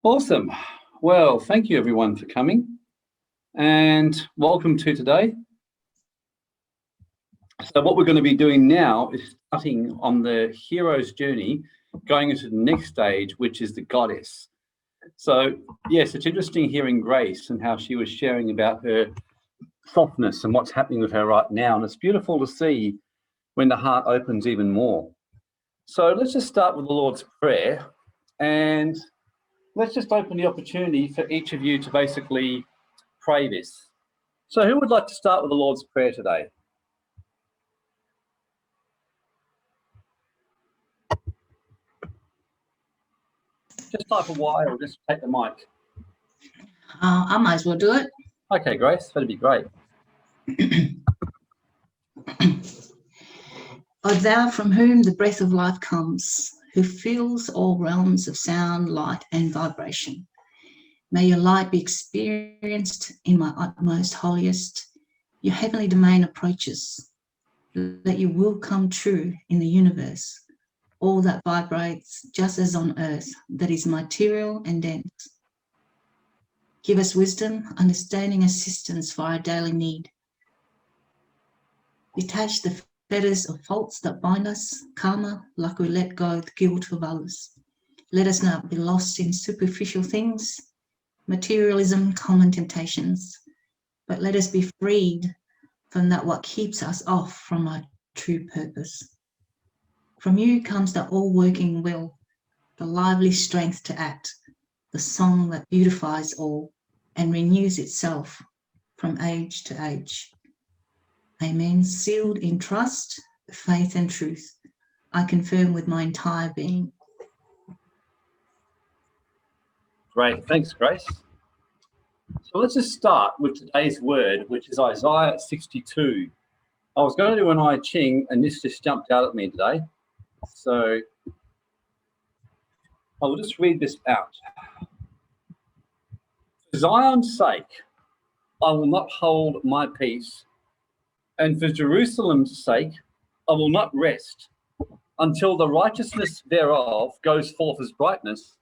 Awesome. Well, thank you everyone for coming and welcome to today. So what we're going to be doing now is starting on the hero's journey, going into the next stage, which is the goddess. So yes, it's interesting hearing Grace and how she was sharing about her softness and what's happening with her right now. And it's beautiful to see when the heart opens even more. So let's just start with the Lord's Prayer, and let's just open the opportunity for each of you to basically pray this. So who would like to start with the Lord's Prayer today? Just type a Y or just take the mic. I might as well do it. Okay, Grace, that'd be great. O thou from whom the breath of life comes, who fills all realms of sound, light, and vibration, may your light be experienced in my utmost holiest. Your heavenly domain approaches. Let your will come true in the universe, all that vibrates just as on earth, that is material and dense. Give us wisdom, understanding, assistance for our daily need. Detach the fetters of faults that bind us, karma, like we let go the guilt of others. Let us not be lost in superficial things, materialism, common temptations, but let us be freed from that what keeps us off from our true purpose. From you comes the all-working will, the lively strength to act, the song that beautifies all and renews itself from age to age. Amen. Sealed in trust, faith, and truth, I confirm with my entire being. Great, thanks, Grace. So let's just start with today's word, which is Isaiah 62. I was going to do an I Ching, and this just jumped out at me today. So I will just read this out. For Zion's sake, I will not hold my peace, and for Jerusalem's sake, I will not rest until the righteousness thereof goes forth as brightness,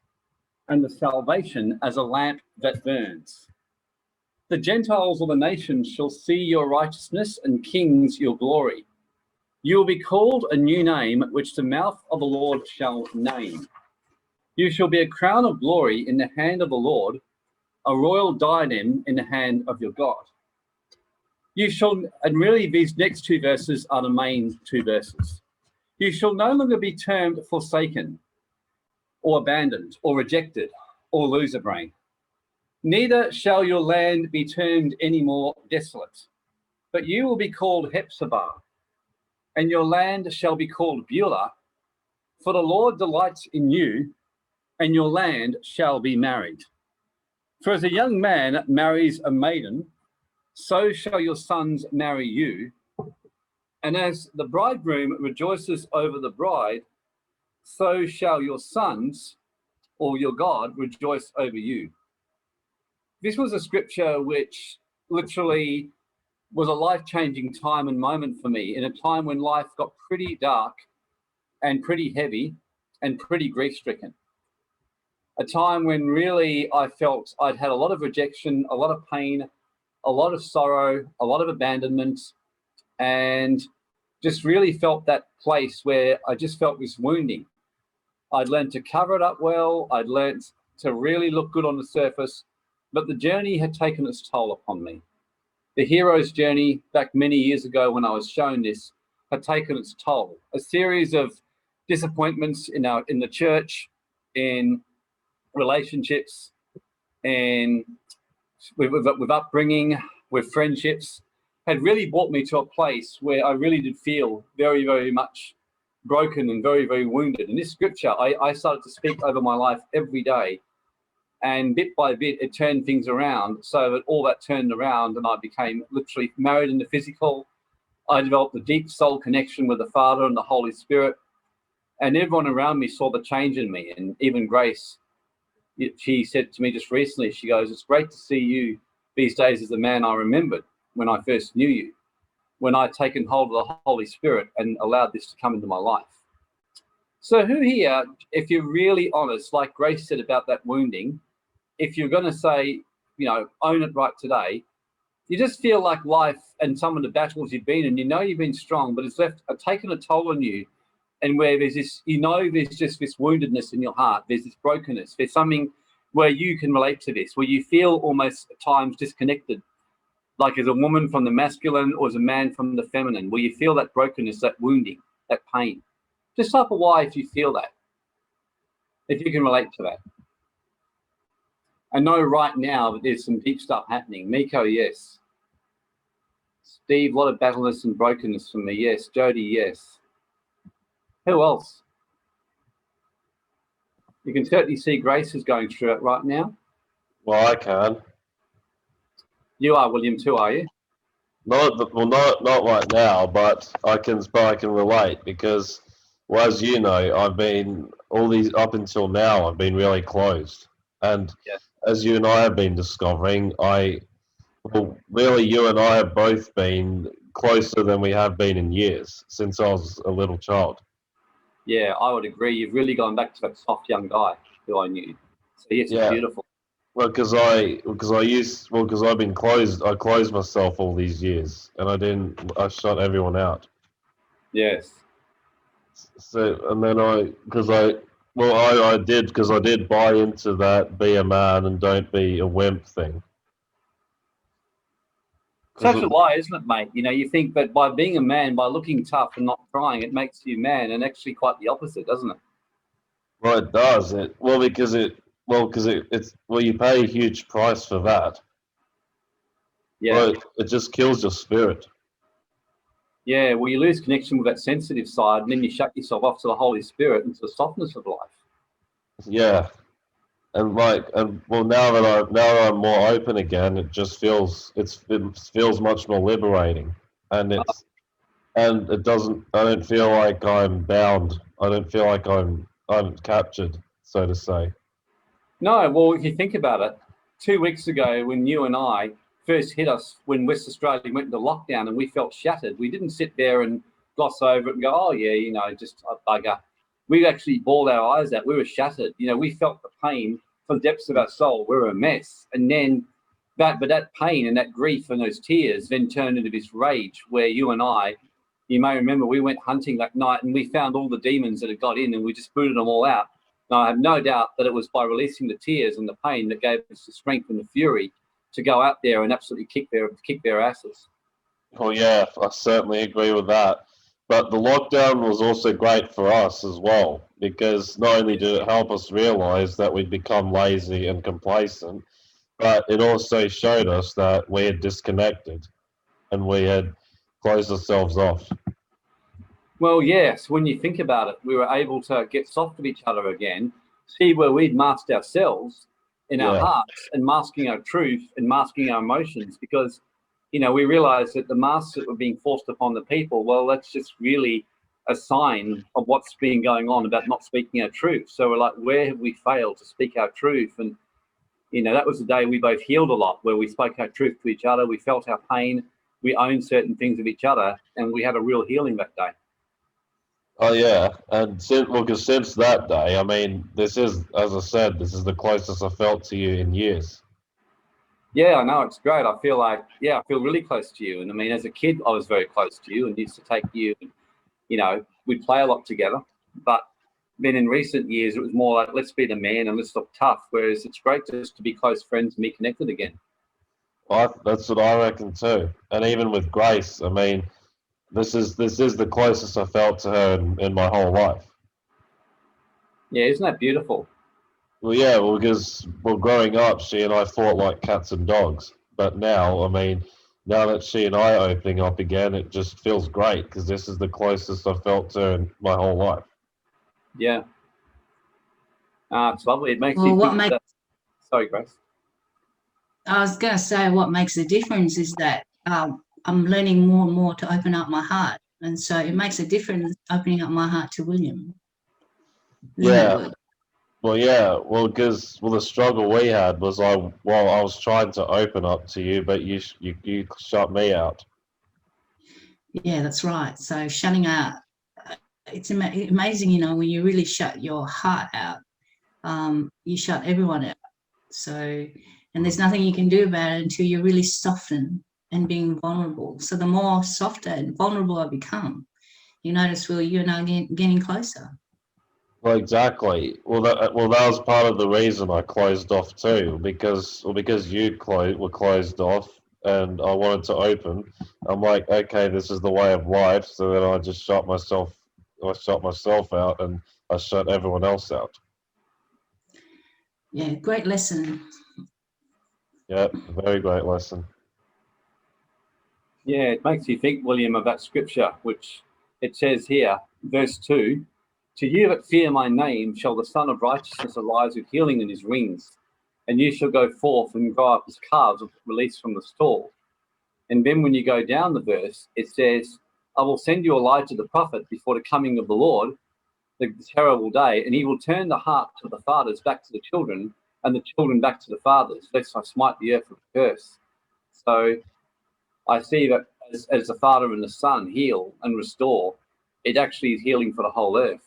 and the salvation as a lamp that burns. The Gentiles or the nations shall see your righteousness, and kings your glory. You will be called a new name, which the mouth of the Lord shall name. You shall be a crown of glory in the hand of the Lord, a royal diadem in the hand of your God. You shall, and really these next two verses are the main two verses. You shall no longer be termed forsaken, or abandoned, or rejected, or loser brain. Neither shall your land be termed any more desolate, but you will be called Hephzibah, and your land shall be called Beulah, for the Lord delights in you, and your land shall be married. For as a young man marries a maiden, so shall your sons marry you. And as the bridegroom rejoices over the bride, so shall your sons, or your God, rejoice over you. This was a scripture which literally was a life-changing time and moment for me, in a time when life got pretty dark and pretty heavy and pretty grief-stricken. A time when really I felt I'd had a lot of rejection, a lot of pain, a lot of sorrow, a lot of abandonment, and just really felt that place where I just felt this wounding. I'd learned to cover it up well. I'd learned to really look good on the surface, but the journey had taken its toll upon me. The hero's journey back many years ago when I was shown this had taken its toll. A series of disappointments in the church, in relationships, and with upbringing, with friendships, had really brought me to a place where I really did feel very, very much broken and very, very wounded. And this scripture, I started to speak over my life every day. And bit by bit, it turned things around, so that all that turned around and I became literally married in the physical. I developed a deep soul connection with the Father and the Holy Spirit. And everyone around me saw the change in me. And even Grace, she said to me just recently, she goes, it's great to see you these days as the man I remembered when I first knew you, when I'd taken hold of the Holy Spirit and allowed this to come into my life. So who here, if you're really honest, like Grace said about that wounding, if you're going to say, you know, own it right today, you just feel like life and some of the battles you've been in, you know, you've been strong, but it's taken a toll on you. And where there's this, you know, there's just this woundedness in your heart. There's this brokenness. There's something where you can relate to this, where you feel almost at times disconnected, like as a woman from the masculine or as a man from the feminine, where you feel that brokenness, that wounding, that pain. Just type a Y if you feel that, if you can relate to that. I know right now that there's some deep stuff happening. Miko, yes. Steve, a lot of battleness and brokenness from me. Yes. Jody, yes. Who else? You can certainly see Grace is going through it right now. Well, I can. You are, William, too, are you? Not right now, but I can relate because, well, as you know, I've been up until now, I've been really closed, and as you and I have been discovering, really, you and I have both been closer than we have been in years since I was a little child. Yeah, I would agree. You've really gone back to that soft young guy who I knew. So yes, it's beautiful. Well, because I've been closed. I closed myself all these years, and I shut everyone out. Yes. So, and then I did buy into that be a man and don't be a wimp thing. Such a lie, isn't it, mate? You know, you think that by being a man, by looking tough and not trying, it makes you man, and actually quite the opposite, doesn't it? Well, it does. You pay a huge price for that. Yeah. Well, it just kills your spirit. Yeah, well, you lose connection with that sensitive side, and then you shut yourself off to the Holy Spirit and to the softness of life. Yeah. And now that I'm more open again, it just feels much more liberating, and it doesn't. I don't feel like I'm bound. I don't feel like I'm captured, so to say. No, well, if you think about it, 2 weeks ago when you and I first hit us, when West Australia went into lockdown and we felt shattered, we didn't sit there and gloss over it and go, oh yeah, you know, just a bugger. We actually bawled our eyes out. We were shattered. You know, we felt the pain from the depths of our soul. We were a mess. And then that pain and that grief and those tears then turned into this rage where you and I, you may remember, we went hunting that night and we found all the demons that had got in and we just booted them all out. Now, I have no doubt that it was by releasing the tears and the pain that gave us the strength and the fury to go out there and absolutely kick their asses. Well, yeah, I certainly agree with that. But the lockdown was also great for us as well, because not only did it help us realize that we'd become lazy and complacent, but it also showed us that we had disconnected and we had closed ourselves off. Well, yes, when you think about it, we were able to get soft with each other again, see where we'd masked ourselves in our hearts and masking our truth and masking our emotions, because, you know, we realized that the masks that were being forced upon the people, well, that's just really a sign of what's been going on about not speaking our truth. So we're like, where have we failed to speak our truth? And, you know, that was the day we both healed a lot, where we spoke our truth to each other. We felt our pain. We owned certain things of each other, and we had a real healing that day. Oh yeah, and since that day, I mean, this is, as I said, this is the closest I felt to you in years. Yeah, I know, it's great. I feel really close to you. And I mean, as a kid, I was very close to you and used to take you, and, you know, we'd play a lot together. But then in recent years, it was more like, let's be the man and let's look tough. Whereas it's great just to be close friends and be connected again. That's what I reckon too. And even with Grace, I mean, this is the closest I felt to her in my whole life. Yeah, isn't that beautiful? Well, yeah, because growing up, she and I fought like cats and dogs. But now, I mean, now that she and I are opening up again, it just feels great because this is the closest I felt to her in my whole life. Yeah. It's lovely. It makes me think that... Sorry, Grace. I was going to say what makes the difference is that I'm learning more and more to open up my heart. And so it makes a difference opening up my heart to William. Yeah. Well, yeah. Well, because the struggle we had was I was trying to open up to you, but you shut me out. Yeah, that's right. So shutting out, it's amazing, you know, when you really shut your heart out, you shut everyone out. So, and there's nothing you can do about it until you really soften and being vulnerable. So the more softer and vulnerable I become, you notice, well, you're now getting closer. Well, exactly. That was part of the reason I closed off too, because you were closed off, and I wanted to open. I'm like, okay, this is the way of life. So then I just shut myself out, and I shut everyone else out. Yeah, great lesson. Yeah, very great lesson. Yeah, it makes you think, William, of that scripture, which it says here, verse 2, to you that fear my name shall the Son of Righteousness arise with healing in his wings, and you shall go forth and grow up as calves released from the stall. And then when you go down the verse, it says, I will send you Elijah the prophet before the coming of the Lord, the terrible day, and he will turn the heart of the fathers back to the children, and the children back to the fathers, lest I smite the earth with a curse. So I see that as the Father and the Son heal and restore, it actually is healing for the whole earth.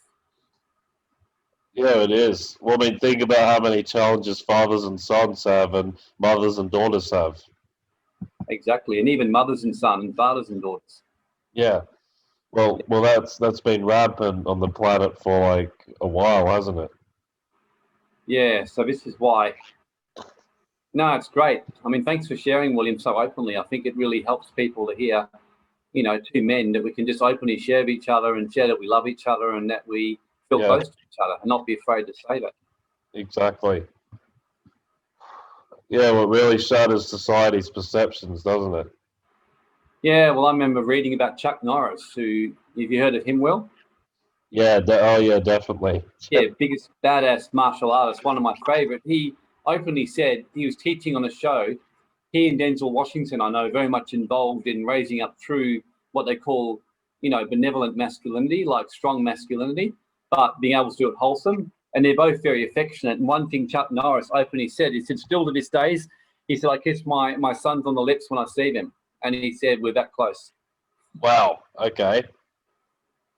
Yeah, it is. Well, I mean, think about how many challenges fathers and sons have, and mothers and daughters have. Exactly, and even mothers and sons, and fathers and daughters. Yeah. Well, that's been rampant on the planet for like a while, hasn't it? Yeah, so this is why. No, it's great. I mean, thanks for sharing, William, so openly. I think it really helps people to hear, two men, that we can just openly share with each other and share that we love each other and that we feel Yeah. close to each other and not be afraid to say that. Exactly. Yeah, well, it really shatters society's perceptions, doesn't it? Yeah, well, I remember reading about Chuck Norris, who, have you heard of him, Will? Yeah. Oh, yeah, definitely. Yeah, biggest badass martial artist, one of my favorite. He openly said he was teaching on a show. He and Denzel Washington, I know, very much involved in raising up through what they call, benevolent masculinity, like strong masculinity, but being able to do it wholesome. And they're both very affectionate. And one thing Chuck Norris openly said, he said, still to this days, he said, I kiss my sons on the lips when I see them. And he said, we're that close. Wow. Okay.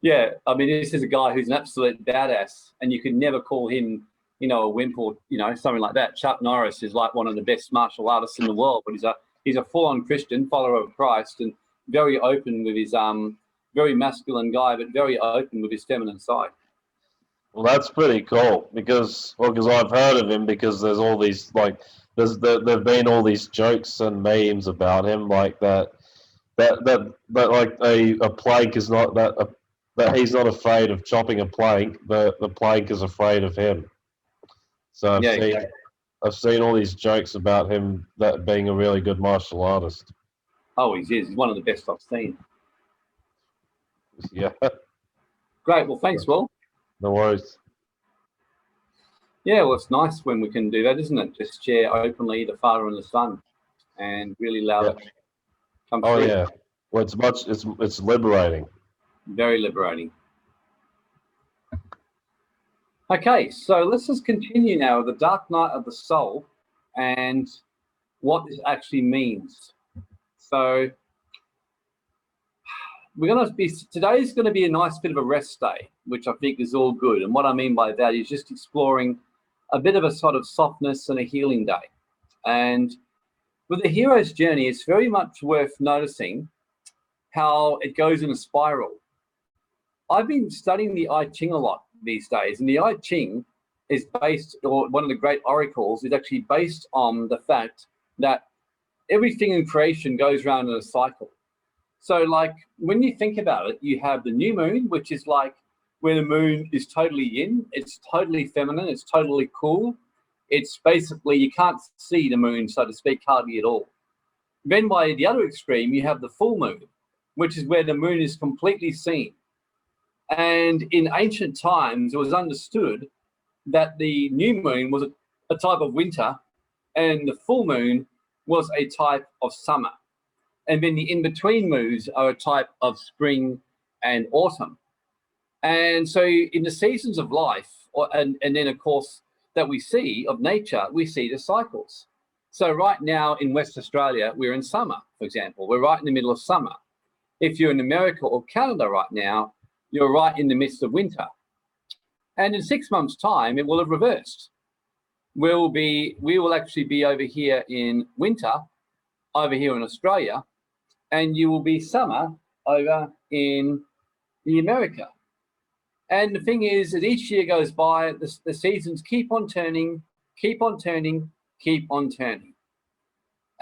Yeah, I mean, this is a guy who's an absolute badass, and you could never call him, a wimp or, something like that. Chuck Norris is like one of the best martial artists in the world, but he's a full-on Christian, follower of Christ, and very open with his very masculine guy, but very open with his feminine side. Well, that's pretty cool because I've heard of him because there's all these there've been all these jokes and memes about him like that like a plank is not that he's not afraid of chopping a plank, the plank is afraid of him. So I've seen all these jokes about him that being a really good martial artist. Oh, he is. He's one of the best I've seen. Yeah. Great. Well, thanks, Will. No worries. Yeah, well, it's nice when we can do that, isn't it? Just share openly the Father and the Son, and really allow it to come through. Oh yeah. Well, it's liberating. Very liberating. Okay, so let's just continue now with the dark night of the soul and what this actually means. So today's going to be a nice bit of a rest day, which I think is all good. And what I mean by that is just exploring a bit of a sort of softness and a healing day. And with the hero's journey, it's very much worth noticing how it goes in a spiral. I've been studying the I Ching a lot these days, and the I Ching is based, or one of the great oracles is actually based on the fact that everything in creation goes around in a cycle. So like when you think about it, you have the new moon, which is like where the moon is totally yin, it's totally feminine, it's totally cool. It's basically, you can't see the moon, so to speak, hardly at all. Then by the other extreme, you have the full moon, which is where the moon is completely seen. And in ancient times, it was understood that the new moon was a type of winter and the full moon was a type of summer. And then the in-between moons are a type of spring and autumn. And so in the seasons of life, and then of course that we see of nature, we see the cycles. So right now in West Australia, we're in summer, for example. We're right in the middle of summer. If you're in America or Canada right now, you're right in the midst of winter. And in 6 months' time, it will have reversed. we will actually be over here in winter, over here in Australia, and you will be summer over in the America. And the thing is that each year goes by, the seasons keep on turning, keep on turning, keep on turning.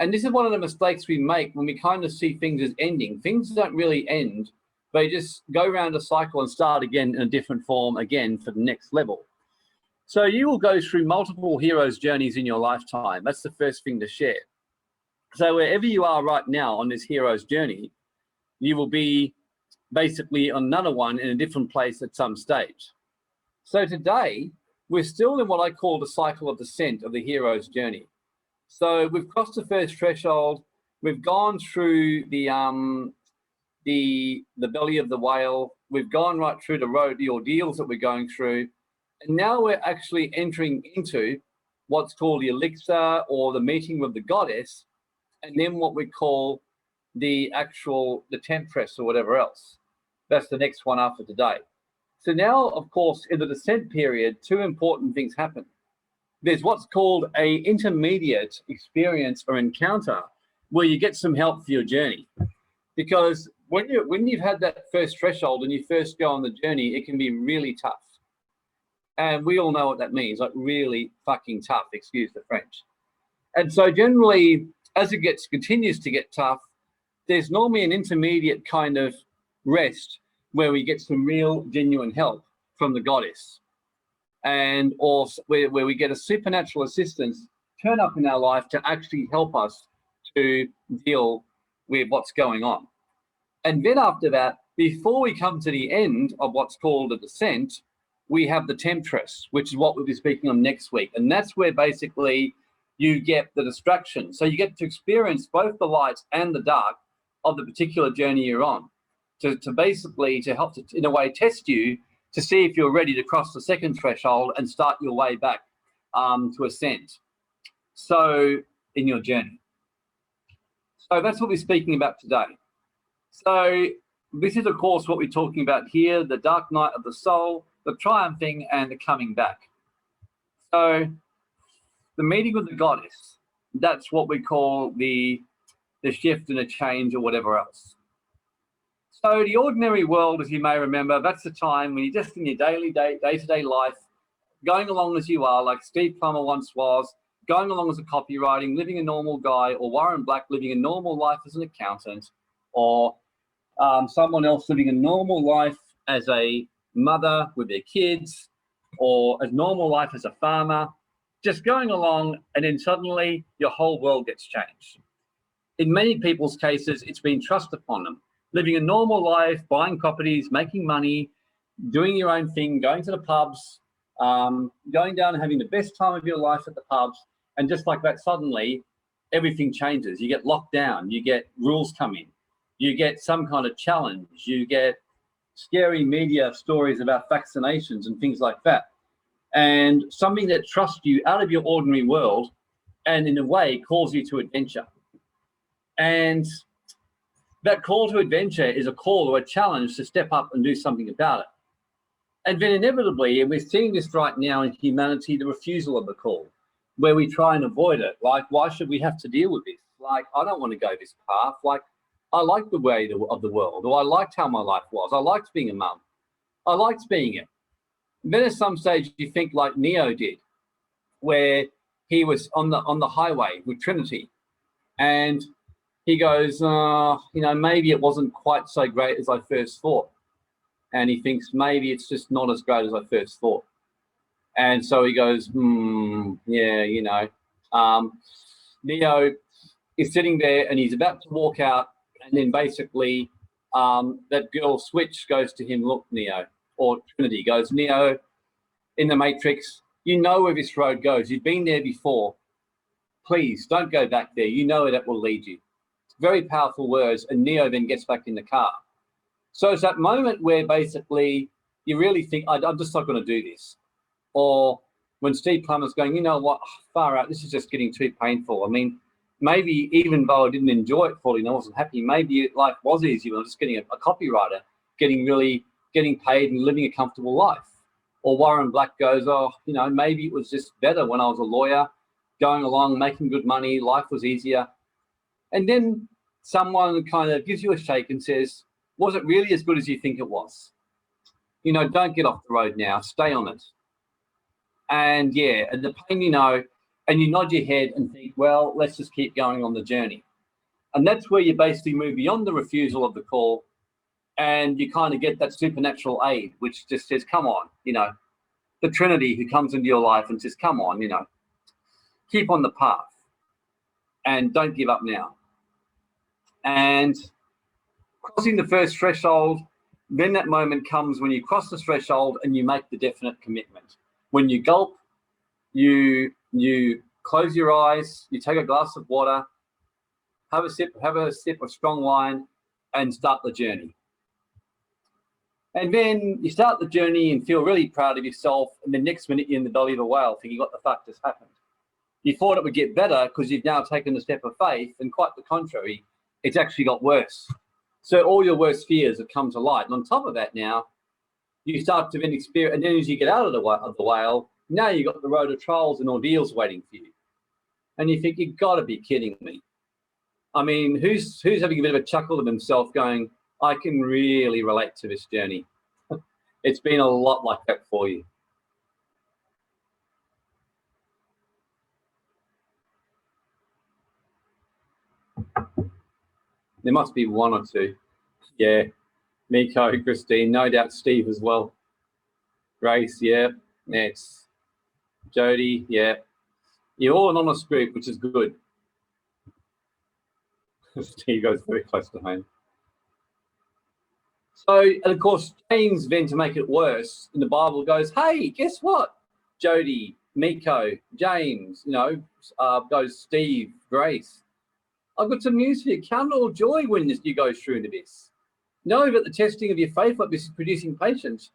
And this is one of the mistakes we make when we kind of see things as ending. Things don't really end. They just go around a cycle and start again in a different form again for the next level. So you will go through multiple hero's journeys in your lifetime. That's the first thing to share. So wherever you are right now on this hero's journey, you will be basically on another one in a different place at some stage. So today, we're still in what I call the cycle of descent of the hero's journey. So we've crossed the first threshold. We've gone through the belly of the whale. We've gone right through the ordeals that we're going through. And now we're actually entering into what's called the elixir or the meeting with the goddess, and then what we call the temptress or whatever else. That's the next one after today. So now, of course, in the descent period, two important things happen. There's what's called a intermediate experience or encounter where you get some help for your journey. Because when you've had that first threshold and you first go on the journey, it can be really tough. And we all know what that means, like really fucking tough, excuse the French. And so generally, as it continues to get tough, there's normally an intermediate kind of rest where we get some real genuine help from the goddess, and or where we get a supernatural assistance turn up in our life to actually help us to deal with what's going on. And then after that, before we come to the end of what's called a descent, we have the temptress, which is what we'll be speaking on next week. And that's where basically you get the distraction. So you get to experience both the light and the dark of the particular journey you're on, to basically to help to, in a way, test you to see if you're ready to cross the second threshold and start your way back to ascent. So in your journey. So that's what we're speaking about today. So this is, of course, what we're talking about here, the dark night of the soul, the triumphing and the coming back. So the meeting with the goddess, that's what we call the shift and a change or whatever else. So the ordinary world, as you may remember, that's the time when you're just in your day-to-day life, going along as you are, like Steve Plummer once was, going along as a copywriting, living a normal guy, or Warren Black living a normal life as an accountant, or someone else living a normal life as a mother with their kids, or a normal life as a farmer, just going along, and then suddenly your whole world gets changed. In many people's cases, it's been thrust upon them. Living a normal life, buying properties, making money, doing your own thing, going to the pubs, going down and having the best time of your life at the pubs, and just like that, suddenly everything changes. You get locked down, you get rules come in, you get some kind of challenge, you get scary media stories about vaccinations and things like that. And something that thrusts you out of your ordinary world and in a way calls you to adventure. And that call to adventure is a call or a challenge to step up and do something about it. And then inevitably, and we're seeing this right now in humanity, the refusal of the call, where we try and avoid it. Like, why should we have to deal with this? Like, I don't want to go this path. Like, I like the way of the world, or I liked how my life was. I liked being a mum. I liked being it. Then at some stage you think like Neo did, where he was on the highway with Trinity, and he goes, maybe it wasn't quite so great as I first thought. And he thinks maybe it's just not as great as I first thought. And so he goes, Neo is sitting there and he's about to walk out, and then basically that girl Switch goes to him, look, Neo, or Trinity goes, Neo, in the Matrix, you know where this road goes. You've been there before. Please don't go back there. You know where that will lead you. Very powerful words. And Neo then gets back in the car. So it's that moment where basically you really think, I'm just not going to do this. Or when Steve Plummer's going, you know what, far out, this is just getting too painful. I mean, maybe even though I didn't enjoy it fully and I wasn't happy, maybe life was easy when I was just getting a copywriter, getting paid and living a comfortable life. Or Warren Black goes, oh, you know, maybe it was just better when I was a lawyer, going along, making good money, life was easier. And then someone kind of gives you a shake and says, was it really as good as you think it was? You know, don't get off the road now, stay on it. And yeah, and the pain, you know, and you nod your head and think, well, let's just keep going on the journey. And that's where you basically move beyond the refusal of the call, and you kind of get that supernatural aid, which just says, come on, you know, the Trinity who comes into your life and says, come on, you know, keep on the path and don't give up now. And crossing the first threshold, then that moment comes when you cross the threshold and you make the definite commitment. When you gulp, you close your eyes, you take a glass of water, have a sip of strong wine, and start the journey. And then you start the journey and feel really proud of yourself, and the next minute you're in the belly of a whale thinking, what the fuck just happened? You thought it would get better because you've now taken a step of faith, and quite the contrary, it's actually got worse. So all your worst fears have come to light. And on top of that now, you start to then experience, and then as you get out of the whale, now you've got the road of trials and ordeals waiting for you. And you think, you've got to be kidding me. I mean, who's having a bit of a chuckle to himself going, I can really relate to this journey. It's been a lot like that for you. There must be one or two. Yeah. Nico, Christine, no doubt Steve as well. Grace, yeah. It's Jody, yeah. You're all an honest group, which is good. Steve goes very close to home. So, and of course, James then, to make it worse, in the Bible goes, hey, guess what? Jody, Miko, James, you know, goes Steve, Grace. I've got some news for you. Count it all joy when you go through into this. Know that the testing of your faith like this is producing patience,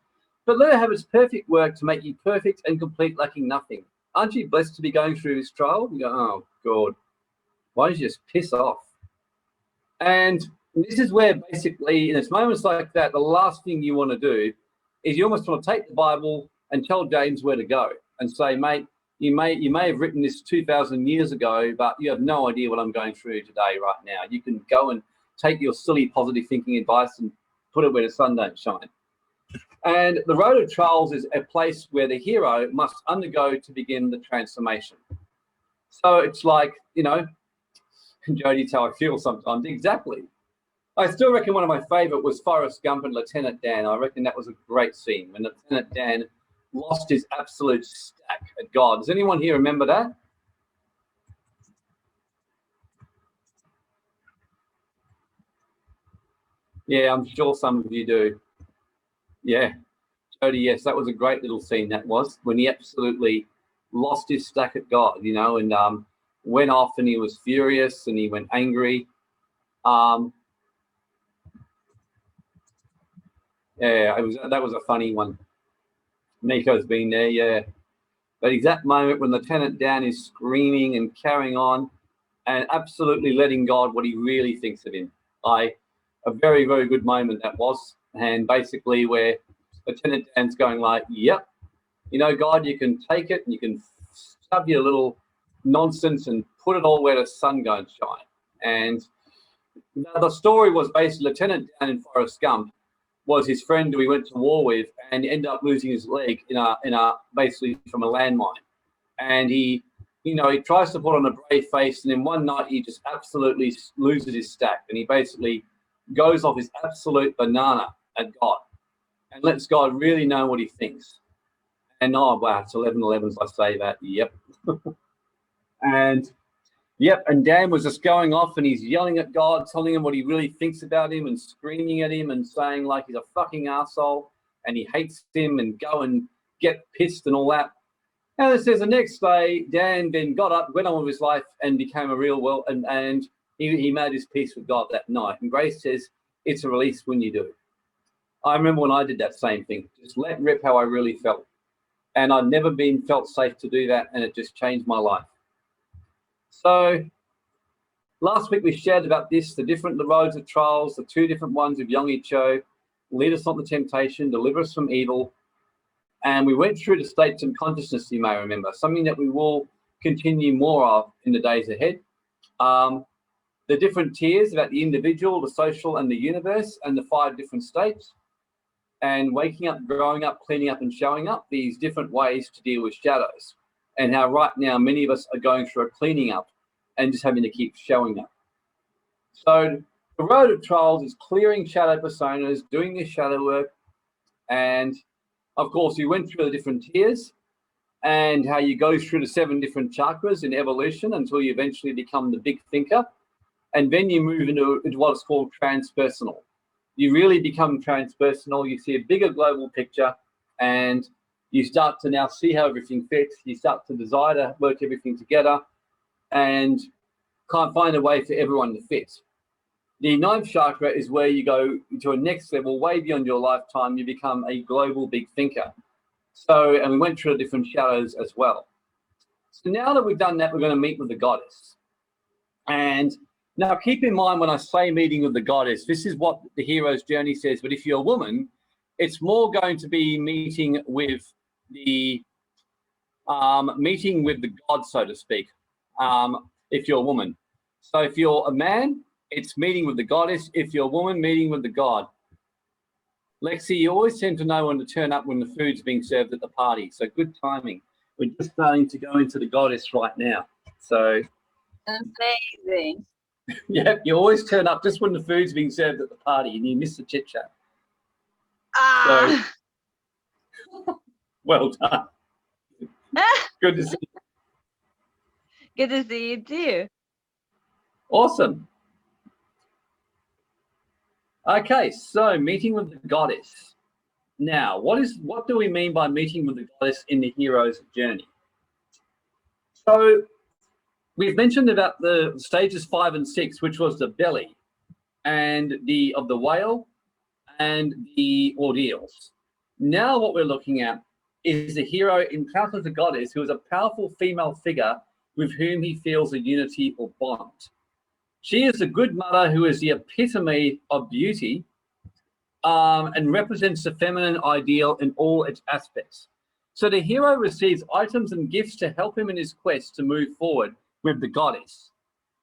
but let it have its perfect work to make you perfect and complete, lacking nothing. Aren't you blessed to be going through this trial? You go, oh, God, why don't you just piss off? And this is where basically, in its moments like that, the last thing you want to do is you almost want to take the Bible and tell James where to go and say, mate, you may have written this 2,000 years ago, but you have no idea what I'm going through today right now. You can go and take your silly positive thinking advice and put it where the sun don't shine. And the road of trials is a place where the hero must undergo to begin the transformation. So it's like, you know, Jody's how I feel sometimes. Exactly. I still reckon one of my favourite was Forrest Gump and Lieutenant Dan. I reckon that was a great scene when Lieutenant Dan lost his absolute stack at God. Does anyone here remember that? Yeah, I'm sure some of you do. Yeah. Jody, yes, that was a great little scene, that was, when he absolutely lost his stack at God, you know, and went off and he was furious and he went angry. Yeah, that was a funny one. Nico's been there, yeah. That exact moment when Lieutenant Dan is screaming and carrying on and absolutely letting God what he really thinks of him. A very, very good moment that was. And basically where Lieutenant Dan's going like, yep, you know, God, you can take it and you can shove your little nonsense and put it all where the sun don't shine. And the story was basically Lieutenant Dan in Forrest Gump was his friend who he went to war with, and he ended up losing his leg in a basically from a landmine. And he tries to put on a brave face, and then one night he just absolutely loses his stack, and he basically goes off his absolute banana at God and lets God really know what he thinks. And oh wow, it's 11:11 I say that. Yep. And Dan was just going off and he's yelling at God, telling him what he really thinks about him and screaming at him and saying like he's a fucking arsehole and he hates him and go and get pissed and all that. And it says the next day, Dan then got up, went on with his life and became a real well, and he made his peace with God that night. And Grace says, it's a release when you do it. I remember when I did that same thing, just let rip how I really felt. And I'd never been felt safe to do that, and it just changed my life. So last week we shared about this, the roads of trials, the two different ones of Yonggi Cho, lead us not to temptation, deliver us from evil. And we went through the states of consciousness, you may remember, something that we will continue more of in the days ahead. The different tiers about the individual, the social, and the universe, and the 5 different states. And waking up, growing up, cleaning up, and showing up, these different ways to deal with shadows. And how right now many of us are going through a cleaning up and just having to keep showing up. So the road of trials is clearing shadow personas, doing this shadow work. And of course, we went through the different tiers and how you go through the 7 different chakras in evolution until you eventually become the big thinker. And then you move into what's called transpersonal. You really become transpersonal. You see a bigger global picture and you start to now see how everything fits. You start to desire to work everything together and can't find a way for everyone to fit. The 9th chakra is where you go to a next level, way beyond your lifetime. You become a global big thinker. So, and we went through the different shadows as well. So now that we've done that, we're going to meet with the goddess. And now keep in mind when I say meeting with the goddess, this is what the hero's journey says. But if you're a woman, it's more going to be meeting with the god, so to speak, if you're a woman. So if you're a man, it's meeting with the goddess. If you're a woman, meeting with the god. Lexi, you always seem to know when to turn up when the food's being served at the party. So good timing. We're just starting to go into the goddess right now. So amazing. Yeah, you always turn up just when the food's being served at the party and you miss the chit chat. Ah. So, well done. Good to see you. Good to see you too. Awesome. Okay, so meeting with the goddess. Now, what do we mean by meeting with the goddess in the hero's journey? So we've mentioned about the stages 5 and 6, which was the belly and of the whale and the ordeals. Now what we're looking at is the hero encounters a goddess who is a powerful female figure with whom he feels a unity or bond. She is a good mother who is the epitome of beauty and represents the feminine ideal in all its aspects. So the hero receives items and gifts to help him in his quest to move forward with the goddess.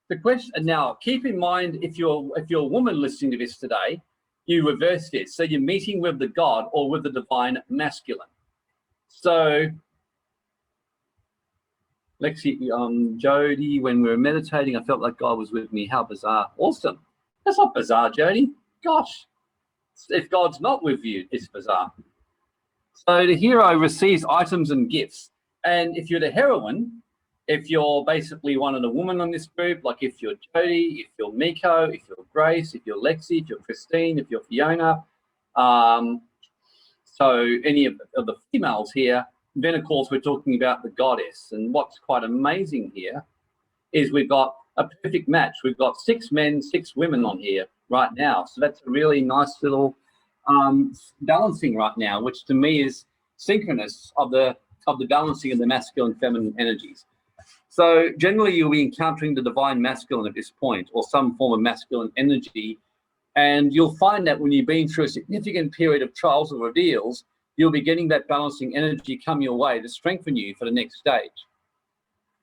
The question now, keep in mind, if you're a woman listening to this today, you reverse this. So you're meeting with the god or with the divine masculine. So Lexi, Jody, when we were meditating, I felt like God was with me. How bizarre. Awesome. That's not bizarre, Jody. Gosh, if God's not with you, it's bizarre. So the hero receives items and gifts. And if you're the heroine, if you're basically one of the women on this group, like if you're Jody, if you're Miko, if you're Grace, if you're Lexi, if you're Christine, if you're Fiona, so any of the females here, then of course we're talking about the goddess. And what's quite amazing here is we've got a perfect match. We've got 6 men, 6 women on here right now. So that's a really nice little balancing right now, which to me is synchronous of the balancing of the masculine and feminine energies. So generally you'll be encountering the divine masculine at this point, or some form of masculine energy. And you'll find that when you've been through a significant period of trials or ordeals, you'll be getting that balancing energy come your way to strengthen you for the next stage.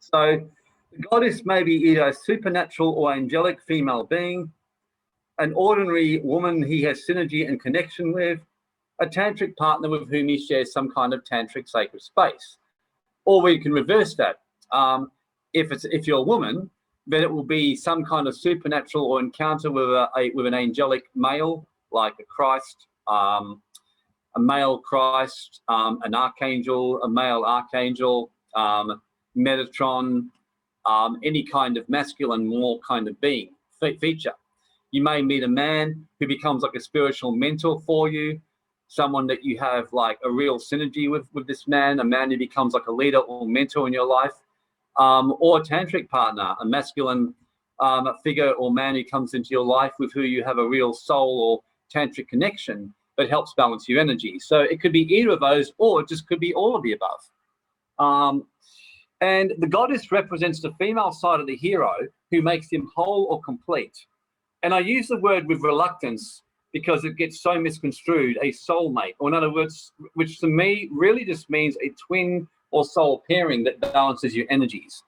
So the goddess may be either a supernatural or angelic female being, an ordinary woman he has synergy and connection with, a tantric partner with whom he shares some kind of tantric sacred space. Or we can reverse that. If you're a woman, then it will be some kind of supernatural or encounter with an angelic male, like a Christ, a male Christ, an archangel, a male archangel, Metatron, any kind of masculine, more kind of being feature. You may meet a man who becomes like a spiritual mentor for you, someone that you have like a real synergy with this man, a man who becomes like a leader or mentor in your life. Or a tantric partner, a masculine figure or man who comes into your life with who you have a real soul or tantric connection that helps balance your energy. So it could be either of those, or it just could be all of the above. And the goddess represents the female side of the hero who makes him whole or complete. And I use the word with reluctance because it gets so misconstrued, a soulmate, or in other words, which to me really just means a twin or soul pairing that balances your energies.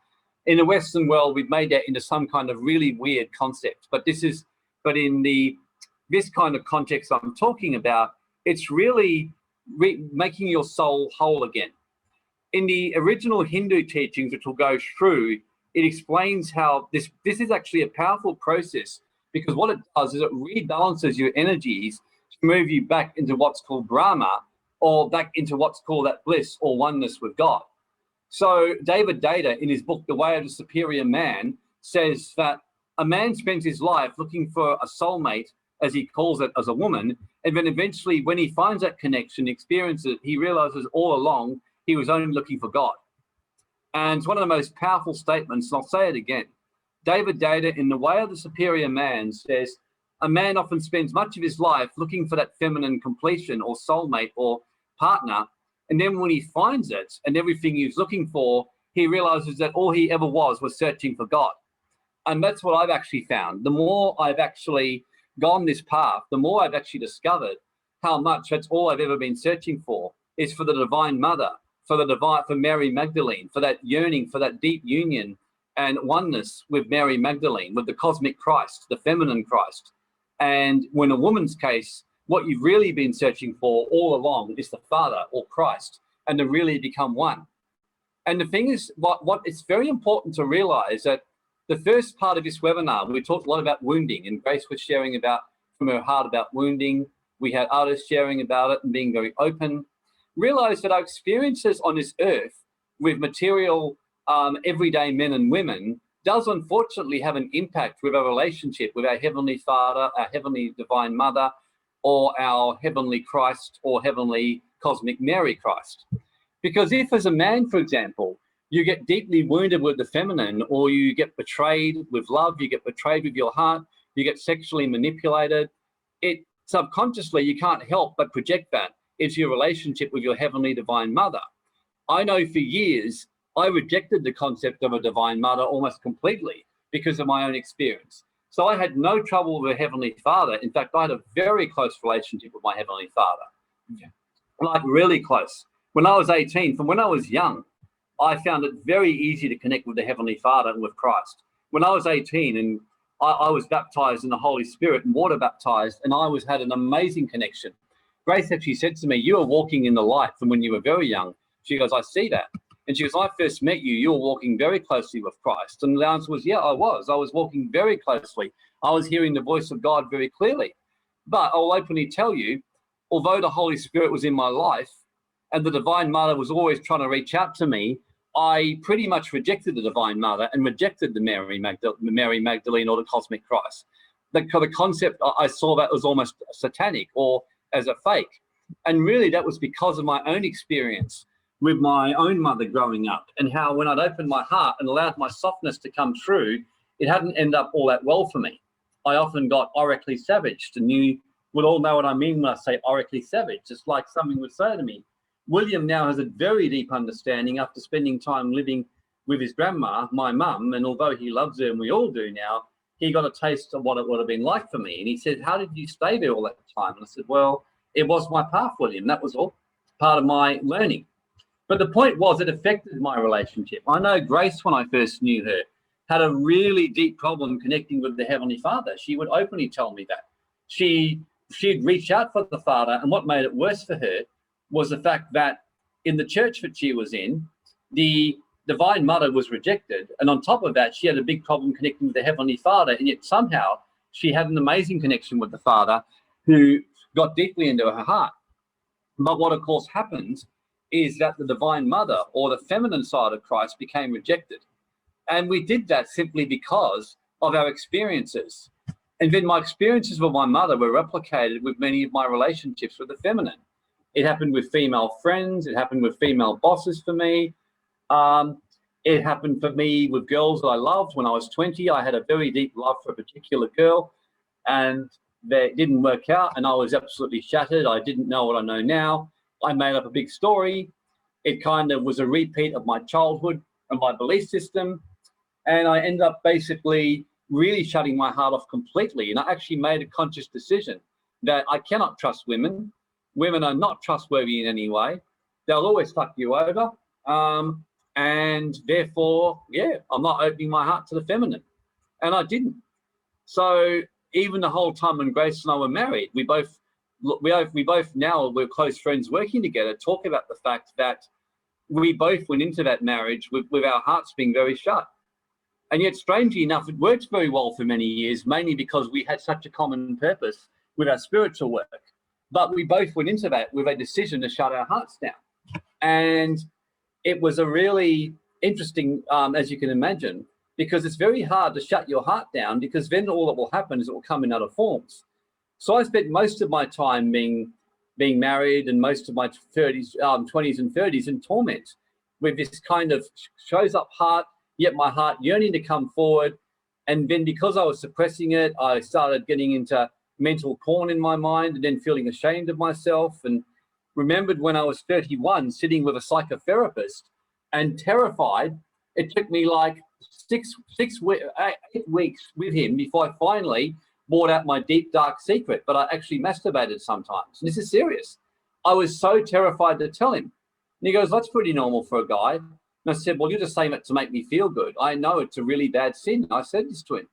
In the Western world, we've made that into some kind of really weird concept, but in this kind of context I'm talking about, it's really making your soul whole again. In the original Hindu teachings, which we'll go through, it explains how this is actually a powerful process, because what it does is it rebalances your energies to move you back into what's called Brahma, or back into what's called that bliss or oneness with God. So David Data, in his book, The Way of the Superior Man, says that a man spends his life looking for a soulmate, as he calls it, as a woman, and then eventually when he finds that connection, experiences it, he realizes all along he was only looking for God. And it's one of the most powerful statements, and I'll say it again. David Data, in The Way of the Superior Man, says, a man often spends much of his life looking for that feminine completion or soulmate or partner, and then when he finds it and everything he's looking for, he realizes that all he ever was searching for God. And that's what I've actually found. The more I've actually gone this path, the more I've actually discovered how much that's all I've ever been searching for, is for the Divine Mother, for Mary Magdalene, for that yearning, for that deep union and oneness with Mary Magdalene, with the cosmic Christ, the feminine Christ. And when a woman's case, what you've really been searching for all along is the Father or Christ, and to really become one. And the thing is, what it's very important to realize that the first part of this webinar, we talked a lot about wounding, and Grace was sharing about from her heart about wounding. We had others sharing about it and being very open. Realize that our experiences on this earth with material everyday men and women does unfortunately have an impact with our relationship with our Heavenly Father, our Heavenly Divine Mother, or our Heavenly Christ, or Heavenly Cosmic Mary Christ. Because if as a man, for example, you get deeply wounded with the feminine, or you get betrayed with love, you get betrayed with your heart, you get sexually manipulated, it subconsciously, you can't help but project that into your relationship with your Heavenly Divine Mother. I know for years, I rejected the concept of a Divine Mother almost completely because of my own experience. So I had no trouble with a Heavenly Father. In fact, I had a very close relationship with my Heavenly Father. Yeah. Like really close. When I was 18, from when I was young, I found it very easy to connect with the Heavenly Father and with Christ. When I was 18 and I was baptized in the Holy Spirit and water baptized, and I had an amazing connection. Grace actually said to me, you were walking in the light from when you were very young. She goes, I see that. And she goes, I first met you, you were walking very closely with Christ. And the answer was, yeah, I was walking very closely. I was hearing the voice of God very clearly. But I'll openly tell you, although the Holy Spirit was in my life and the Divine Mother was always trying to reach out to me, I pretty much rejected the Divine Mother and rejected the Mary Magdalene or the Cosmic Christ. The concept I saw that was almost satanic or as a fake. And really that was because of my own experience with my own mother growing up, and how when I'd opened my heart and allowed my softness to come through, it hadn't ended up all that well for me. I often got oracally savaged, and you would all know what I mean when I say oracally savaged. It's like someone would say to me. William now has a very deep understanding after spending time living with his grandma, my mum, and although he loves her and we all do now, he got a taste of what it would have been like for me. And he said, how did you stay there all that time? And I said, well, it was my path, William. That was all part of my learning. But the point was, it affected my relationship. I know Grace, when I first knew her, had a really deep problem connecting with the Heavenly Father. She would openly tell me that. She'd reach out for the Father, and what made it worse for her was the fact that in the church that she was in, the Divine Mother was rejected. And on top of that, she had a big problem connecting with the Heavenly Father, and yet somehow she had an amazing connection with the Father who got deeply into her heart. But what, of course, happens is that the Divine Mother, or the feminine side of Christ, became rejected. And we did that simply because of our experiences. And then my experiences with my mother were replicated with many of my relationships with the feminine. It happened with female friends. It happened with female bosses for me. It happened for me with girls that I loved. When I was 20, I had a very deep love for a particular girl, and that didn't work out, and I was absolutely shattered. I didn't know what I know now. I made up a big story. It kind of was a repeat of my childhood and my belief system. And I ended up basically really shutting my heart off completely. And I actually made a conscious decision that I cannot trust women. Women are not trustworthy in any way. They'll always fuck you over. And therefore, yeah, I'm not opening my heart to the feminine. And I didn't. So even the whole time when Grace and I were married, we both now, we're close friends working together, talk about the fact that we both went into that marriage with our hearts being very shut. And yet, strangely enough, it worked very well for many years, mainly because we had such a common purpose with our spiritual work. But we both went into that with a decision to shut our hearts down. And it was a really interesting, as you can imagine, because it's very hard to shut your heart down, because then all that will happen is it will come in other forms. So I spent most of my time being married and most of my 20s and 30s in torment with this kind of shows up heart, yet my heart yearning to come forward. And then because I was suppressing it, I started getting into mental porn in my mind and then feeling ashamed of myself. And remembered when I was 31 sitting with a psychotherapist and terrified. It took me like 8 weeks with him before I finally brought out my deep, dark secret. But I actually masturbated sometimes. And this is serious. I was so terrified to tell him. And he goes, that's pretty normal for a guy. And I said, well, you're just saying it to make me feel good. I know it's a really bad sin. I said this to him.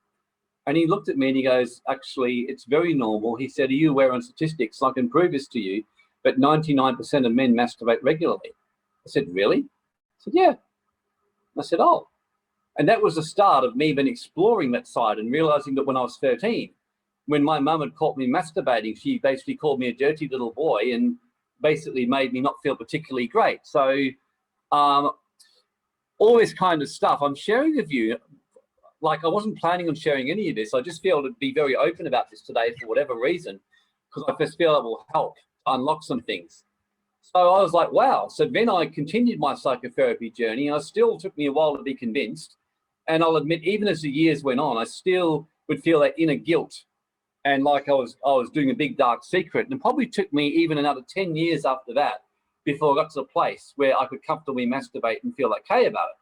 And he looked at me and he goes, actually, it's very normal. He said, are you aware on statistics? I can prove this to you, but 99% of men masturbate regularly. I said, really? I said, yeah. I said, oh. And that was the start of me then exploring that side and realizing that when I was 13, when my mum had caught me masturbating, she basically called me a dirty little boy and basically made me not feel particularly great. So all this kind of stuff I'm sharing with you. Like, I wasn't planning on sharing any of this. I just feel to be very open about this today for whatever reason, because I just feel it will help unlock some things. So I was like, wow. So then I continued my psychotherapy journey. And it still took me a while to be convinced. And I'll admit, even as the years went on, I still would feel that inner guilt. And like I was doing a big dark secret. And it probably took me even another 10 years after that before I got to the place where I could comfortably masturbate and feel okay about it.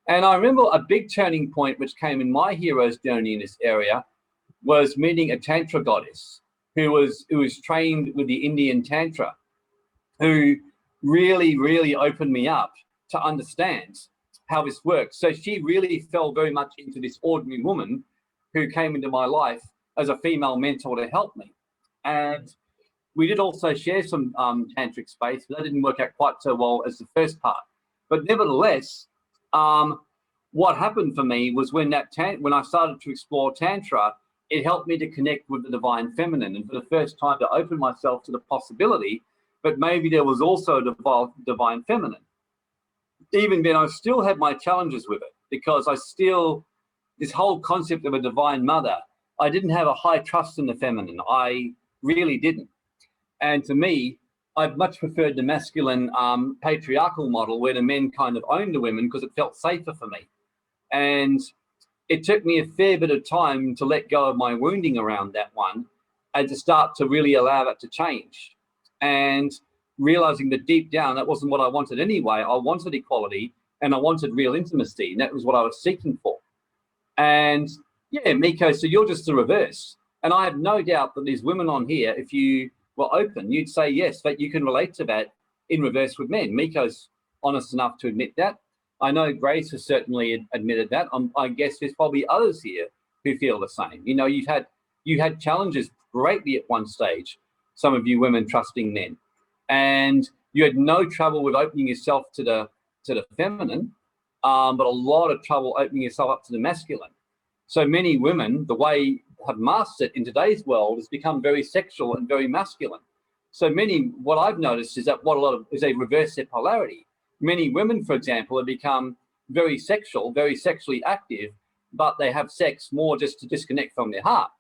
And I remember a big turning point which came in my hero's journey in this area was meeting a Tantra goddess who was trained with the Indian Tantra, who really, really opened me up to understand how this works. So she really fell very much into this ordinary woman who came into my life as a female mentor to help me. And we did also share some tantric space, but that didn't work out quite so well as the first part. But nevertheless, what happened for me was when I started to explore Tantra, it helped me to connect with the divine feminine, and for the first time to open myself to the possibility that maybe there was also a divine feminine. Even then, I still had my challenges with it, because this whole concept of a divine mother, I didn't have a high trust in the feminine. I really didn't. And to me, I'd much preferred the masculine patriarchal model where the men kind of owned the women because it felt safer for me. And it took me a fair bit of time to let go of my wounding around that one and to start to really allow that to change. And realizing that deep down, that wasn't what I wanted anyway. I wanted equality and I wanted real intimacy. And that was what I was seeking for. And yeah, Miko, so you're just the reverse. And I have no doubt that these women on here, if you were open, you'd say yes, that you can relate to that in reverse with men. Miko's honest enough to admit that. I know Grace has certainly admitted that. I guess there's probably others here who feel the same. You know, you had challenges greatly at one stage, some of you women trusting men, and you had no trouble with opening yourself to the feminine, but a lot of trouble opening yourself up to the masculine. So many women, the way have mastered it in today's world, has become very sexual and very masculine. So what I've noticed is that is a reverse polarity. Many women, for example, have become very sexual, very sexually active, but they have sex more just to disconnect from their heart.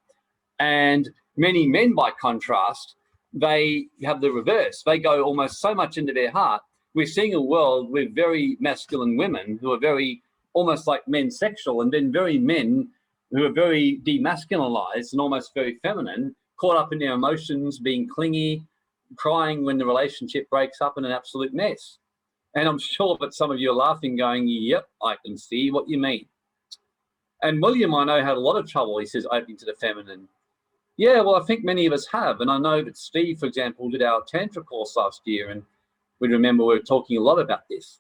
And many men, by contrast, they have the reverse. They go almost so much into their heart. We're seeing a world with very masculine women who are very, almost like men sexual, and then very men who are very demasculinized and almost very feminine, caught up in their emotions, being clingy, crying when the relationship breaks up, in an absolute mess. And I'm sure that some of you are laughing, going, yep, I can see what you mean. And William, I know, had a lot of trouble, he says, opening to the feminine. Yeah, well, I think many of us have. And I know that Steve, for example, did our Tantra course last year. And we remember we were talking a lot about this.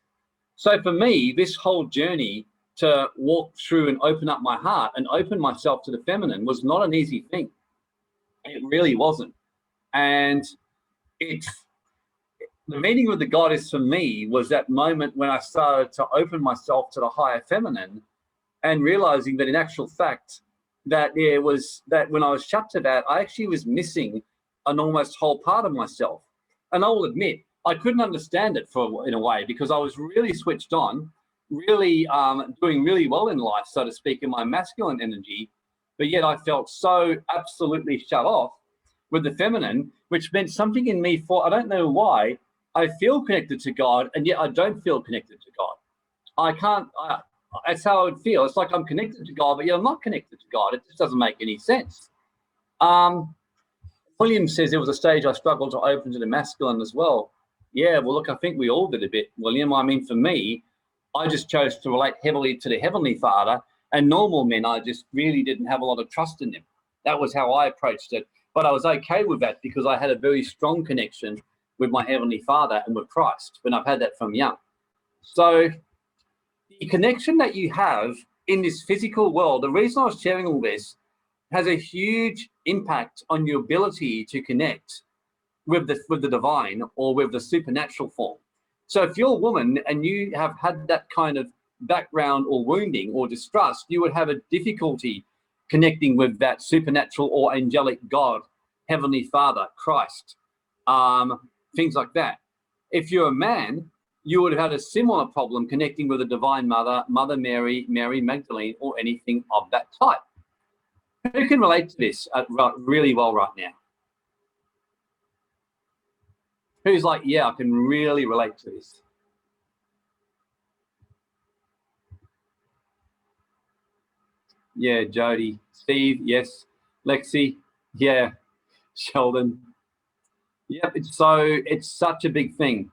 So for me, this whole journey to walk through and open up my heart and open myself to the feminine was not an easy thing. It really wasn't. And it's the meeting with the goddess for me was that moment when I started to open myself to the higher feminine and realizing that in actual fact, that there was that when I was shut to that, I actually was missing an almost whole part of myself. And I will admit, I couldn't understand it in a way because I was really switched on, really doing really well in life, so to speak, in my masculine energy, but yet I felt so absolutely shut off with the feminine, which meant something in me I don't know why, I feel connected to God, and yet I don't feel connected to God. That's how I would feel. It's like I'm connected to God, but yet I'm not connected to God. It just doesn't make any sense. William says there was a stage I struggled to open to the masculine as well. Yeah, well, look, I think we all did a bit, William. I mean, for me, I just chose to relate heavily to the Heavenly Father, and normal men, I just really didn't have a lot of trust in them. That was how I approached it. But I was okay with that because I had a very strong connection with my Heavenly Father and with Christ, and I've had that from young. So the connection that you have in this physical world, the reason I was sharing all this, has a huge impact on your ability to connect with the divine or with the supernatural form. So if you're a woman and you have had that kind of background or wounding or distrust, you would have a difficulty connecting with that supernatural or angelic God, Heavenly Father, Christ, things like that. If you're a man, you would have had a similar problem connecting with the Divine Mother, Mother Mary, Mary Magdalene, or anything of that type. Who can relate to this really well right now? Who's like, yeah, I can really relate to this? Yeah, Jody. Steve, yes. Lexi, yeah. Sheldon. Yep, it's such a big thing.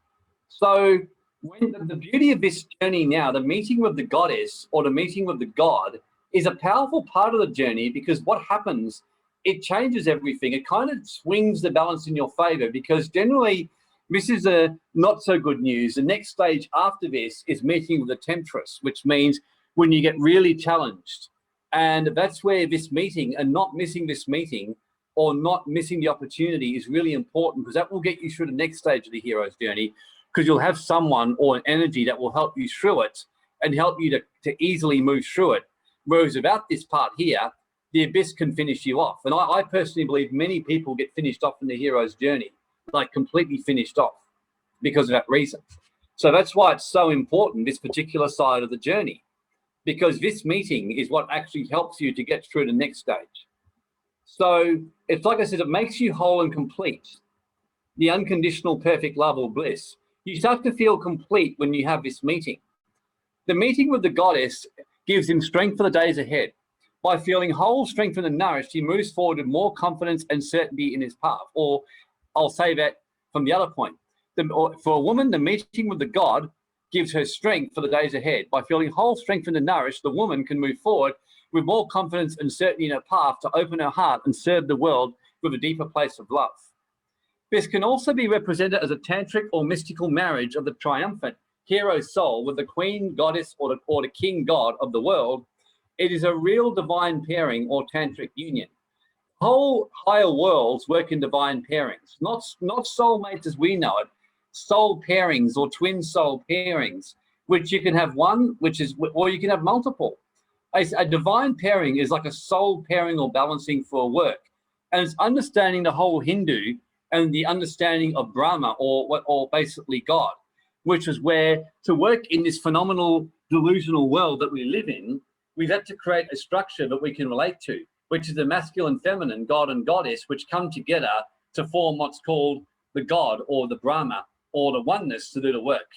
So when the beauty of this journey now, the meeting with the goddess or the meeting with the God is a powerful part of the journey, because what happens, it changes everything. It kind of swings the balance in your favor, because generally this is a not so good news. The next stage after this is meeting with the temptress, which means when you get really challenged. And that's where this meeting, and not missing this meeting or not missing the opportunity, is really important, because that will get you through the next stage of the hero's journey, because you'll have someone or an energy that will help you through it and help you to easily move through it. Whereas without this part here, the abyss can finish you off. And I personally believe many people get finished off in the hero's journey, like completely finished off because of that reason. So that's why it's so important, this particular side of the journey, because this meeting is what actually helps you to get through the next stage. So it's like I said, it makes you whole and complete. The unconditional perfect love or bliss. You start to feel complete when you have this meeting. The meeting with the goddess gives him strength for the days ahead. By feeling whole, strengthened, and nourished, he moves forward with more confidence and certainty in his path. Or I'll say that from the other point. For a woman, the meeting with the God gives her strength for the days ahead. By feeling whole, strengthened, and nourished, the woman can move forward with more confidence and certainty in her path to open her heart and serve the world with a deeper place of love. This can also be represented as a tantric or mystical marriage of the triumphant hero soul with the queen goddess or the king god of the world. It is a real divine pairing or tantric union. Whole higher worlds work in divine pairings, not soulmates as we know it, soul pairings or twin soul pairings, which you can have one, or you can have multiple. A divine pairing is like a soul pairing or balancing for work, and it's understanding the whole Hindu and the understanding of Brahma or basically God, which is where to work in this phenomenal delusional world that we live in, we've had to create a structure that we can relate to, which is the masculine, feminine, God and goddess, which come together to form what's called the God or the Brahma or the oneness to do the work.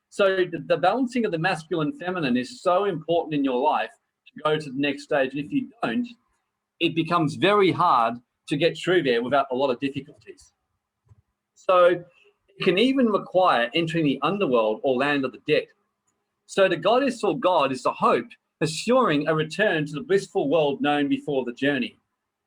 So the balancing of the masculine, feminine is so important in your life to go to the next stage. And if you don't, it becomes very hard to get through there without a lot of difficulties. So it can even require entering the underworld or land of the dead. So the goddess or God is the hope, assuring a return to the blissful world known before the journey.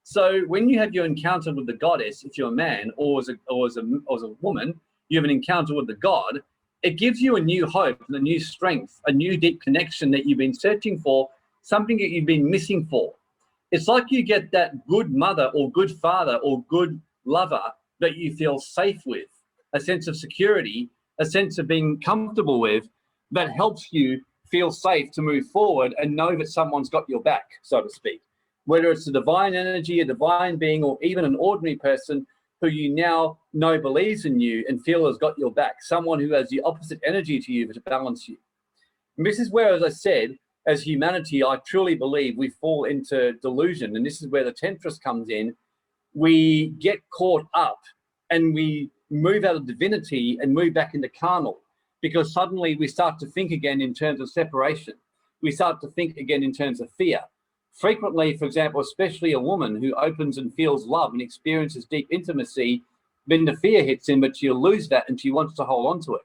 So when you have your encounter with the goddess, if you're a man or as a woman, you have an encounter with the god, it gives you a new hope and a new strength, a new deep connection that you've been searching for, something that you've been missing for. It's like you get that good mother or good father or good lover that you feel safe with, a sense of security, a sense of being comfortable with, that helps you feel safe to move forward and know that someone's got your back, so to speak. Whether it's a divine energy, a divine being, or even an ordinary person who you now know believes in you and feel has got your back, someone who has the opposite energy to you to balance you. And this is where, as I said, as humanity, I truly believe we fall into delusion. And this is where the Temptress comes in. We get caught up and we move out of divinity and move back into carnal, because suddenly we start to think again in terms of separation. We start to think again in terms of fear. Frequently, for example, especially a woman who opens and feels love and experiences deep intimacy, then the fear hits in, but she'll lose that and she wants to hold on to it.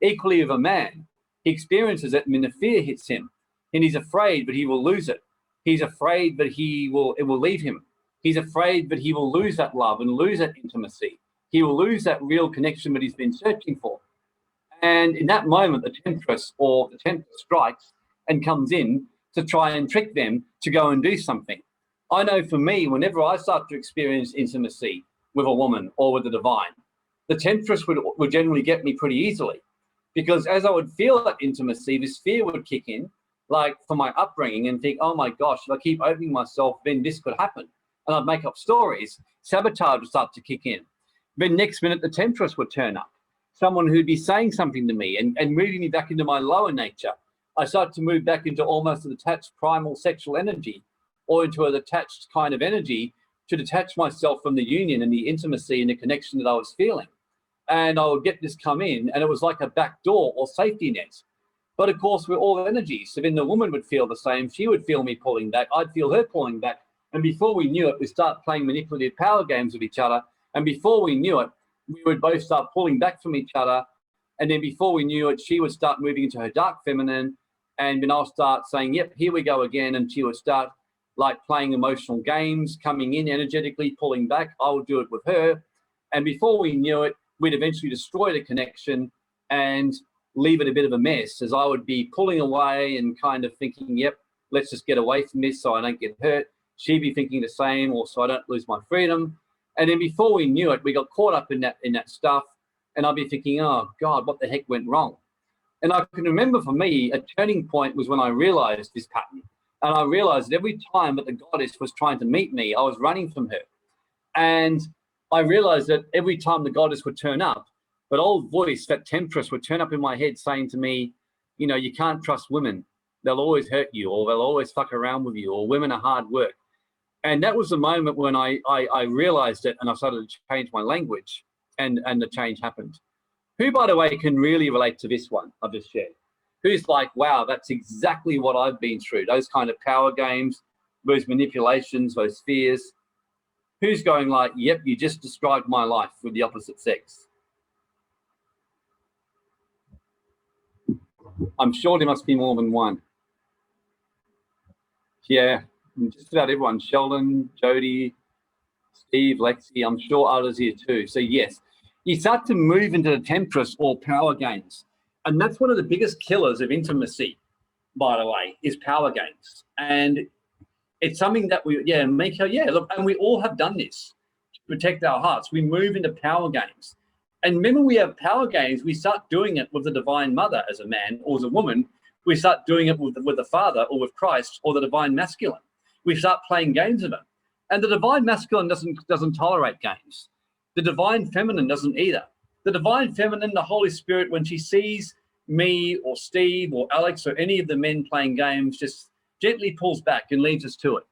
Equally with a man, he experiences it and then the fear hits him and he's afraid, but he will lose it. He's afraid that it will leave him. He's afraid that he will lose that love and lose that intimacy. He will lose that real connection that he's been searching for. And in that moment, the Temptress or the Temptress strikes and comes in to try and trick them to go and do something. I know for me, whenever I start to experience intimacy with a woman or with the divine, the Temptress would generally get me pretty easily, because as I would feel that intimacy, this fear would kick in, like from my upbringing, and think, oh my gosh, if I keep opening myself, then this could happen. And I'd make up stories. Sabotage would start to kick in. Then next minute, the Temptress would turn up. Someone who'd be saying something to me and moving me back into my lower nature. I start to move back into almost a detached primal sexual energy, or into a detached kind of energy, to detach myself from the union and the intimacy and the connection that I was feeling. And I would get this come in, and it was like a back door or safety net. But of course, we're all energies. So then the woman would feel the same. She would feel me pulling back. I'd feel her pulling back. And before we knew it, we start playing manipulative power games with each other. And before we knew it, we would both start pulling back from each other. And then before we knew it, she would start moving into her dark feminine. And then I'll start saying, yep, here we go again. And she would start like playing emotional games, coming in energetically, pulling back. I would do it with her. And before we knew it, we'd eventually destroy the connection and leave it a bit of a mess, as I would be pulling away and kind of thinking, yep, let's just get away from this so I don't get hurt. She'd be thinking the same, or so I don't lose my freedom. And then before we knew it, we got caught up in that stuff. And I'd be thinking, oh God, what the heck went wrong? And I can remember for me, a turning point was when I realized this pattern. And I realized that every time that the goddess was trying to meet me, I was running from her. And I realized that every time the goddess would turn up, that old voice, that Temptress, would turn up in my head saying to me, you know, you can't trust women. They'll always hurt you, or they'll always fuck around with you, or women are hard work. And that was the moment when I realized it, and I started to change my language, and the change happened. Who, by the way, can really relate to this one I've just shared? Who's like, wow, that's exactly what I've been through, those kind of power games, those manipulations, those fears. Who's going like, yep, you just described my life with the opposite sex? I'm sure there must be more than one. Yeah, just about everyone. Sheldon, Jody, Steve, Lexi, I'm sure others here too. So yes, you start to move into the Temptress or power games. And that's one of the biggest killers of intimacy, by the way, is power games. And it's something that we, look, and we all have done this to protect our hearts. We move into power games. And remember, we have power games, we start doing it with the divine mother as a man or as a woman. We start doing it with the father or with Christ or the divine masculine. We start playing games of it. And the divine masculine doesn't tolerate games. The divine feminine doesn't either. The divine feminine, the Holy Spirit, when she sees me or Steve or Alex or any of the men playing games, just gently pulls back and leads us to it.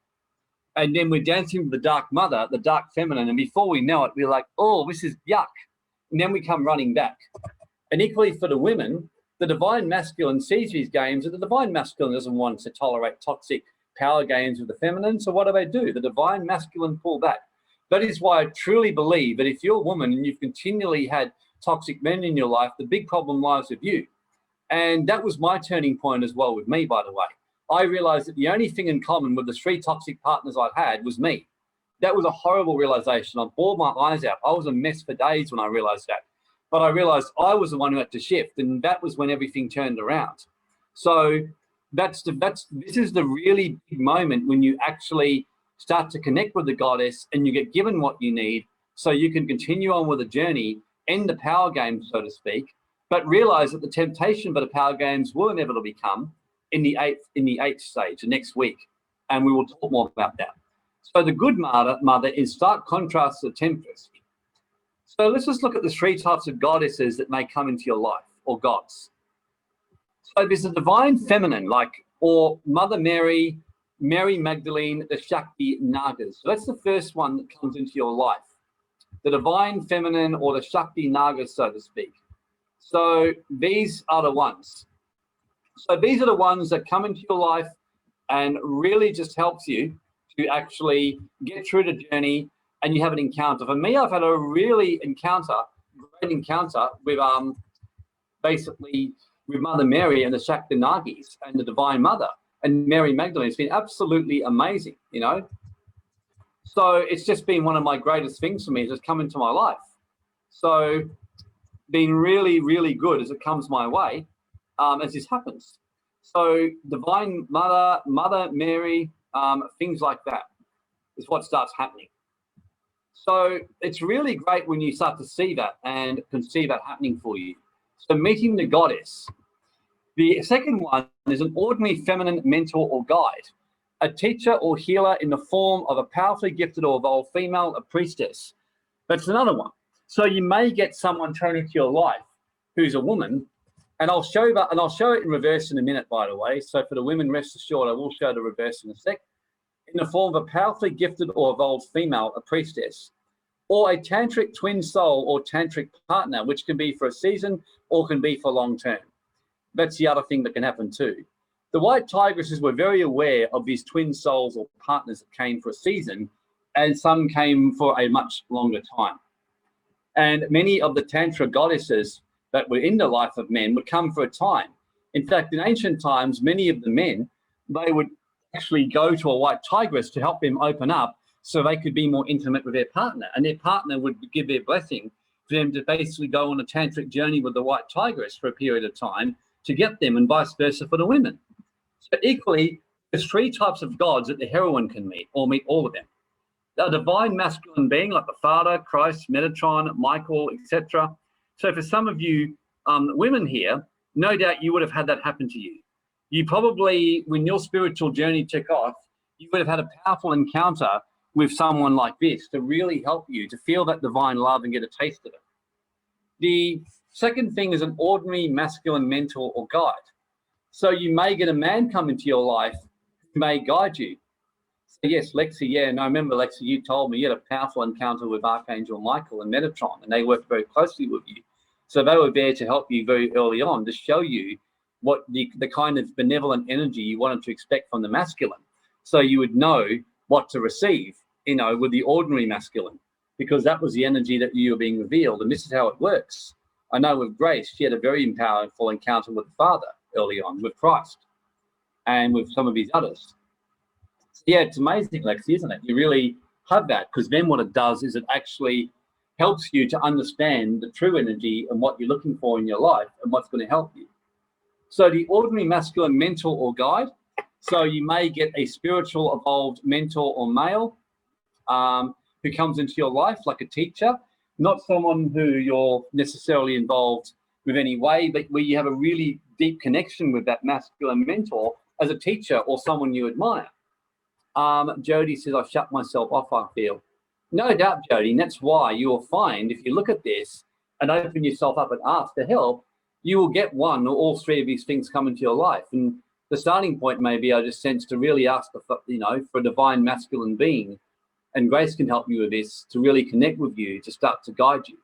And then we're dancing with the dark mother, the dark feminine. And before we know it, we're like, oh, this is yuck. And then we come running back. And equally for the women, the divine masculine sees these games, and the divine masculine doesn't want to tolerate toxic power games with the feminine. So what do? The divine masculine pull back. That is why I truly believe that if you're a woman and you've continually had toxic men in your life, the big problem lies with you. And that was my turning point as well with me, by the way. I realized that the only thing in common with the 3 toxic partners I've had was me. That was a horrible realization. I bawled my eyes out. I was a mess for days when I realized that. But I realized I was the one who had to shift, and that was when everything turned around. So this is the really big moment when you actually start to connect with the goddess and you get given what you need so you can continue on with the journey, end the power game, so to speak, but realize that the temptation for the power games will inevitably come in the eighth stage, the next week. And we will talk more about that. So the good mother is stark contrast to the temptress. So let's just look at the three types of goddesses that may come into your life, or gods. So there's a divine feminine, or Mother Mary, Mary Magdalene, the Shakti Nagas. So that's the first one that comes into your life. The divine feminine, or the Shakti Nagas, so to speak. So these are the ones. So these are the ones that come into your life and really just helps you to actually get through the journey, and you have an encounter. For me, I've had a great encounter with basically with Mother Mary and the Shakti Nagis and the Divine Mother and Mary Magdalene. It's been absolutely amazing, you know. So it's just been one of my greatest things for me, just come into my life. So been really, really good as it comes my way, as this happens. So Divine Mother, Mother Mary, things like that is what starts happening. So it's really great when you start to see that and can see that happening for you. So meeting the goddess. The second one is an ordinary feminine mentor or guide, a teacher or healer in the form of a powerfully gifted or evolved female, a priestess. That's another one. So you may get someone thrown into your life who's a woman, and I'll show it in reverse in a minute, by the way. So for the women, rest assured, I will show the reverse in a sec. In the form of a powerfully gifted or evolved female, a priestess, or a tantric twin soul or tantric partner, which can be for a season or can be for long term. That's the other thing that can happen too. The white tigresses were very aware of these twin souls or partners that came for a season, and some came for a much longer time. And many of the tantra goddesses that were in the life of men would come for a time. In fact, in ancient times, many of the men, they would actually go to a white tigress to help them open up so they could be more intimate with their partner, and their partner would give their blessing for them to basically go on a tantric journey with the white tigress for a period of time to get them, and vice versa for the women. So equally, there's three types of gods that the heroine can meet, or meet all of them. A divine masculine being like the Father, Christ, Metatron, Michael, etc. So for some of you women here, no doubt you would have had that happen to you. You probably, when your spiritual journey took off, you would have had a powerful encounter with someone like this to really help you to feel that divine love and get a taste of it. The second thing is an ordinary masculine mentor or guide. So you may get a man come into your life who may guide you. So yes, Lexi, yeah, and I remember, Lexi, you told me you had a powerful encounter with Archangel Michael and Metatron, and they worked very closely with you. So they were there to help you very early on, to show you what the kind of benevolent energy you wanted to expect from the masculine. So you would know what to receive, you know, with the ordinary masculine, because that was the energy that you were being revealed. And this is how it works. I know with Grace, she had a very powerful encounter with the Father early on, with Christ, and with some of his others. So yeah, it's amazing, Lexi, isn't it? You really have that, because then what it does is it actually helps you to understand the true energy and what you're looking for in your life and what's going to help you. So the ordinary masculine mentor or guide. So you may get a spiritual evolved mentor or male who comes into your life like a teacher, not someone who you're necessarily involved with any way, but where you have a really deep connection with that masculine mentor as a teacher or someone you admire. Jody says, I've shut myself off, I feel. No doubt, Jody, and that's why you will find, if you look at this and open yourself up and ask for help, you will get one or all three of these things come into your life. And the starting point may be, I just sense, to really ask for, you know, for a divine masculine being, and Grace can help you with this, to really connect with you, to start to guide you.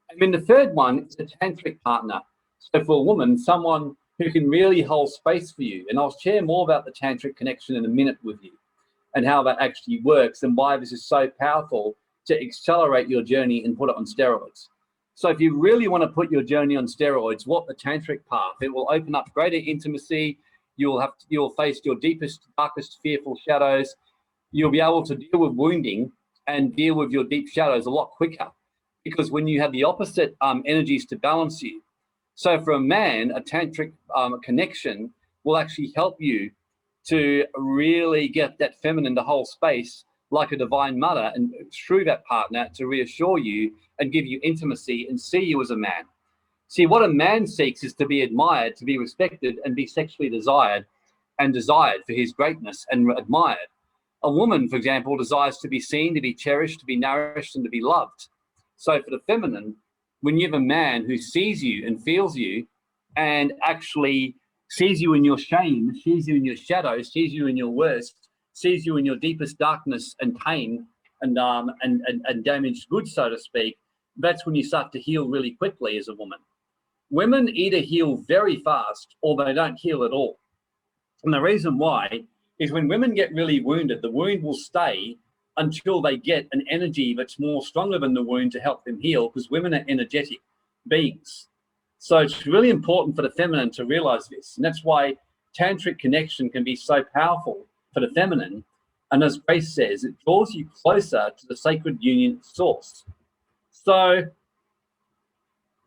And then the third one is a tantric partner. So for a woman, someone who can really hold space for you. And I'll share more about the tantric connection in a minute with you and how that actually works and why this is so powerful to accelerate your journey and put it on steroids. So if you really want to put your journey on steroids, walk the tantric path. It will open up greater intimacy. You'll face your deepest, darkest, fearful shadows. you'll be able to deal with wounding and deal with your deep shadows a lot quicker, because when you have the opposite energies to balance you. So for a man, a tantric connection will actually help you to really get that feminine to hold space like a divine mother, and through that partner to reassure you and give you intimacy and see you as a man. See, what a man seeks is to be admired, to be respected, and be sexually desired for his greatness and admired. A woman, for example, desires to be seen, to be cherished, to be nourished, and to be loved. So for the feminine, when you have a man who sees you and feels you and actually sees you in your shame, sees you in your shadows, sees you in your worst, sees you in your deepest darkness and pain and damaged goods, so to speak, that's when you start to heal really quickly as a woman. Women either heal very fast or they don't heal at all. And the reason why is when women get really wounded, the wound will stay until they get an energy that's more stronger than the wound to help them heal, because women are energetic beings. So it's really important for the feminine to realize this. And that's why tantric connection can be so powerful for the feminine. And as Grace says, it draws you closer to the sacred union source. So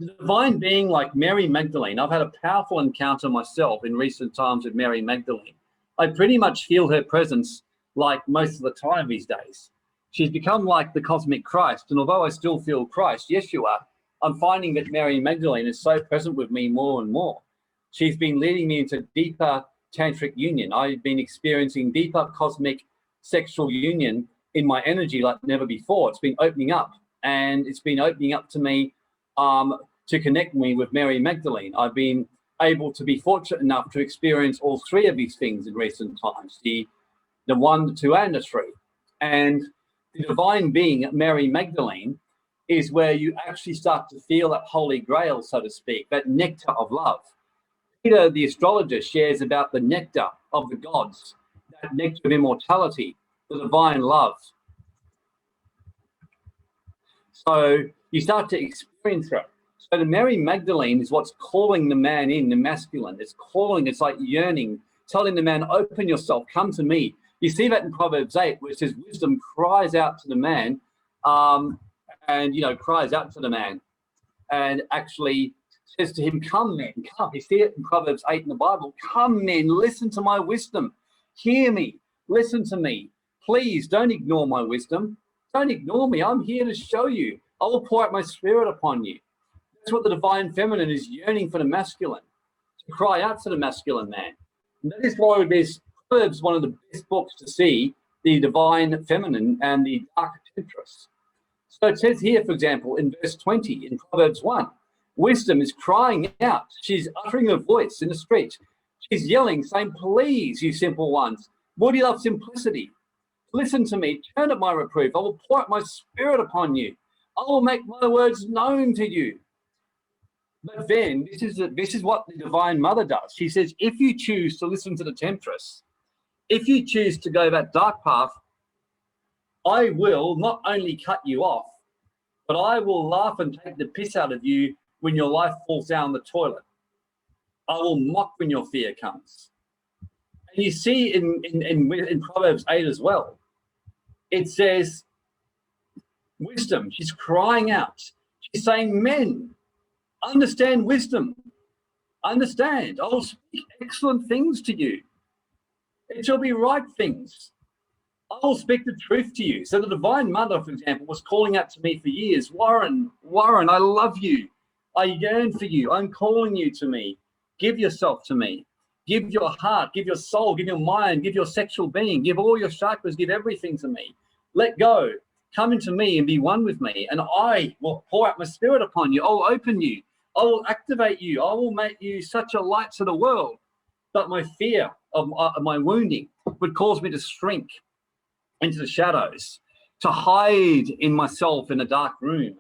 the divine being like Mary Magdalene, I've had a powerful encounter myself in recent times with Mary Magdalene. I pretty much feel her presence like most of the time these days. She's become like the cosmic Christ. And although I still feel Christ, Yeshua, I'm finding that Mary Magdalene is so present with me more and more. She's been leading me into deeper tantric union. I've been experiencing deeper cosmic sexual union in my energy like never before. It's been opening up, and it's been opening up to me to connect me with Mary Magdalene. I've been able to be fortunate enough to experience all three of these things in recent times, the 1, the 2, and the 3. And the divine being, Mary Magdalene, is where you actually start to feel that holy grail, so to speak, that nectar of love. Peter, the astrologer, shares about the nectar of the gods, that nectar of immortality, the divine love. So you start to experience it. So the Mary Magdalene is what's calling the man in, the masculine. It's calling, it's like yearning, telling the man, open yourself, come to me. You see that in Proverbs 8, where it says wisdom cries out to the man, cries out to the man, and actually says to him, come men, come. You see it in Proverbs 8 in the Bible. Come men, listen to my wisdom. Hear me, listen to me. Please don't ignore my wisdom. Don't ignore me. I'm here to show you. I will pour out my spirit upon you. That's what the divine feminine is yearning for the masculine, to cry out to the masculine man. And that is why this Proverbs is one of the best books to see the divine feminine and the dark temptress. So it says here, for example, in verse 20 in Proverbs 1, wisdom is crying out. She's uttering her voice in the street. She's yelling, saying, please, you simple ones, would you love simplicity? Listen to me, turn at my reproof. I will pour out my spirit upon you. I will make my words known to you. But then this is what the divine mother does. She says, if you choose to listen to the temptress, if you choose to go that dark path, I will not only cut you off, but I will laugh and take the piss out of you when your life falls down the toilet. I will mock when your fear comes. And you see in Proverbs 8 as well, it says, wisdom, she's crying out. She's saying, men, understand wisdom. Understand. I will speak excellent things to you. It shall be right things. I will speak the truth to you. So the divine mother, for example, was calling out to me for years, Warren, I love you. I yearn for you. I'm calling you to me. Give yourself to me. Give your heart, give your soul, give your mind, give your sexual being, give all your chakras, give everything to me. Let go. Come into me and be one with me, and I will pour out my spirit upon you. I will open you. I will activate you. I will make you such a light to the world. But my fear of my wounding would cause me to shrink into the shadows, to hide in myself in a dark room,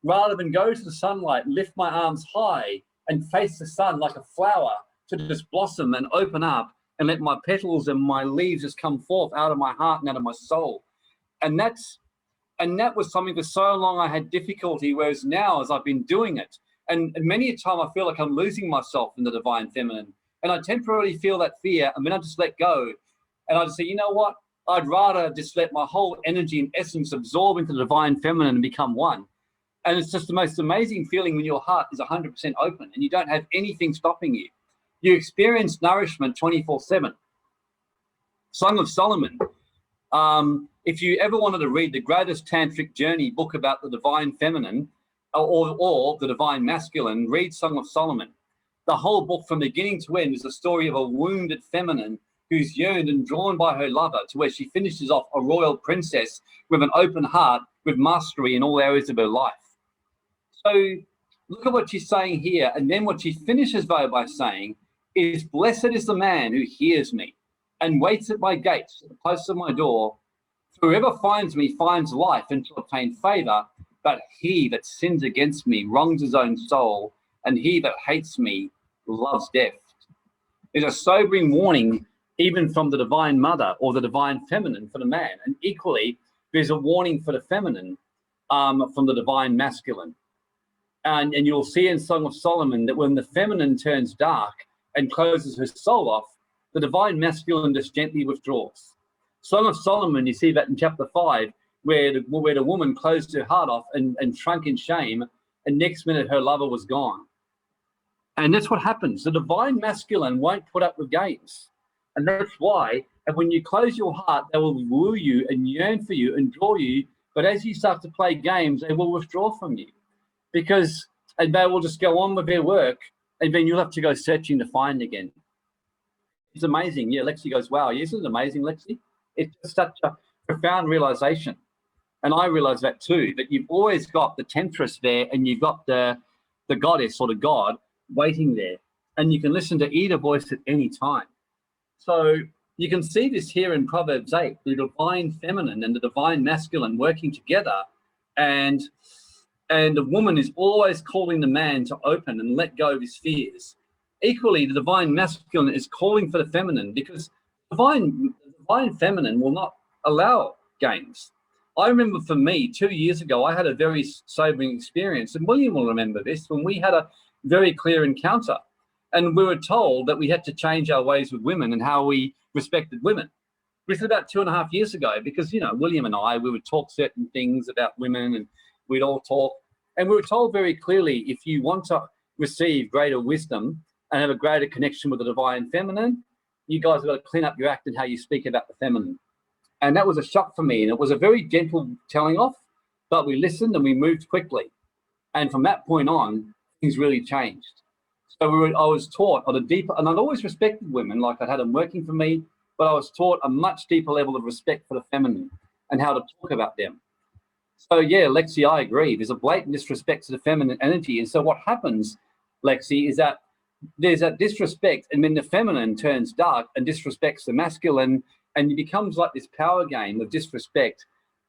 rather than go to the sunlight, lift my arms high and face the sun like a flower to just blossom and open up and let my petals and my leaves just come forth out of my heart and out of my soul. And that was something for so long I had difficulty, whereas now as I've been doing it, and many a time I feel like I'm losing myself in the divine feminine, and I temporarily feel that fear, and then I just let go, and I just say, you know what? I'd rather just let my whole energy and essence absorb into the divine feminine and become one. And it's just the most amazing feeling when your heart is 100% open and you don't have anything stopping you. You experience nourishment 24/7. Song of Solomon. If you ever wanted to read the greatest tantric journey book about the divine feminine or the divine masculine, read Song of Solomon. The whole book from beginning to end is a story of a wounded feminine who's yearned and drawn by her lover to where she finishes off a royal princess with an open heart, with mastery in all areas of her life. So look at what she's saying here. And then what she finishes by saying is, blessed is the man who hears me and waits at my gates, at the posts of my door. Whoever finds me finds life and to obtain favor, but he that sins against me wrongs his own soul, and he that hates me loves death. There's a sobering warning even from the divine mother or the divine feminine for the man, and equally there's a warning for the feminine from the divine masculine. And you'll see in Song of Solomon that when the feminine turns dark and closes her soul off, the divine masculine just gently withdraws. Song of Solomon, you see that in chapter 5, where the woman closed her heart off and shrunk in shame, and next minute her lover was gone. And that's what happens. The divine masculine won't put up with games. And that's why, and when you close your heart, they will woo you and yearn for you and draw you. But as you start to play games, they will withdraw from you. And they will just go on with their work, and then you'll have to go searching to find again. It's amazing. Yeah, Lexi goes, wow, isn't it amazing, Lexi? It's just such a profound realization. And I realize that too, that you've always got the temptress there, and you've got the goddess or the god waiting there. And you can listen to either voice at any time. So you can see this here in Proverbs 8, the divine feminine and the divine masculine working together, and the woman is always calling the man to open and let go of his fears. Equally, the divine masculine is calling for the feminine, because the divine feminine will not allow games. I remember for me, 2 years ago, I had a very sobering experience, and William will remember this, when we had a very clear encounter. And we were told that we had to change our ways with women and how we respected women. This was about 2.5 years ago, because, you know, William and I, we would talk certain things about women, and we'd all talk. And we were told very clearly, if you want to receive greater wisdom and have a greater connection with the divine feminine, you guys have got to clean up your act and how you speak about the feminine. And that was a shock for me. And it was a very gentle telling off, but we listened and we moved quickly. And from that point on, things really changed. So I was taught on a deeper, and I'd always respected women, like I'd had them working for me, but I was taught a much deeper level of respect for the feminine and how to talk about them. So yeah, Lexi, I agree. There's a blatant disrespect to the feminine energy. And so what happens, Lexi, is that there's that disrespect, and then the feminine turns dark and disrespects the masculine, and it becomes like this power game of disrespect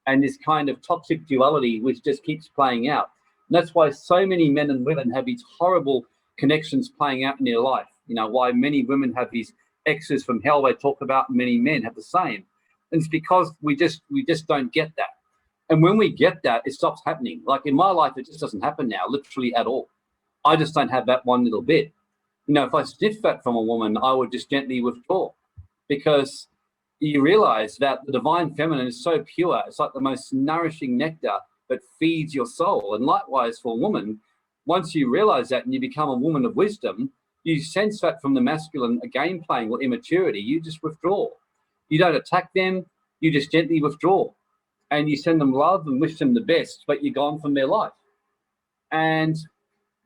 and this kind of toxic duality which just keeps playing out. And that's why so many men and women have these horrible connections playing out in their life. You know, why many women have these exes from hell they talk about, and many men have the same. And it's because we just don't get that. And when we get that, it stops happening. Like in my life, it just doesn't happen now, literally at all. I just don't have that one little bit. You know, if I sniff that from a woman, I would just gently withdraw, because you realize that the divine feminine is so pure. It's like the most nourishing nectar that feeds your soul. And likewise for a woman, once you realize that and you become a woman of wisdom, you sense that from the masculine, a game playing or immaturity, you just withdraw. You don't attack them, you just gently withdraw. And you send them love and wish them the best, but you're gone from their life. And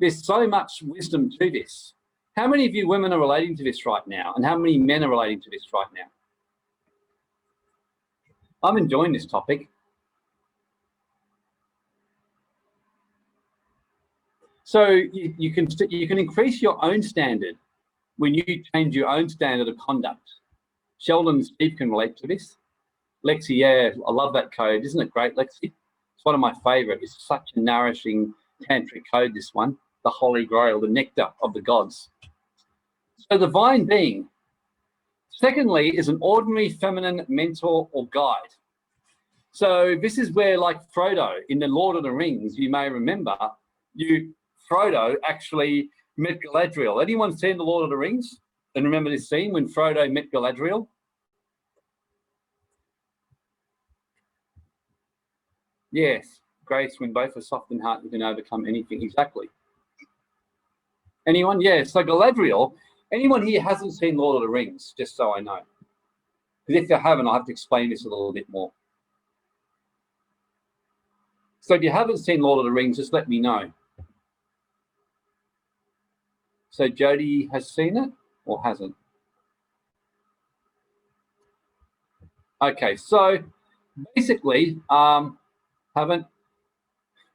there's so much wisdom to this. How many of you women are relating to this right now? And how many men are relating to this right now? I'm enjoying this topic. So you can increase your own standard when you change your own standard of conduct. Sheldon and Steve can relate to this. Lexi, yeah, I love that code. Isn't it great, Lexi? It's one of my favorite. It's such a nourishing tantric code, this one, the Holy Grail, the nectar of the gods. So the divine being. Secondly, is an ordinary feminine mentor or guide. So this is where, like Frodo in the Lord of the Rings, you may remember, Frodo actually met Galadriel. Anyone seen the Lord of the Rings and remember this scene when Frodo met Galadriel? Yes, grace, when both are soft in heart, you can overcome anything. Exactly. Anyone? Yeah, so Galadriel, anyone here hasn't seen Lord of the Rings, just so I know? Because if you haven't, I'll have to explain this a little bit more. So if you haven't seen Lord of the Rings, just let me know. So Jody has seen it or hasn't? Okay, so basically, haven't.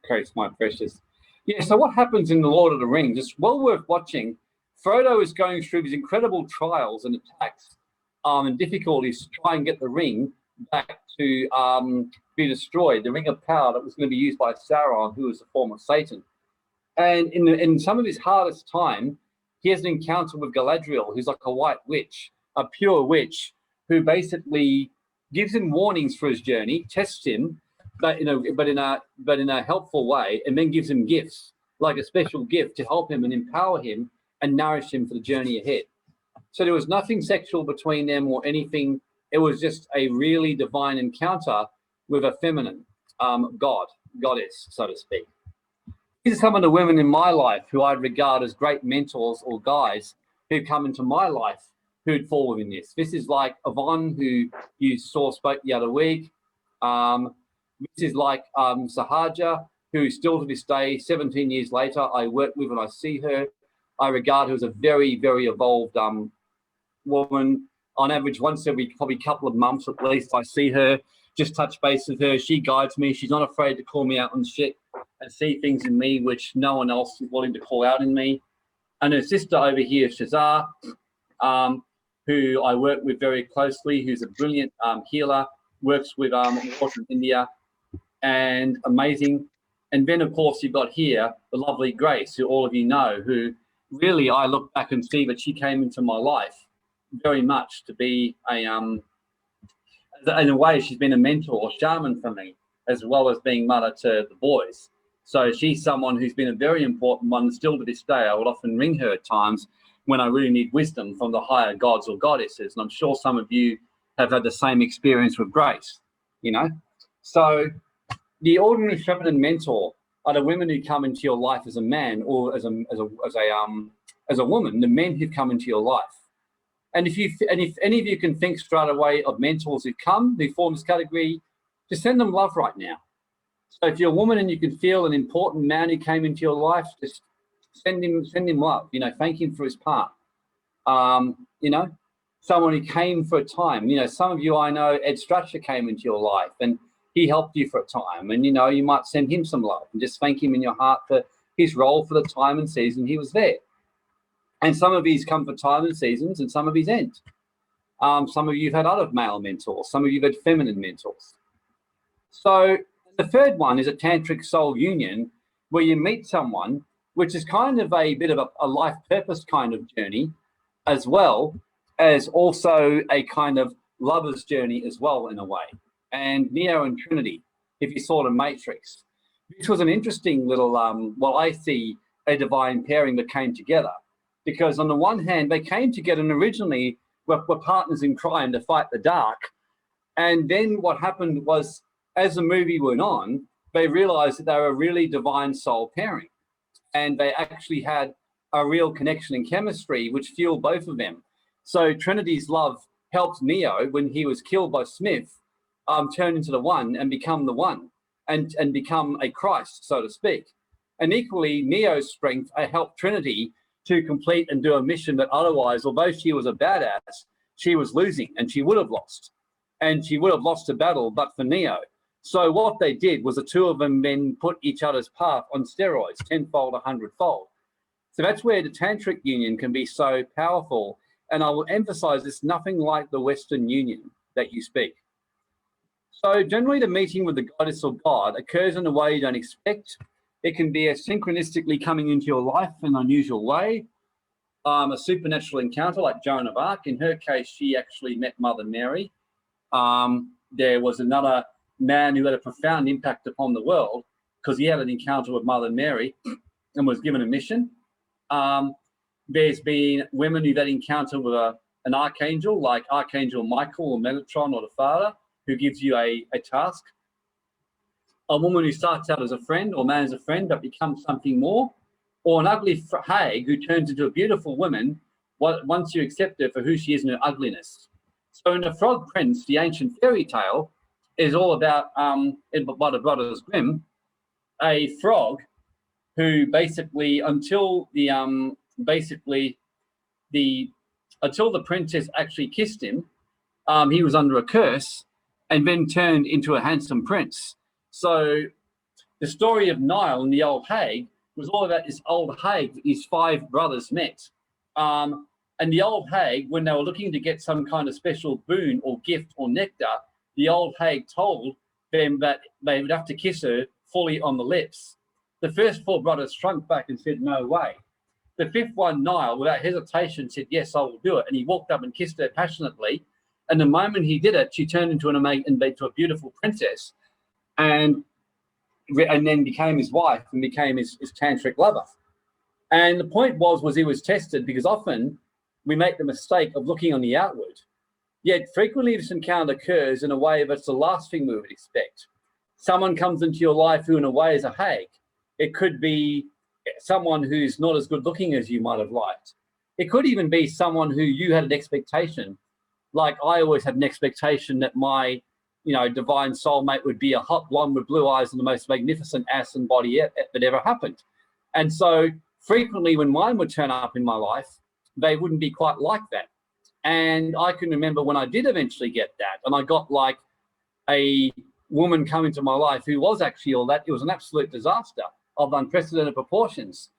Okay, it's my precious. Yeah, so what happens in the Lord of the Rings? It's well worth watching. Frodo is going through these incredible trials and attacks and difficulties to try and get the ring back to be destroyed, the ring of power that was going to be used by Sauron, who was a form of Satan. And in some of his hardest time, he has an encounter with Galadriel, who's like a white witch, a pure witch, who basically gives him warnings for his journey, tests him, but in a helpful way, and then gives him gifts, like a special gift to help him and empower him and nourish him for the journey ahead. So there was nothing sexual between them or anything. It was just a really divine encounter with a feminine goddess, so to speak. These are some of the women in my life who I'd regard as great mentors or guys who come into my life who'd fall within this. This is like Yvonne, who you spoke the other week. This is like Sahaja, who still to this day, 17 years later, I work with and I see her. I regard her as a very, very evolved woman. On average, once every probably couple of months at least, I see her, just touch base with her. She guides me. She's not afraid to call me out on shit and see things in me which no one else is willing to call out in me. And her sister over here, Shazar, who I work with very closely, who's a brilliant healer, works with Northern India, and amazing. And then, of course, you've got here the lovely Grace, who all of you know, who really I look back and see that she came into my life very much to be in a way, she's been a mentor or shaman for me, as well as being mother to the boys. So she's someone who's been a very important one. Still to this day, I would often ring her at times when I really need wisdom from the higher gods or goddesses. And I'm sure some of you have had the same experience with Grace, you know. So the ordinary feminine mentor are the women who come into your life as a man or as a woman, the men who come into your life. And if any of you can think straight away of mentors who form this category, just send them love right now. So if you're a woman and you can feel an important man who came into your life, just send him love. You know, thank him for his part. You know, someone who came for a time. You know, some of you I know, Ed Stracher came into your life and he helped you for a time. And you know, you might send him some love and just thank him in your heart for his role for the time and season he was there. And some of these come for time and seasons, and some of these end. Some of you have had other male mentors. Some of you have had feminine mentors. So the third one is a tantric soul union, where you meet someone, which is kind of a bit of a life purpose kind of journey, as well as also a kind of lover's journey as well, in a way. And Neo and Trinity, if you saw the Matrix, this was an interesting little, well, I see a divine pairing that came together. Because on the one hand, they came together and originally were partners in crime to fight the dark. And then what happened was, as the movie went on, they realized that they were a really divine soul pairing. And they actually had a real connection and chemistry, which fueled both of them. So Trinity's love helped Neo, when he was killed by Smith, turn into the one and become the one and become a Christ, so to speak. And equally, Neo's strength helped Trinity to complete and do a mission that otherwise, although she was a badass, she was losing and she would have lost. And she would have lost the battle but for Neo. So what they did was the two of them then put each other's path on steroids, 10-fold, 100-fold. So that's where the tantric union can be so powerful. And I will emphasize it's nothing like the Western union that you speak. So generally the meeting with the goddess or god occurs in a way you don't expect. It can be a synchronistically coming into your life in an unusual way, a supernatural encounter like Joan of Arc. In her case, she actually met Mother Mary. There was another man who had a profound impact upon the world because he had an encounter with Mother Mary and was given a mission. There's been women who've had encounter with an archangel like Archangel Michael or Metatron or the Father, who gives you a task. a woman who starts out as a friend or man as a friend but becomes something more, or an ugly hag who turns into a beautiful woman once you accept her for who she is in her ugliness. So in The Frog Prince, the ancient fairy tale, is all about, by the Brothers Grimm, a frog who basically, until the princess actually kissed him, he was under a curse and then turned into a handsome prince. So the story of Nile and the old hag was all about this old hag that his 5 brothers met. And the old hag, when they were looking to get some kind of special boon or gift or nectar, the old hag told them that they would have to kiss her fully on the lips. The first 4 brothers shrunk back and said, no way. The 5th one, Nile, without hesitation said, yes, I will do it. And he walked up and kissed her passionately. And the moment he did it, she turned into a beautiful princess and then became his wife and became his tantric lover. And the point was he was tested because often we make the mistake of looking on the outward. Yet frequently this encounter occurs in a way that's the last thing we would expect. Someone comes into your life who in a way is a hag. It could be someone who's not as good looking as you might have liked. It could even be someone who you had an expectation. Like I always had an expectation that my, divine soulmate would be a hot blonde with blue eyes and the most magnificent ass and body that ever happened. And so frequently when mine would turn up in my life, they wouldn't be quite like that. And I can remember when I did eventually get that, and I got like a woman come into my life who was actually all that. It was an absolute disaster of unprecedented proportions.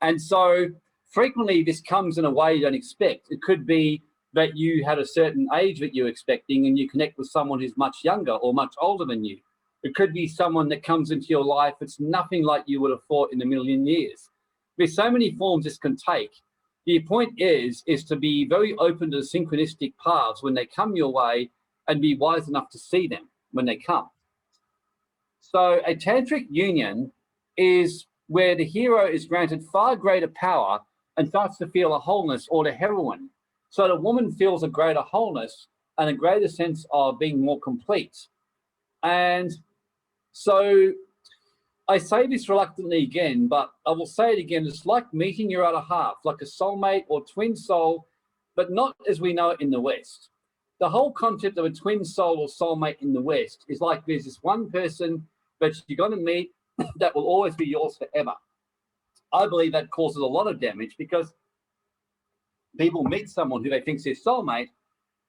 And so frequently this comes in a way you don't expect. It could be that you had a certain age that you're expecting and you connect with someone who's much younger or much older than you. It could be someone that comes into your life that's nothing like you would have thought in a million years. There's so many forms this can take. The point is to be very open to the synchronistic paths when they come your way and be wise enough to see them when they come. So a tantric union is where the hero is granted far greater power and starts to feel a wholeness, or the heroine. So the woman feels a greater wholeness and a greater sense of being more complete. And so I say this reluctantly again, but I will say it again. It's like meeting your other half, like a soulmate or twin soul, but not as we know it in the West. The whole concept of a twin soul or soulmate in the West is like there's this one person that you're going to meet that will always be yours forever. I believe that causes a lot of damage because people meet someone who they think is their soulmate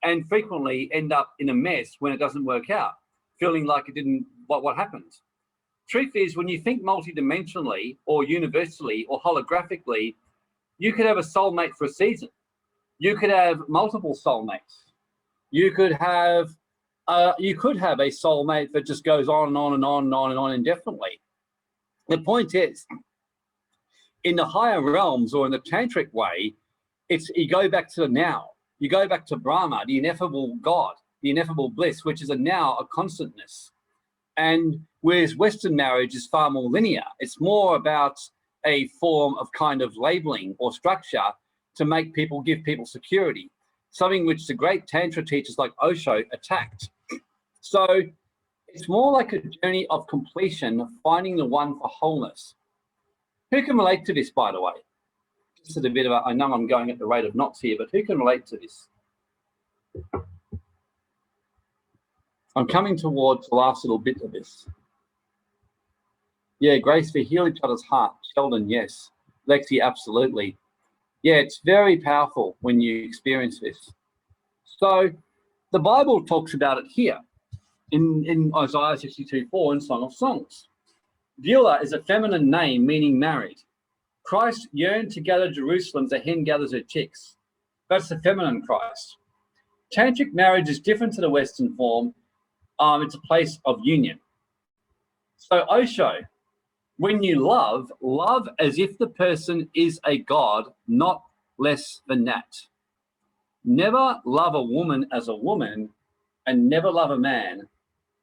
and frequently end up in a mess when it doesn't work out, feeling like it didn't, what happened. Truth is, when you think multidimensionally or universally or holographically, you could have a soulmate for a season. You could have multiple soulmates. You could have a soulmate that just goes on and on and on and on and on indefinitely. The point is, in the higher realms or in the tantric way, you go back to the now. You go back to Brahma, the ineffable God, the ineffable bliss, which is a now, a constantness. And whereas Western marriage is far more linear, it's more about a form of kind of labeling or structure to give people security, something which the great Tantra teachers like Osho attacked. So it's more like a journey of completion, finding the one for wholeness. Who can relate to this, by the way? This is a bit of I know I'm going at the rate of knots here, but who can relate to this? I'm coming towards the last little bit of this. Yeah, Grace, we heal each other's heart. Sheldon, yes. Lexi, absolutely. Yeah, it's very powerful when you experience this. So the Bible talks about it here in Isaiah 62:4 in Song of Songs. Beulah is a feminine name meaning married. Christ yearned to gather Jerusalem as a hen gathers her chicks. That's the feminine Christ. Tantric marriage is different to the Western form. It's a place of union. So Osho, when you love as if the person is a god, not less than that. Never love a woman as a woman and never love a man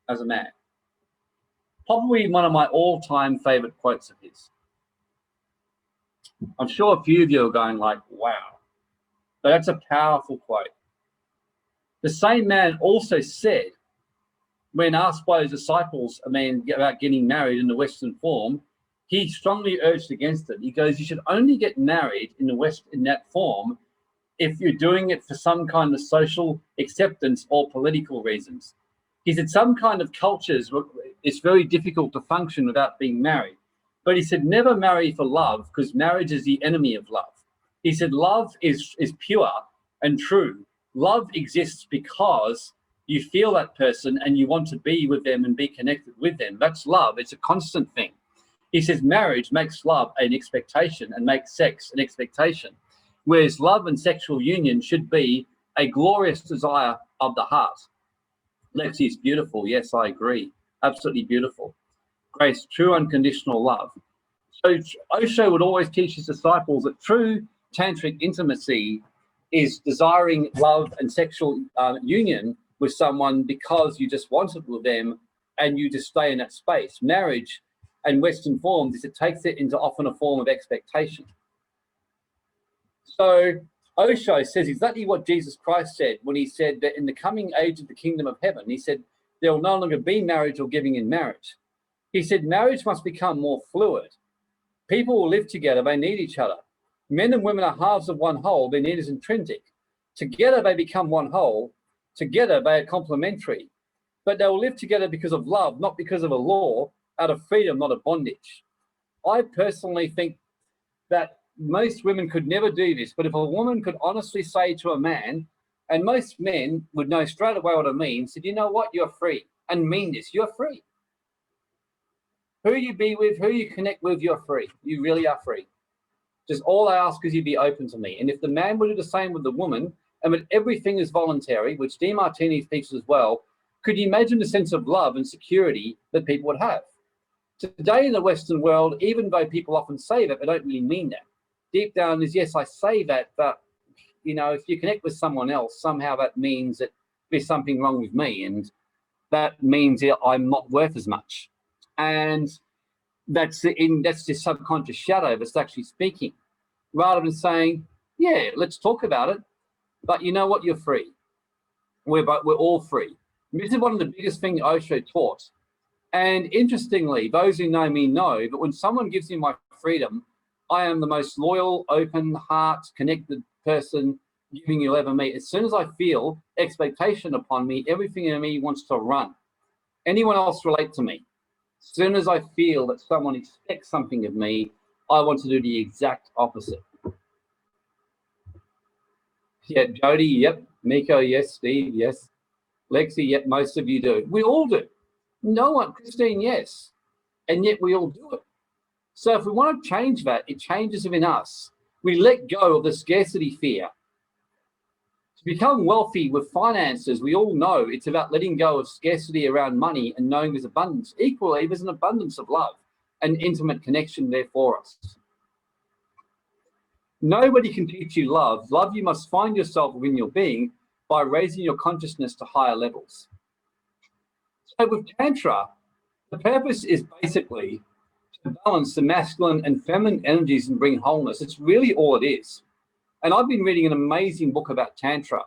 as a man. Probably one of my all-time favorite quotes of his. I'm sure a few of you are going like, wow. But that's a powerful quote. The same man also said when asked by his disciples about getting married in the Western form, he strongly urged against it. He goes, you should only get married in that form if you're doing it for some kind of social acceptance or political reasons. He said some kind of cultures, it's very difficult to function without being married. But he said never marry for love, because marriage is the enemy of love. He said love is pure and true. Love exists because you feel that person and you want to be with them and be connected with them. That's love. It's a constant thing. He says marriage makes love an expectation and makes sex an expectation, whereas love and sexual union should be a glorious desire of the heart. Lexi is beautiful. Yes, I agree. Absolutely beautiful. Grace, true unconditional love. So Osho would always teach his disciples that true tantric intimacy is desiring love and sexual union with someone because you just want it with them and you just stay in that space. Marriage and Western forms is it takes it into often a form of expectation. So Osho says exactly what Jesus Christ said when he said that in the coming age of the kingdom of heaven, he said there will no longer be marriage or giving in marriage. He said marriage must become more fluid. People will live together, they need each other. Men and women are halves of one whole, their need is intrinsic. Together they become one whole, together they are complementary. But they will live together because of love, not because of a law, out of freedom, not of bondage. I personally think that most women could never do this, but if a woman could honestly say to a man, and most men would know straight away what it means, said, you know what, you're free, and mean this, you're free. Who you be with, who you connect with, you're free. You really are free. Just all I ask is you be open to me. And if the man would do the same with the woman, and when everything is voluntary, which DeMartini teaches as well, could you imagine the sense of love and security that people would have? Today in the Western world, even though people often say that, they don't really mean that. Deep down is, yes, I say that, but, you know, if you connect with someone else, somehow that means that there's something wrong with me, and that means that I'm not worth as much. And that's the subconscious shadow that's actually speaking, rather than saying, yeah, let's talk about it, but you know what, you're free. We're all free. And this is one of the biggest things Osho taught. And interestingly, those who know me know that when someone gives me my freedom, I am the most loyal, open heart, connected person giving you'll ever meet. As soon as I feel expectation upon me, everything in me wants to run. Anyone else relate to me? As soon as I feel that someone expects something of me, I want to do the exact opposite. Yeah, Jody, yep. Miko, yes. Steve, yes. Lexi, yep. Most of you do. We all do. No one, Christine, yes. And yet we all do it. So if we want to change that, it changes within us. We let go of the scarcity fear. To become wealthy with finances, we all know it's about letting go of scarcity around money and knowing there's abundance. Equally, there's an abundance of love and intimate connection there for us. Nobody can teach you love. Love you must find yourself within your being by raising your consciousness to higher levels. So with Tantra, the purpose is basically to balance the masculine and feminine energies and bring wholeness. It's really all it is. And I've been reading an amazing book about Tantra.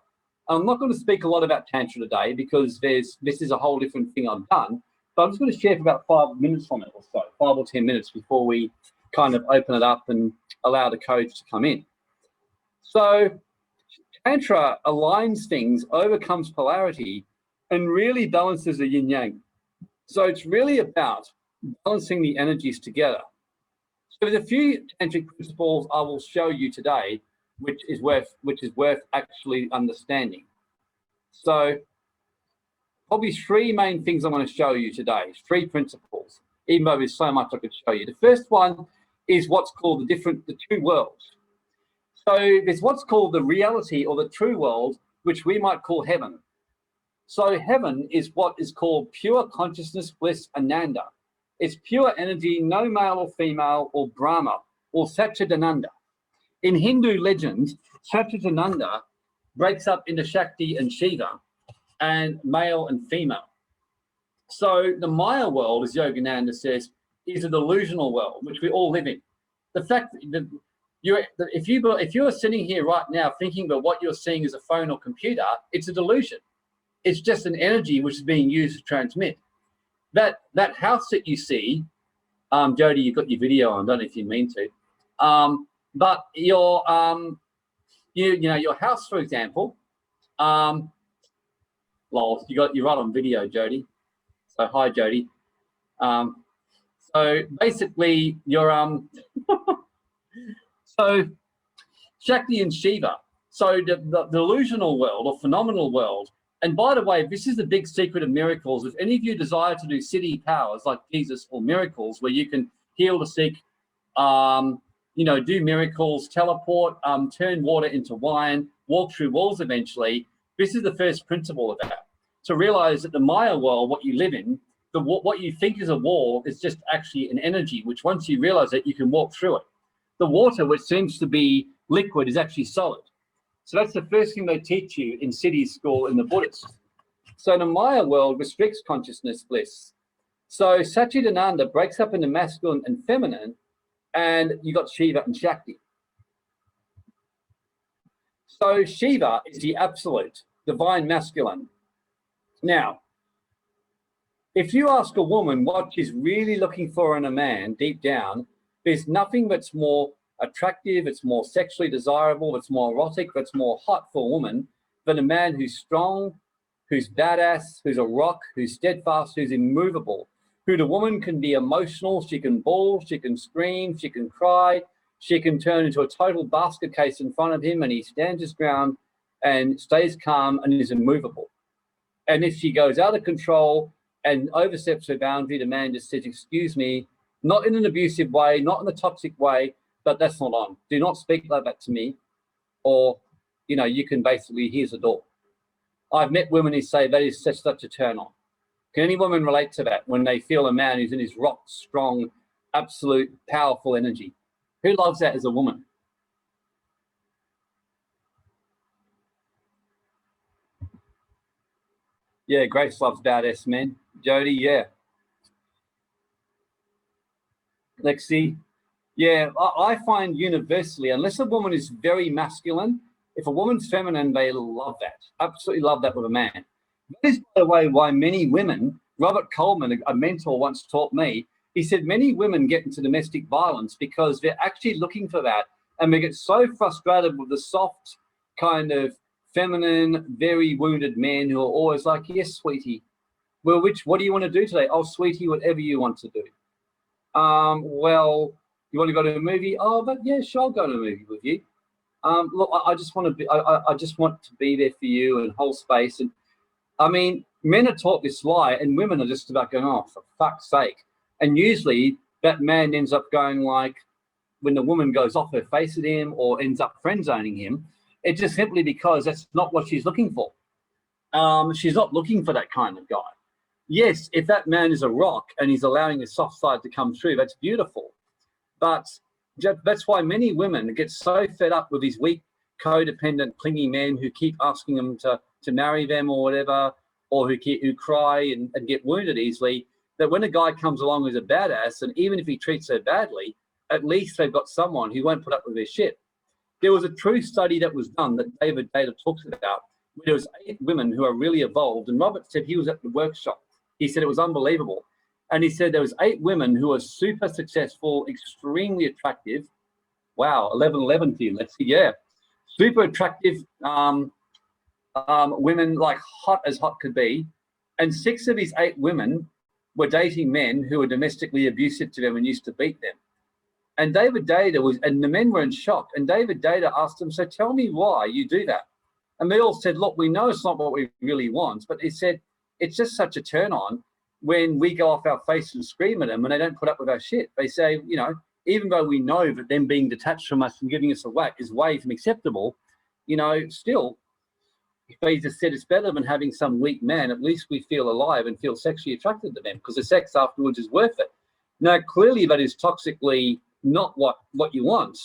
I'm not going to speak a lot about Tantra today because this is a whole different thing I've done, but I'm just going to share for about 5 minutes from it or so, 5 or 10 minutes before we kind of open it up and allow the codes to come in. So Tantra aligns things, overcomes polarity, and really balances the yin-yang. So it's really about balancing the energies together. So there's a few tantric principles I will show you today, which is worth actually understanding. So probably 3 main things I'm going to show you today, 3 principles, even though there's so much I could show you. The first one is what's called the two worlds. So there's what's called the reality or the true world, which we might call heaven. So heaven is what is called pure consciousness, bliss, ananda. It's pure energy, no male or female or Brahma or Satchidananda. In Hindu legends, Satchidananda breaks up into Shakti and Shiva and male and female. So the Maya world, as Yogananda says, is a delusional world, which we all live in. The fact that if you are sitting here right now thinking that what you're seeing is a phone or computer, it's a delusion. It's just an energy which is being used to transmit. That house that you see, Jody, you've got your video on. I don't know if you mean to, but your your house, for example, lol, you're right on video, Jody. So hi, Jody. So basically, you're so Shakti and Shiva. So the delusional world or phenomenal world. And by the way, this is the big secret of miracles. If any of you desire to do city powers like Jesus or miracles, where you can heal the sick, do miracles, teleport, turn water into wine, walk through walls eventually, this is the first principle of that. To realize that the Maya world, what you live in, what you think is a wall is just actually an energy, which once you realize it, you can walk through it. The water, which seems to be liquid, is actually solid. So that's the first thing they teach you in city school in the Buddhists. So the Maya world restricts consciousness bliss. So Satchidananda breaks up into masculine and feminine, and you got Shiva and Shakti. So Shiva is the absolute, divine masculine. Now, if you ask a woman what she's really looking for in a man deep down, there's nothing that's more attractive, it's more sexually desirable, it's more erotic, it's more hot for a woman than a man who's strong, who's badass, who's a rock, who's steadfast, who's immovable, who the woman can be emotional, she can bawl, she can scream, she can cry, she can turn into a total basket case in front of him and he stands his ground and stays calm and is immovable. And if she goes out of control and oversteps her boundary, the man just says, excuse me, not in an abusive way, not in a toxic way, but that's not on. Do not speak like that to me. Or, you can basically, here's the door. I've met women who say that is such a turn on. Can any woman relate to that when they feel a man who's in his rock, strong, absolute, powerful energy? Who loves that as a woman? Yeah, Grace loves badass men. Jody, yeah. Lexi, yeah, I find universally, unless a woman is very masculine, if a woman's feminine, they love that. Absolutely love that with a man. That is, by the way, why many women, Robert Coleman, a mentor, once taught me, he said many women get into domestic violence because they're actually looking for that. And they get so frustrated with the soft, kind of feminine, very wounded men who are always like, yes, sweetie. Well, what do you want to do today? Oh, sweetie, whatever you want to do. Well, you want to go to a movie? Oh, but yeah, sure, I'll go to a movie with you. Look, I just want to be, I just want to be there for you and hold space. And I mean, men are taught this lie and women are just about going, oh, for fuck's sake. And usually that man ends up going like, when the woman goes off her face at him or ends up friend zoning him, it's just simply because that's not what she's looking for. She's not looking for that kind of guy. Yes, if that man is a rock and he's allowing his soft side to come through, that's beautiful. But that's why many women get so fed up with these weak, codependent, clingy men who keep asking them to marry them or whatever, or who cry and get wounded easily, that when a guy comes along who's a badass, and even if he treats her badly, at least they've got someone who won't put up with their shit. There was a true study that was done that David Data talks about, where there was 8 women who are really evolved, and Robert said he was at the workshop. He said it was unbelievable. And he said there was 8 women who were super successful, extremely attractive. Wow, 11 to you, let's see, yeah. Super attractive women, like hot as hot could be. And 6 of these 8 women were dating men who were domestically abusive to them and used to beat them. And David Data and the men were in shock. And David Data asked them, so tell me why you do that. And they all said, look, we know it's not what we really want, but he said, it's just such a turn on when we go off our face and scream at them and they don't put up with our shit. They say, even though we know that them being detached from us and giving us a whack is way from acceptable, still, they just said it's better than having some weak man. At least we feel alive and feel sexually attracted to them because the sex afterwards is worth it. Now, clearly that is toxically not what you want.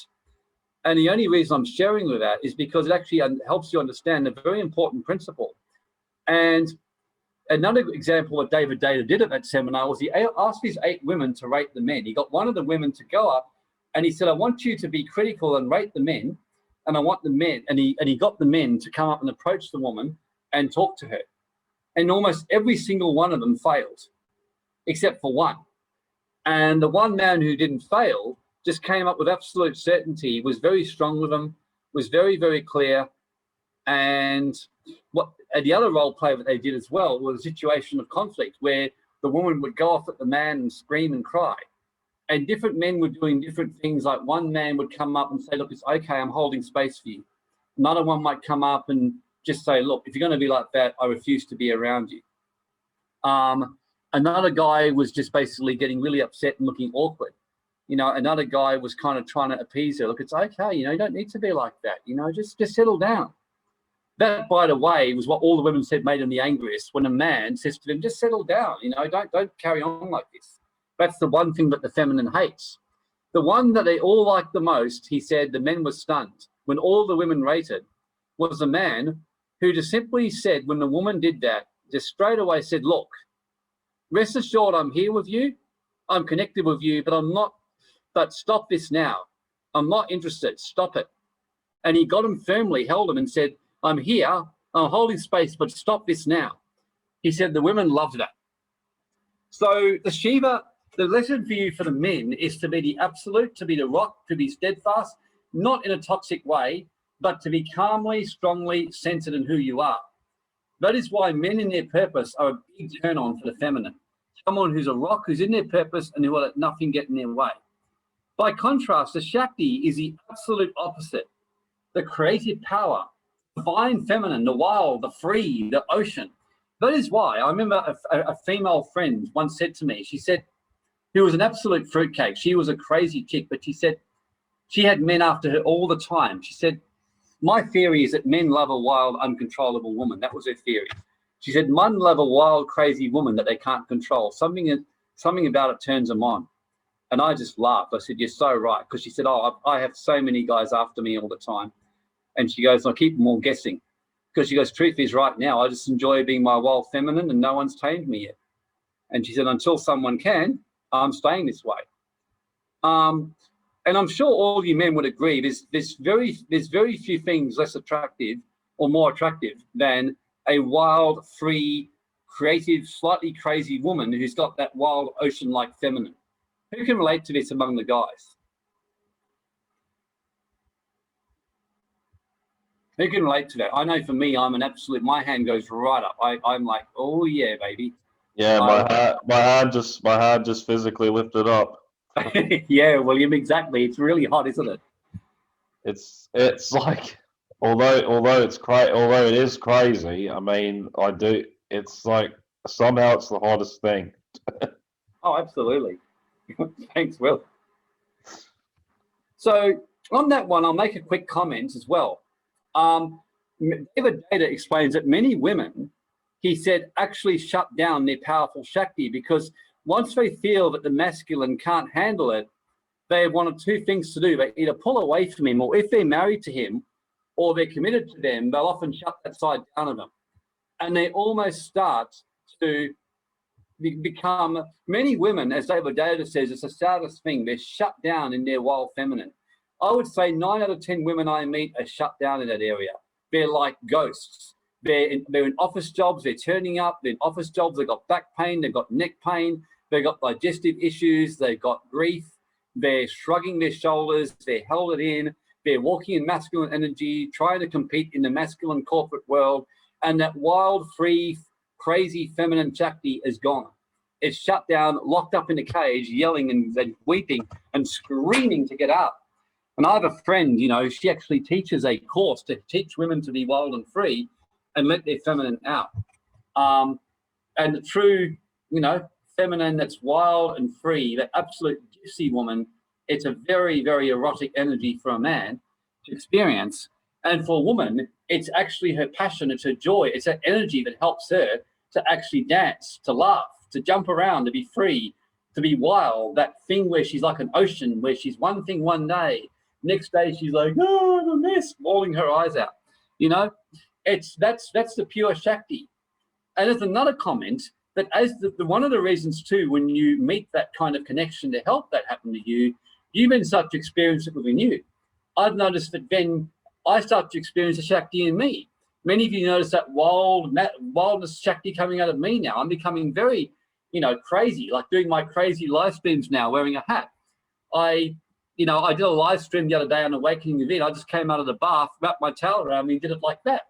And the only reason I'm sharing with that is because it actually helps you understand a very important principle. And another example what David Data did at that seminar was he asked these 8 women to rate the men. He got one of the women to go up and he said, I want you to be critical and rate the men. And I want the men, and he got the men to come up and approach the woman and talk to her. and almost every single one of them failed, except for one. And the one man who didn't fail just came up with absolute certainty, was very strong with them, was very, very clear. And the other role play that they did as well was a situation of conflict where the woman would go off at the man and scream and cry. And different men were doing different things. Like one man would come up and say, look, it's okay, I'm holding space for you. Another one might come up and just say, look, if you're going to be like that, I refuse to be around you. Another guy was just basically getting really upset and looking awkward. You know, another guy was kind of trying to appease her. Look, it's okay, you know, you don't need to be like that. You know, just settle down. That, by the way, was what all the women said made them the angriest, when a man says to them, just settle down, you know, don't carry on like this. That's the one thing that the feminine hates. The one that they all liked the most, he said, the men were stunned when all the women rated, was a man who just simply said, when the woman did that, just straight away said, look, rest assured I'm here with you, I'm connected with you, but stop this now. I'm not interested, stop it. And he got him firmly, held him and said, I'm here, I'm holding space, but stop this now. He said the women loved that. So the Shiva, the lesson for you for the men is to be the absolute, to be the rock, to be steadfast, not in a toxic way, but to be calmly, strongly centered in who you are. That is why men in their purpose are a big turn on for the feminine. Someone who's a rock, who's in their purpose and who will let nothing get in their way. By contrast, the Shakti is the absolute opposite. The creative power, divine feminine, the wild, the free, the ocean. That is why I remember a female friend once said to me, she said, who was an absolute fruitcake. She was a crazy chick, but she said she had men after her all the time. She said, my theory is that men love a wild, uncontrollable woman. That was her theory. She said, men love a wild, crazy woman that they can't control. Something about it turns them on. And I just laughed. I said, you're so right. Because she said, oh, I have so many guys after me all the time. And she goes, I keep them all guessing. Because she goes, truth is right now, I just enjoy being my wild feminine and no one's tamed me yet. And she said, until someone can, I'm staying this way. And I'm sure all you men would agree, there's very few things less attractive or more attractive than a wild, free, creative, slightly crazy woman who's got that wild ocean-like feminine. Who can relate to this among the guys? Who can relate to that? I know for me, I'm an absolute, my hand goes right up. I'm like, oh yeah, baby. Yeah, my hand just physically lifted up. Yeah, William, exactly. It's really hot, isn't it? It's like, although it is crazy, I mean, it's like somehow it's the hottest thing. Oh, absolutely. Thanks, Will. So on that one, I'll make a quick comment as well. David Data explains that many women, he said, actually shut down their powerful Shakti because once they feel that the masculine can't handle it, they have one of two things to do. They either pull away from him, or if they're married to him or they're committed to them, they'll often shut that side down of them. And they almost start to become, many women, as David Data says, it's the saddest thing, they're shut down in their wild feminine. I would say 9 out of 10 women I meet are shut down in that area. They're like ghosts. They're in office jobs, they're turning up, they're in office jobs, they've got back pain, they've got neck pain, they've got digestive issues, they've got grief, they're shrugging their shoulders, they're held it in, they're walking in masculine energy, trying to compete in the masculine corporate world, and that wild, free, crazy feminine Shakti is gone. It's shut down, locked up in a cage, yelling and weeping and screaming to get out. And I have a friend, you know, she actually teaches a course to teach women to be wild and free and let their feminine out. And the true, you know, feminine that's wild and free, that absolute gypsy woman, it's a very, very erotic energy for a man to experience. And for a woman, it's actually her passion, it's her joy, it's that energy that helps her to actually dance, to laugh, to jump around, to be free, to be wild, that thing where she's like an ocean, where she's one thing one day, next day she's like, oh, I'm a mess, bawling her eyes out. You know, that's the pure Shakti. And there's another comment that as one of the reasons too, when you meet that kind of connection to help that happen to you, you then start to experience it within you. I've noticed that then I start to experience the Shakti in me. Many of you notice that wildness Shakti coming out of me now. I'm becoming very, crazy, like doing my crazy live streams now, wearing a hat. I did a live stream the other day on Awakening event. I just came out of the bath, wrapped my towel around me, and did it like that.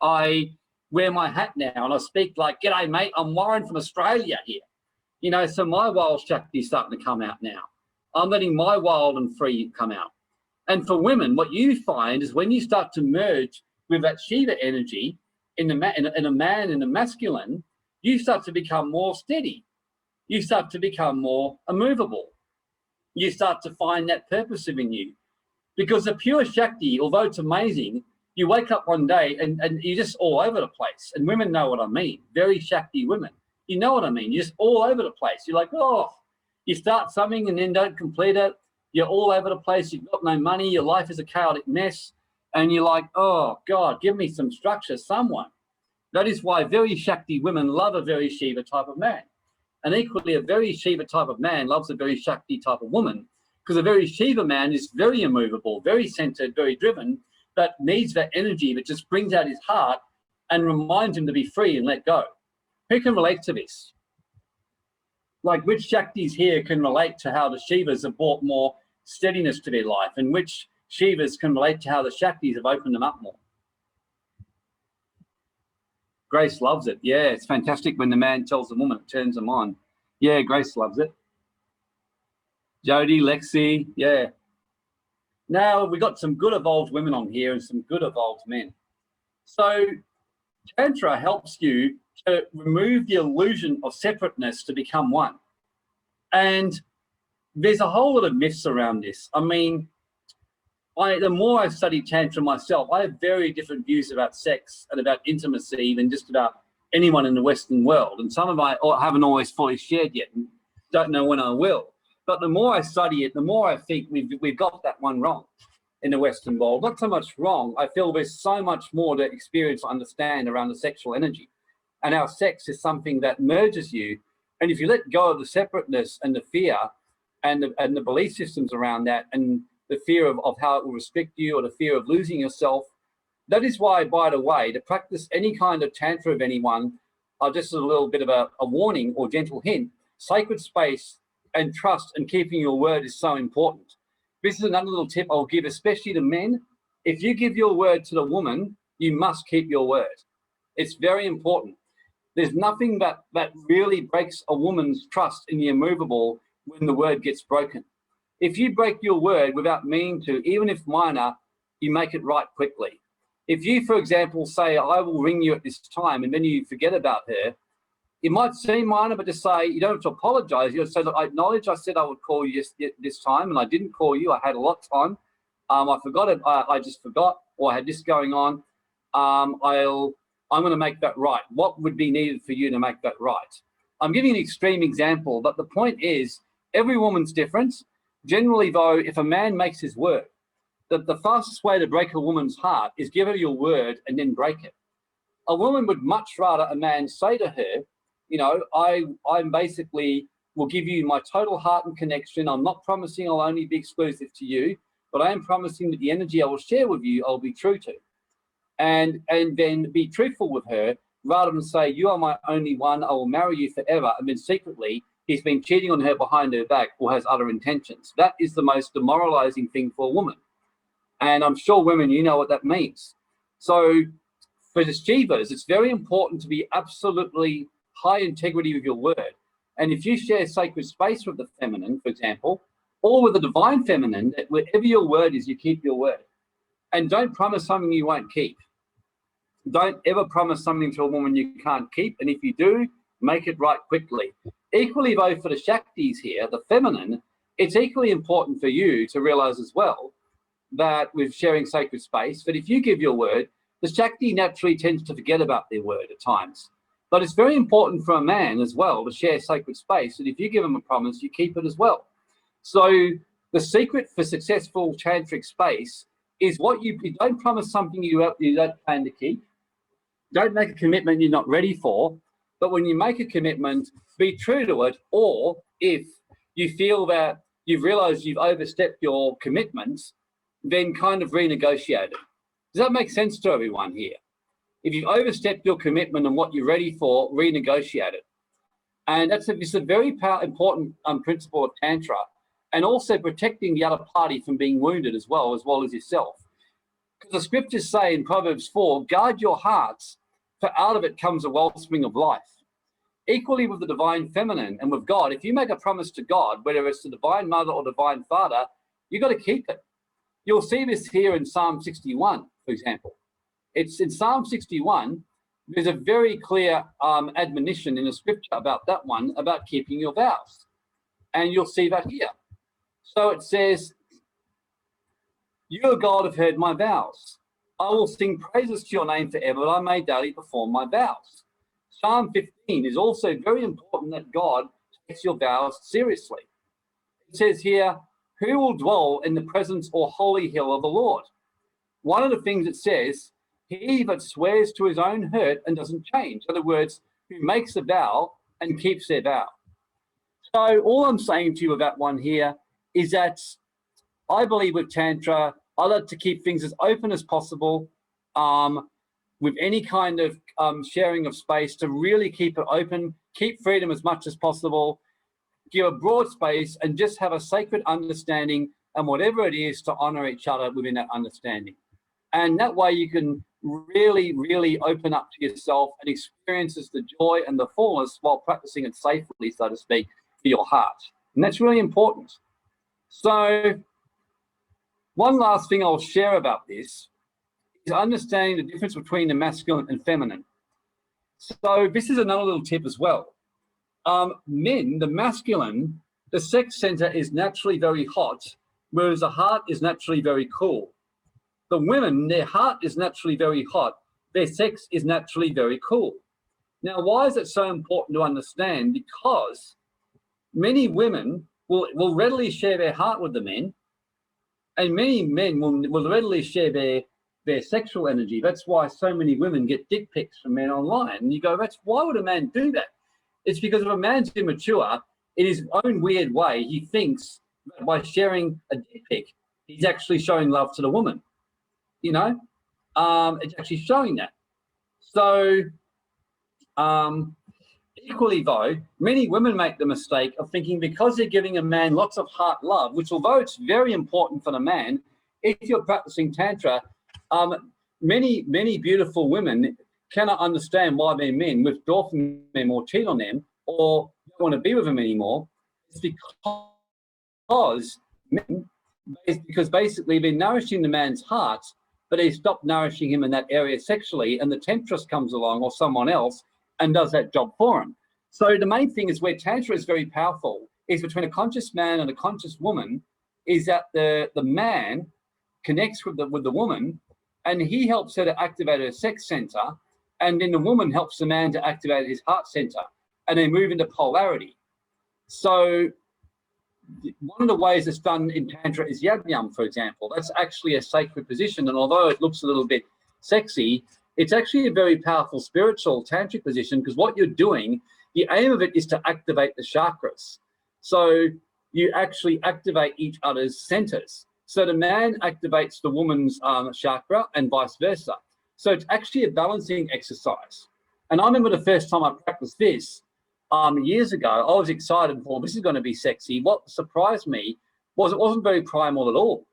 I wear my hat now, and I speak like, "G'day, mate. I'm Warren from Australia here." So my wild Shakti is starting to come out now. I'm letting my wild and free come out. And for women, what you find is when you start to merge with that Shiva energy in a man and a masculine, you start to become more steady. You start to become more immovable. You start to find that purpose within you. Because the pure Shakti, although it's amazing, you wake up one day and you're just all over the place. And women know what I mean. Very Shakti women. You know what I mean? You're just all over the place. You're like, oh, you start something and then don't complete it. You're all over the place. You've got no money. Your life is a chaotic mess. And you're like, oh, God, give me some structure, someone. That is why very Shakti women love a very Shiva type of man. And equally, a very Shiva type of man loves a very Shakti type of woman, because a very Shiva man is very immovable, very centered, very driven, that needs that energy that just brings out his heart and reminds him to be free and let go. Who can relate to this? Like, which Shaktis here can relate to how the Shivas have brought more steadiness to their life, and which Shivas can relate to how the Shaktis have opened them up more? Grace loves it. Yeah, it's fantastic when the man tells the woman, it turns them on. Yeah, Grace loves it. Jody, Lexi, yeah. Now we've got some good evolved women on here and some good evolved men. So Tantra helps you to remove the illusion of separateness to become one. And there's a whole lot of myths around this. I mean, the more I study Tantra myself, I have very different views about sex and about intimacy than just about anyone in the Western world. And some of I haven't always fully shared yet and don't know when I will. But the more I study it, the more I think we've got that one wrong in the Western world. Not so much wrong. I feel there's so much more to experience, understand around the sexual energy. And our sex is something that merges you. And if you let go of the separateness and the fear and the belief systems around that, and the fear of how it will restrict you, or the fear of losing yourself, that is why, by the way, to practice any kind of Tantra of anyone, just a little bit of a warning or gentle hint, sacred space and trust and keeping your word is so important. This is another little tip I'll give, especially to men. If you give your word to the woman, you must keep your word. It's very important. There's nothing that really breaks a woman's trust in the immovable when the word gets broken. If you break your word without meaning to, even if minor, you make it right quickly. If you, for example, say, I will ring you at this time, and then you forget about her, it might seem minor, but to say, you don't have to apologize. You have to say, look, I acknowledge I said I would call you this time, and I didn't call you. I had a lot of time. I forgot it. I just forgot, or I had this going on. I'm going to make that right. What would be needed for you to make that right? I'm giving an extreme example, but the point is, every woman's different. Generally, though, if a man makes his word, the fastest way to break a woman's heart is give her your word and then break it. A woman would much rather a man say to her, I'm basically will give you my total heart and connection. I'm not promising I'll only be exclusive to you, but I am promising that the energy I will share with you, I'll be true to. And then be truthful with her, rather than say, you are my only one, I will marry you forever, and then secretly he's been cheating on her behind her back or has other intentions. That is the most demoralizing thing for a woman. And I'm sure women, you know what that means. So for the Shivas, it's very important to be absolutely high integrity with your word. And if you share sacred space with the feminine, for example, or with the divine feminine, that wherever your word is, you keep your word. And don't promise something you won't keep. Don't ever promise something to a woman you can't keep. And if you do, make it right quickly. Equally, though, for the Shaktis here, the feminine, it's equally important for you to realize as well that with sharing sacred space, that if you give your word, the Shakti naturally tends to forget about their word at times. But it's very important for a man as well to share sacred space. And if you give him a promise, you keep it as well. So the secret for successful tantric space is what you don't promise something you don't plan to keep. Don't make a commitment you're not ready for. But when you make a commitment, be true to it. Or if you feel that you've realized you've overstepped your commitments, then kind of renegotiate it. Does that make sense to everyone here? If you've overstepped your commitment and what you're ready for, renegotiate it. And it's a very important principle of Tantra, and also protecting the other party from being wounded as well as yourself. Because the scriptures say in Proverbs 4, guard your hearts, for out of it comes a wellspring of life. Equally with the divine feminine and with God, if you make a promise to God, whether it's the divine mother or divine father, you've got to keep it. You'll see this here in Psalm 61, for example. It's in Psalm 61, there's a very clear admonition in the scripture about that one, about keeping your vows. And you'll see that here. So it says, you, O God, have heard my vows. I will sing praises to your name forever, that I may daily perform my vows. Psalm 15 is also very important that God takes your vows seriously. It says here, who will dwell in the presence or holy hill of the Lord? One of the things it says, he that swears to his own hurt and doesn't change. In other words, who makes a vow and keeps their vow. So all I'm saying to you about one here is that I believe with Tantra, I like to keep things as open as possible, with any kind of sharing of space, to really keep it open, keep freedom as much as possible, give a broad space, and just have a sacred understanding, and whatever it is, to honor each other within that understanding. And that way you can really, really open up to yourself and experiences the joy and the fullness while practicing it safely, so to speak, for your heart. And that's really important. So one last thing I'll share about this is understanding the difference between the masculine and feminine. So this is another little tip as well. Men, the masculine, the sex center is naturally very hot, whereas the heart is naturally very cool. The women, their heart is naturally very hot, their sex is naturally very cool. Now, why is it so important to understand? Because many women will readily share their heart with the men, and many men will readily share their sexual energy. That's why so many women get dick pics from men online. And you go, why would a man do that? It's because if a man's immature, in his own weird way, he thinks that by sharing a dick pic, he's actually showing love to the woman. You know, it's actually showing that. So equally though, many women make the mistake of thinking because they're giving a man lots of heart love, which although it's very important for the man, if you're practicing Tantra, many beautiful women cannot understand why their men withdraw from them or cheat on them or don't want to be with them anymore. It's because basically they're nourishing the man's heart, but they stop nourishing him in that area sexually, and the temptress comes along or someone else and does that job for him. So the main thing is where Tantra is very powerful is between a conscious man and a conscious woman, is that the man connects with the woman, and he helps her to activate her sex center, and then the woman helps the man to activate his heart center, and they move into polarity. So one of the ways it's done in Tantra is Yab Yum, for example. That's actually a sacred position, and although it looks a little bit sexy, it's actually a very powerful spiritual tantric position, because what you're doing, the aim of it is to activate the chakras. So you actually activate each other's centers. So the man activates the woman's chakra and vice versa. So it's actually a balancing exercise. And I remember the first time I practiced this years ago, I was excited for, this is going to be sexy. What surprised me was it wasn't very primal at all.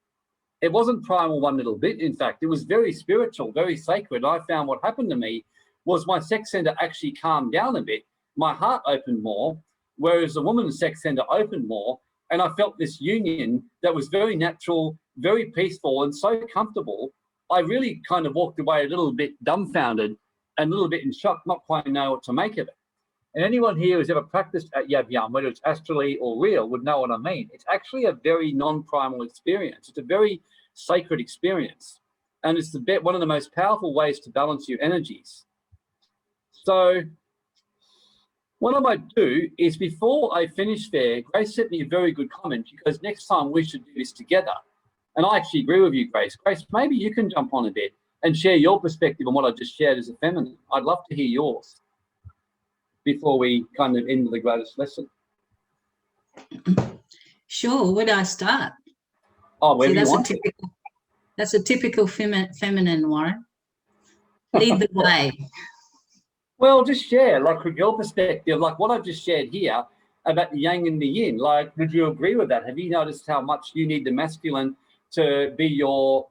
It wasn't primal one little bit. In fact, it was very spiritual, very sacred. I found what happened to me was my sex center actually calmed down a bit. My heart opened more, whereas the woman's sex center opened more. And I felt this union that was very natural, very peaceful, and so comfortable. I really kind of walked away a little bit dumbfounded and a little bit in shock, not quite know what to make of it. And anyone here who's ever practiced at Yab Yum, whether it's astrally or real, would know what I mean. It's actually a very non-primal experience. It's a very sacred experience. And it's one of the most powerful ways to balance your energies. So what I might do is, before I finish there, Grace sent me a very good comment, because next time we should do this together. And I actually agree with you, Grace. Grace, maybe you can jump on a bit and share your perspective on what I just shared as a feminine. I'd love to hear yours before we kind of end the greatest lesson. Sure, where do I start? Oh, wherever you want. That's a typical feminine, Warren. Lead the way. Well, just share, like, from your perspective, like what I've just shared here about the yang and the yin. Like, would you agree with that? Have you noticed how much you need the masculine to be your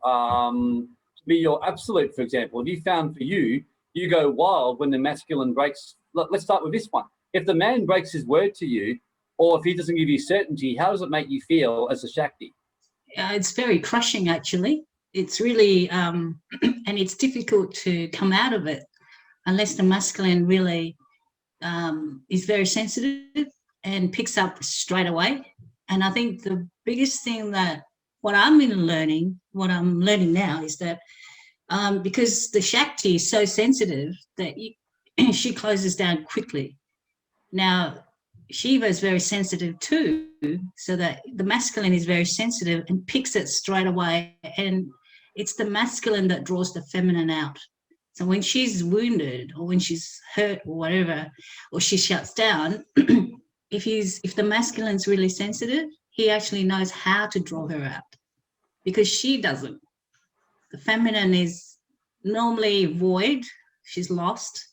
absolute, for example? Have you found for you, you go wild when the masculine breaks? Let's start with this one. If the man breaks his word to you, or if he doesn't give you certainty, how does it make you feel as a Shakti? It's very crushing, actually. It's really, and it's difficult to come out of it unless the masculine really is very sensitive and picks up straight away. And I think the biggest thing that what I'm learning now is that because the Shakti is so sensitive that she closes down quickly. Now, Shiva is very sensitive too, so that the masculine is very sensitive and picks it straight away. And it's the masculine that draws the feminine out. So when she's wounded or when she's hurt or whatever, or she shuts down, if the masculine's really sensitive, he actually knows how to draw her out because she doesn't. The feminine is normally void, she's lost,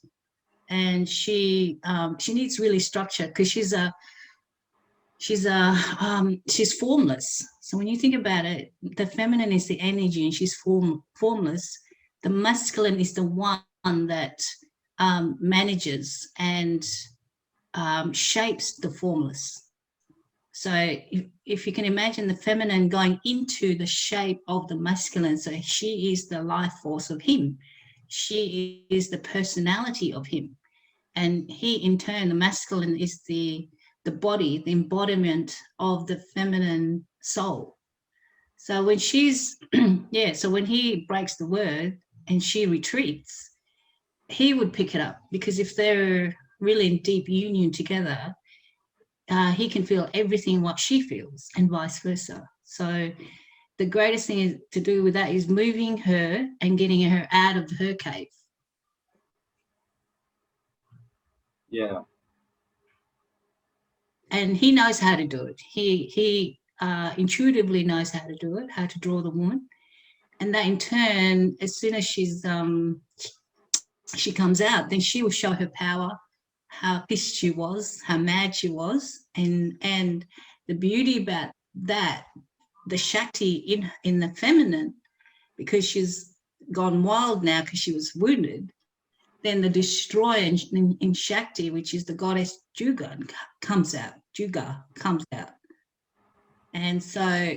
and she needs really structure because she's formless. So when you think about it, the feminine is the energy and she's formless. The masculine is the one that manages and shapes the formless. So if you can imagine the feminine going into the shape of the masculine, so she is the life force of him. She is the personality of him. And he, in turn, the masculine is the body, the embodiment of the feminine soul. So when she's, so when he breaks the word and she retreats, he would pick it up because if they're really in deep union together, he can feel everything what she feels and vice versa. So the greatest thing to do with that is moving her and getting her out of her cave. Yeah. And he knows how to do it. He intuitively knows how to do it, how to draw the woman. And that in turn, as soon as she comes out, then she will show her power, how pissed she was, how mad she was. And the beauty about that, the Shakti in the feminine, because she's gone wild now because she was wounded, then the destroyer in Shakti, which is the goddess Juga, comes out. And so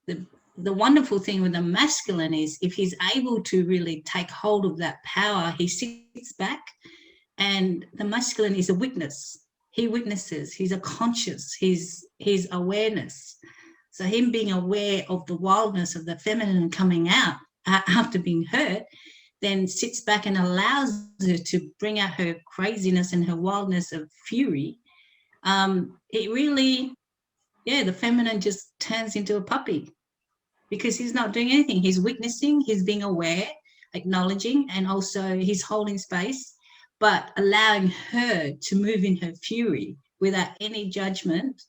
the wonderful thing with the masculine is if he's able to really take hold of that power, he sits back and the masculine is a witness. He witnesses, he's a conscious, his awareness. So him being aware of the wildness of the feminine coming out after being hurt, then sits back and allows her to bring out her craziness and her wildness of fury. It really, the feminine just turns into a puppy because he's not doing anything. He's witnessing, he's being aware, acknowledging, and also he's holding space, but allowing her to move in her fury without any judgment.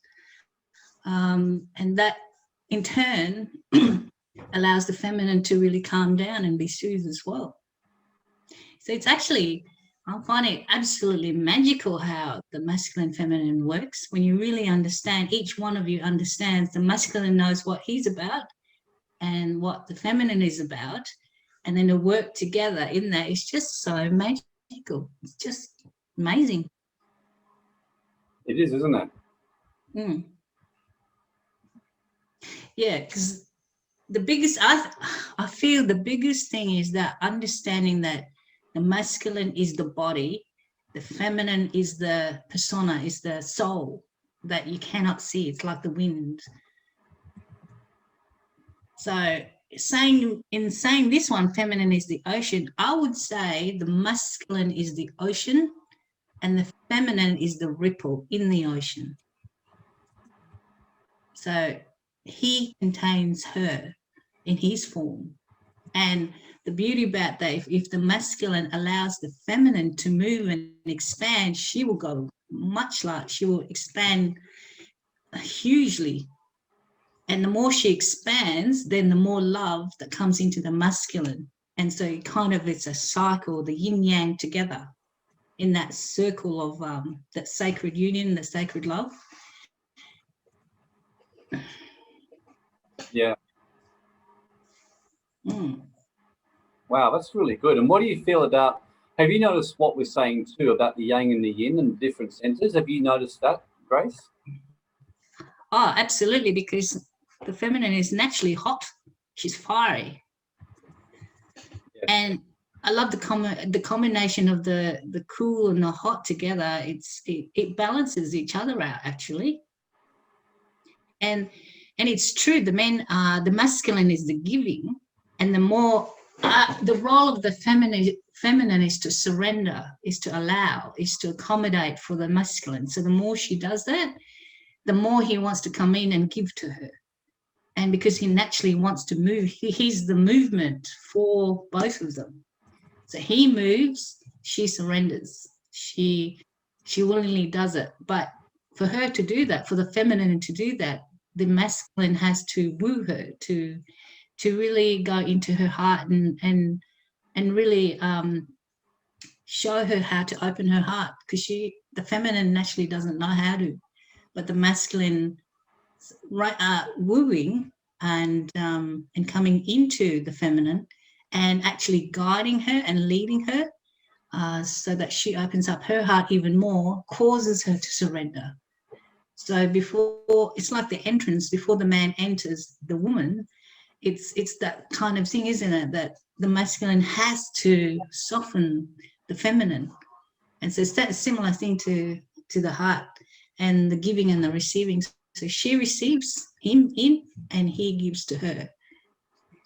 And that in turn allows the feminine to really calm down and be soothed as well. So it's actually, I find it absolutely magical how the masculine feminine works. When you really understand, each one of you understands the masculine knows what he's about and what the feminine is about. And then to work together in that is just so magical. It's just amazing. It is, isn't it? Mm. Yeah, because the biggest, I feel the biggest thing is that understanding that the masculine is the body, the feminine is the persona, is the soul that you cannot see. It's like the wind. So saying this one, feminine is the ocean, I would say the masculine is the ocean and the feminine is the ripple in the ocean. So he contains her in his form. And the beauty about that, if the masculine allows the feminine to move and expand, she will go she will expand hugely. And the more she expands, then the more love that comes into the masculine. And so kind of it's a cycle, the yin yang together in that circle of that sacred union, the sacred love. Yeah. Mm. Wow, that's really good. And what do you feel about, have you noticed what we're saying too about the yang and the yin and different centers? Have you noticed that, Grace? Oh, absolutely, because the feminine is naturally hot. She's fiery. Yeah. And I love the combination of the cool and the hot together. It balances each other out, actually. And it's true, the masculine is the giving, and the more the role of the feminine is to surrender, is to allow, is to accommodate for the masculine. So the more she does that, the more he wants to come in and give to her. And because he naturally wants to move, he's the movement for both of them. So he moves, she surrenders. She willingly does it. But for her to do that, for the feminine to do that, the masculine has to woo her, to really go into her heart and really show her how to open her heart, because the feminine naturally doesn't know how to, but the masculine wooing and coming into the feminine and actually guiding her and leading her so that she opens up her heart even more, causes her to surrender. So before, it's like the entrance, before the man enters the woman, it's that kind of thing, isn't it? That the masculine has to soften the feminine. And so it's that similar thing to the heart and the giving and the receiving. So she receives him in and he gives to her.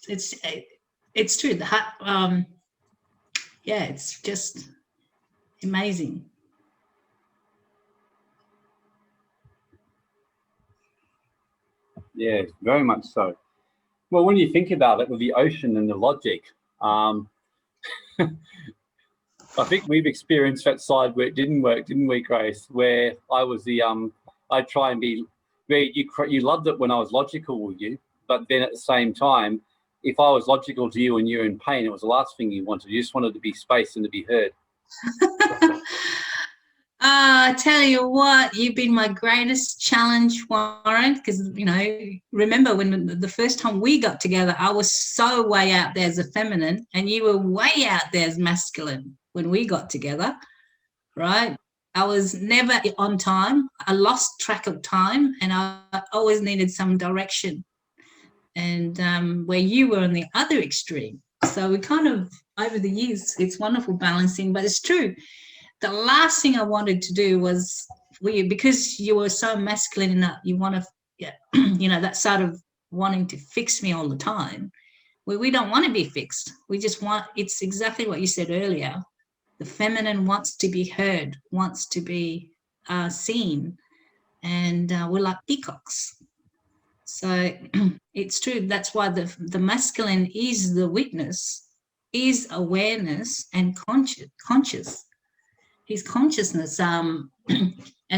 It's true. The heart, yeah, it's just amazing. Yeah, very much so. Well, when you think about it with the ocean and the logic, I think we've experienced that side where it didn't work, didn't we, Grace? Where I was I'd try and be, where you loved it when I was logical with you, but then at the same time, if I was logical to you and you're in pain, it was the last thing you wanted. You just wanted to be spaced and to be heard. I tell you what, you've been my greatest challenge, Warren, because, remember when the first time we got together, I was so way out there as a feminine and you were way out there as masculine when we got together, right? I was never on time. I lost track of time and I always needed some direction. And where you were on the other extreme. So we kind of, over the years, it's wonderful balancing, but it's true. The last thing I wanted to do was, because you were so masculine enough, you want to, that sort of wanting to fix me all the time, where we don't want to be fixed. We just want, it's exactly what you said earlier. The feminine wants to be heard, wants to be seen, and we're like peacocks. So it's true. That's why the masculine is the witness, is awareness and conscious. His consciousness, and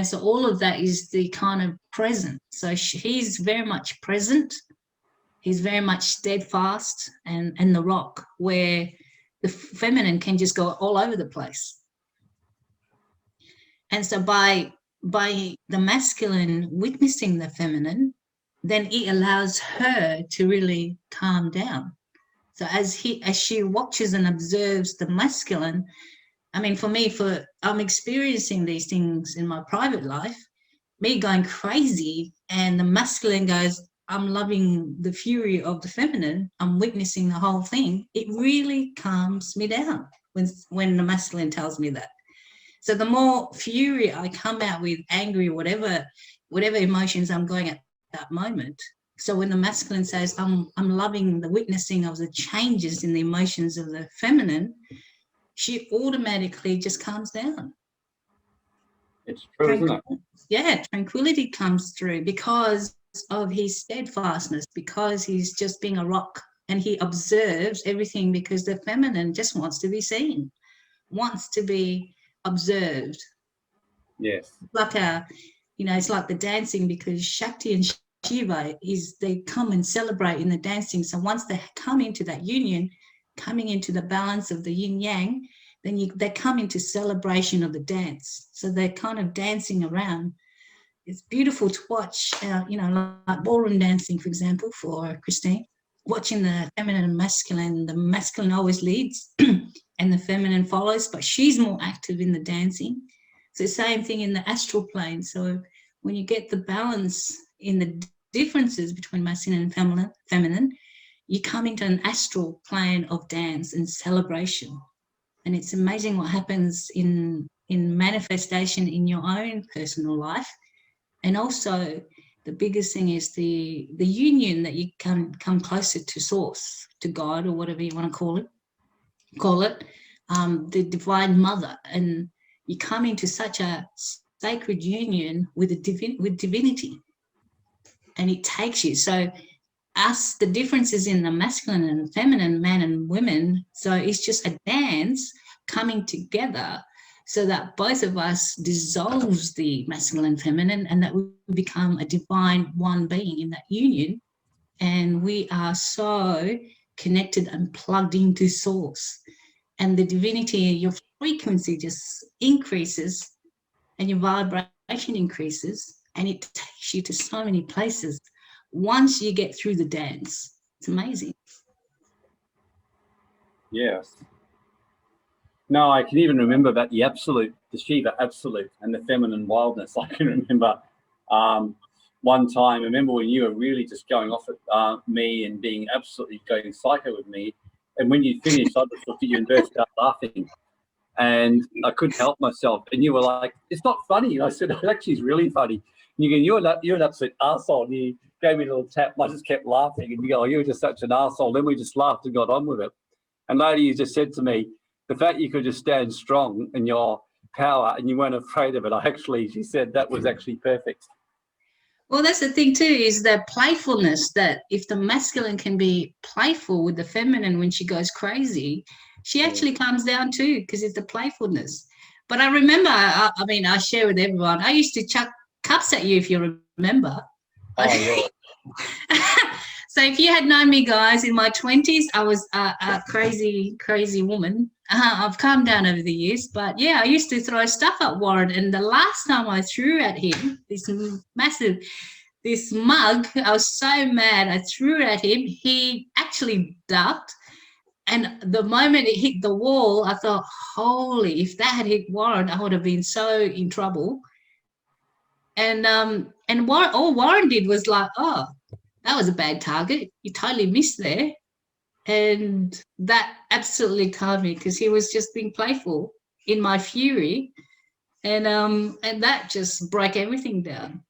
so all of that is the kind of present. So he's very much present. He's very much steadfast and the rock, where the feminine can just go all over the place. And so by the masculine witnessing the feminine, then it allows her to really calm down. So as she watches and observes the masculine, I mean, for me, I'm experiencing these things in my private life, me going crazy, and the masculine goes, I'm loving the fury of the feminine, I'm witnessing the whole thing. It really calms me down when the masculine tells me that. So the more fury I come out with, angry, whatever emotions I'm going at that moment. So when the masculine says, I'm loving the witnessing of the changes in the emotions of the feminine, she automatically just calms down. It's true, isn't it? Yeah, tranquility comes through because of his steadfastness, because he's just being a rock and he observes everything, because the feminine just wants to be seen, wants to be observed. Yes. Like it's like the dancing, because Shakti and Shiva they come and celebrate in the dancing. So once they come into that union, coming into the balance of the yin yang, then they come into celebration of the dance. So they're kind of dancing around. It's beautiful to watch, you know, like ballroom dancing, for example, for Christine, watching the feminine and masculine. The masculine always leads and the feminine follows, but she's more active in the dancing. So same thing in the astral plane. So when you get the balance in the differences between masculine and feminine, you come into an astral plane of dance and celebration. And it's amazing what happens in manifestation in your own personal life. And also the biggest thing is the union that you come closer to source, to God, or whatever you want to call it, the divine mother. And you come into such a sacred union with divinity, and it takes you. So the differences in the masculine and feminine, man and women, so it's just a dance coming together so that both of us dissolves the masculine and feminine, and that we become a divine one being in that union. And we are so connected and plugged into source, and the divinity, your frequency just increases and your vibration increases, and it takes you to so many places once you get through the dance. It's amazing. Yes. No, I can even remember about the absolute, the Shiva absolute, and the feminine wildness. I can remember one time, I remember when you were really just going off at me and being absolutely going psycho with me. And when you finished, I just looked at you and burst out laughing. And I couldn't help myself. And you were like, it's not funny. And I said, it actually is really funny. And you go, you're an absolute arsehole. And you gave me a little tap. And I just kept laughing. And you go, oh, you were just such an arsehole. Then we just laughed and got on with it. And later you just said to me, the fact you could just stand strong in your power and you weren't afraid of it, she said that was actually perfect. Well, that's the thing too, is that playfulness, that if the masculine can be playful with the feminine when she goes crazy, she actually calms down too, because it's the playfulness. But I remember, I share with everyone, I used to chuck cups at you, if you remember. Oh, yeah. So if you had known me, guys, in my 20s, I was a crazy, crazy woman. I've calmed down over the years, but yeah, I used to throw stuff at Warren. And the last time I threw at him, this mug, I was so mad. I threw it at him. He actually ducked. And the moment it hit the wall, I thought, holy, if that had hit Warren, I would have been so in trouble. And all Warren did was like, oh, that was a bad target. You totally missed there. And that absolutely calmed me, because he was just being playful in my fury. And that just broke everything down.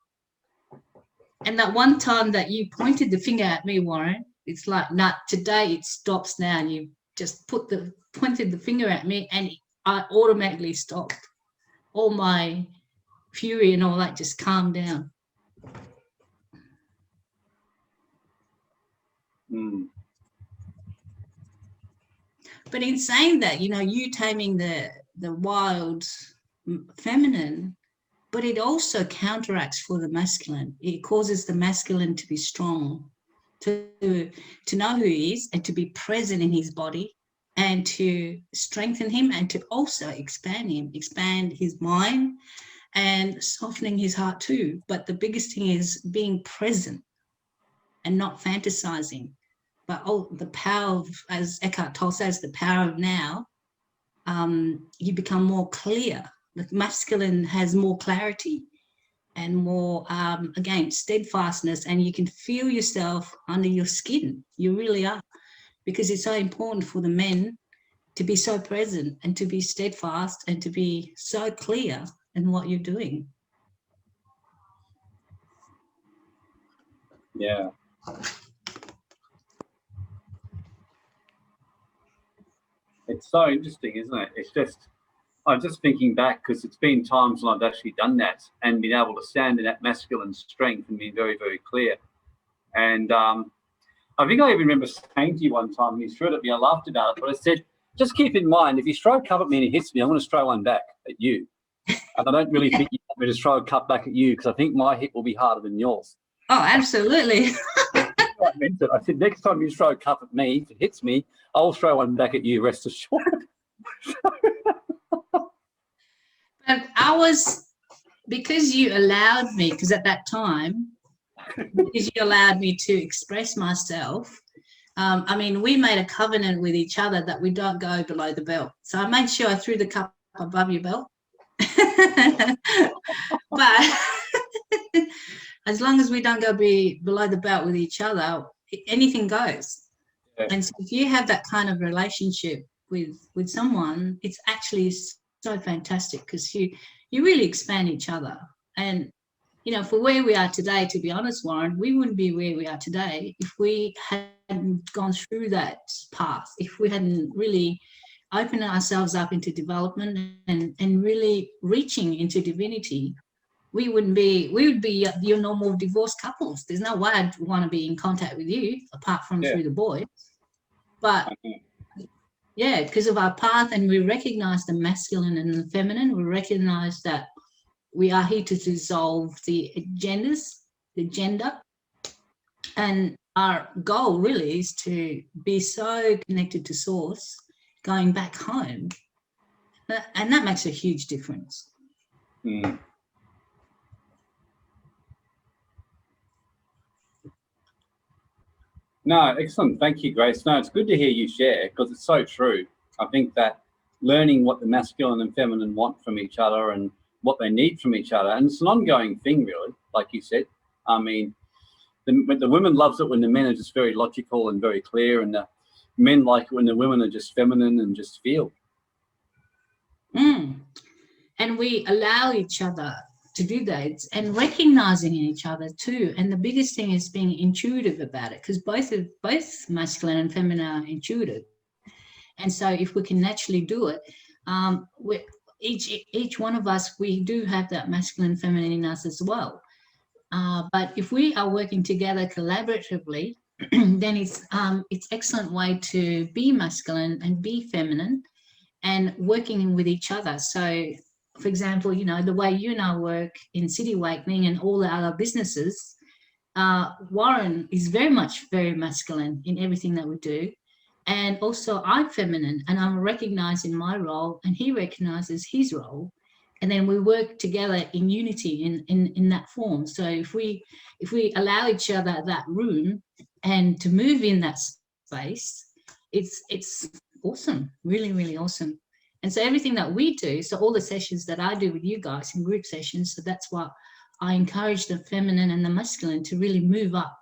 And that one time that you pointed the finger at me, Warren, it's like, nah, today it stops now. And you just pointed the finger at me, and I automatically stopped. All my fury and all that just calmed down. Mm. But in saying that, you taming the wild feminine, but it also counteracts for the masculine. It causes the masculine to be strong, to know who he is, and to be present in his body, and to strengthen him, and to also expand his mind, and softening his heart too. But the biggest thing is being present and not fantasizing. But the power of, as Eckhart Tolle says, the power of now, you become more clear. The masculine has more clarity and more, again, steadfastness, and you can feel yourself under your skin. You really are, because it's so important for the men to be so present and to be steadfast and to be so clear in what you're doing. Yeah. It's so interesting, isn't it? It's just, I'm just thinking back, because it's been times when I've actually done that and been able to stand in that masculine strength and be very, very clear. And I think I even remember saying to you one time, you threw it at me, I laughed about it, but I said, just keep in mind, if you throw a cup at me and it hits me, I'm going to throw one back at you. And I don't really think you want me to throw a cup back at you, because I think my hit will be harder than yours. Oh, absolutely. meant it. I said, next time you throw a cup at me, if it hits me, I'll throw one back at you, rest assured. But because you allowed me, because at that time, because you allowed me to express myself, I mean, we made a covenant with each other that we don't go below the belt. So I made sure I threw the cup above your belt. But as long as we don't go below the belt with each other, anything goes. Yeah. And so if you have that kind of relationship with someone, it's actually so fantastic because you really expand each other. And for where we are today, to be honest, Warren, we wouldn't be where we are today if we hadn't gone through that path, if we hadn't really opened ourselves up into development and really reaching into divinity. We would be your normal divorced couples. There's no way I'd want to be in contact with you apart from through the boys. But yeah, because of our path, and we recognize the masculine and the feminine, we recognize that we are here to dissolve the gender. And our goal really is to be so connected to source, going back home. And that makes a huge difference. Mm. No, excellent. Thank you, Grace. No, it's good to hear you share because it's so true. I think that learning what the masculine and feminine want from each other and what they need from each other, and it's an ongoing thing, really, like you said. I mean, the women loves it when the men are just very logical and very clear, and the men like it when the women are just feminine and just feel. And we allow each other to do that and recognizing each other too. And the biggest thing is being intuitive about it, because both masculine and feminine are intuitive. And so if we can naturally do it, each one of us, we do have that masculine and feminine in us as well. But if we are working together collaboratively, then it's excellent way to be masculine and be feminine and working with each other. So, for example, the way you and I work in City Awakening and all the other businesses, Warren is very masculine in everything that we do. And also I'm feminine, and I'm recognizing my role and he recognizes his role. And then we work together in unity in that form. So if we allow each other that room and to move in that space, it's awesome, really, really awesome. And so everything that we do, so all the sessions that I do with you guys in group sessions, so that's what I encourage the feminine and the masculine to really move up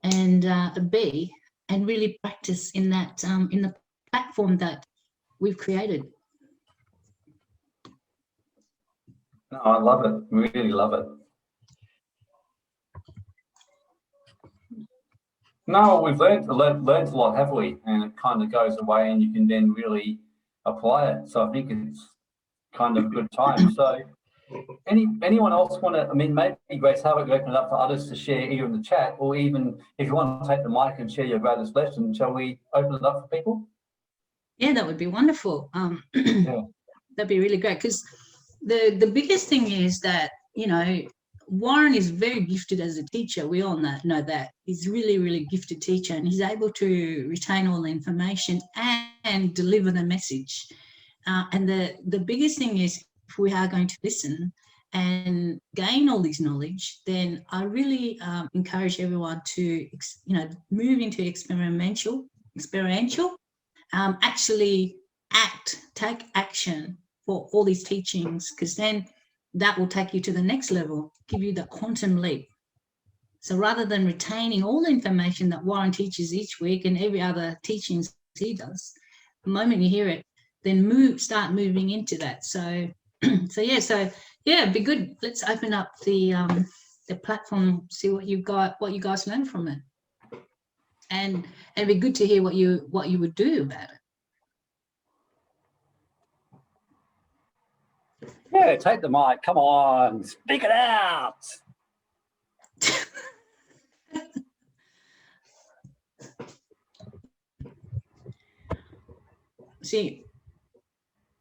and be and really practice in that in the platform that we've created. No, I love it. Really love it. No, we've learned a lot, have we? And it kind of goes away, and you can then really apply it. So I think it's kind of a good time. So anyone else want to, I mean, maybe Grace, how about you open it up for others to share either in the chat, or even if you want to take the mic and share your greatest lesson, shall we open it up for people? Yeah, that would be wonderful. Yeah. That'd be really great, because the biggest thing is that, Warren is very gifted as a teacher. We all know that. He's really, really gifted teacher, and he's able to retain all the information and deliver the message. And the biggest thing is, if we are going to listen and gain all this knowledge, then I really encourage everyone to, move into experiential, actually take action for all these teachings, because then that will take you to the next level, give you the quantum leap. So rather than retaining all the information that Warren teaches each week and every other teachings he does, the moment you hear it, then start moving into that. So it'd be good. Let's open up the platform, see what you guys learn from it, and it'd be good to hear what you would do about it. Yeah, take the mic. Come on, speak it out. See,